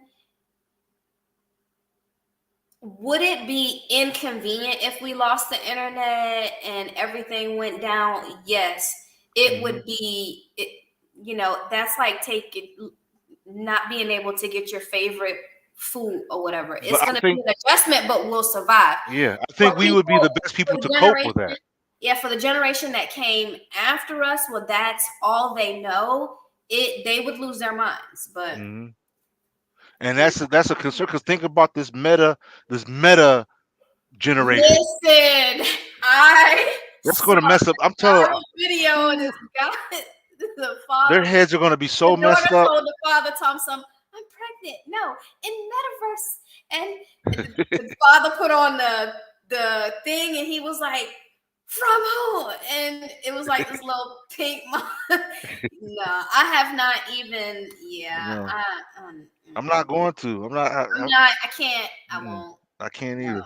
would it be inconvenient if we lost the internet and everything went down? Yes, it would be. That's like not being able to get your favorite food or whatever. It's going to be an adjustment, but we'll survive. Yeah, I think we would be the best people to cope with that. Yeah, for the generation that came after us, well, that's all they know. They would lose their minds, but. And that's a concern, because think about this meta generation. Listen, that's going to mess up. I'm telling you, video and this guy, the father, their heads are going to be so messed up. Told the father, Thompson, I'm pregnant. No, in metaverse, and the father put on the thing, and he was like, from who? And it was like this little pink mom. No, I have not even. Yeah, no. I'm not going to. I'm not. I can't. I won't. I can't either.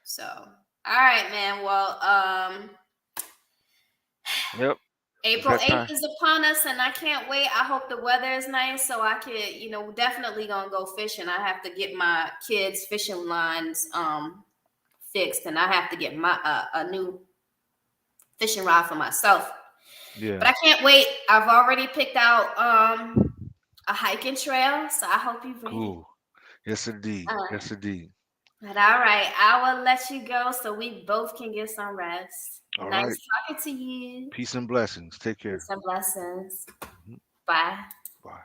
So, all right, man. Well, yep. April 8th is upon us, and I can't wait. I hope the weather is nice, so I could, definitely gonna go fishing. I have to get my kids' fishing lines fixed, and I have to get my a new fishing rod for myself. Yeah. But I can't wait. I've already picked out a hiking trail, so I hope you're ready. Cool. Yes, indeed. Yes, indeed. But all right, I will let you go so we both can get some rest. All nice right. talking to you. Peace and blessings. Take care. Peace and blessings. Bye. Bye.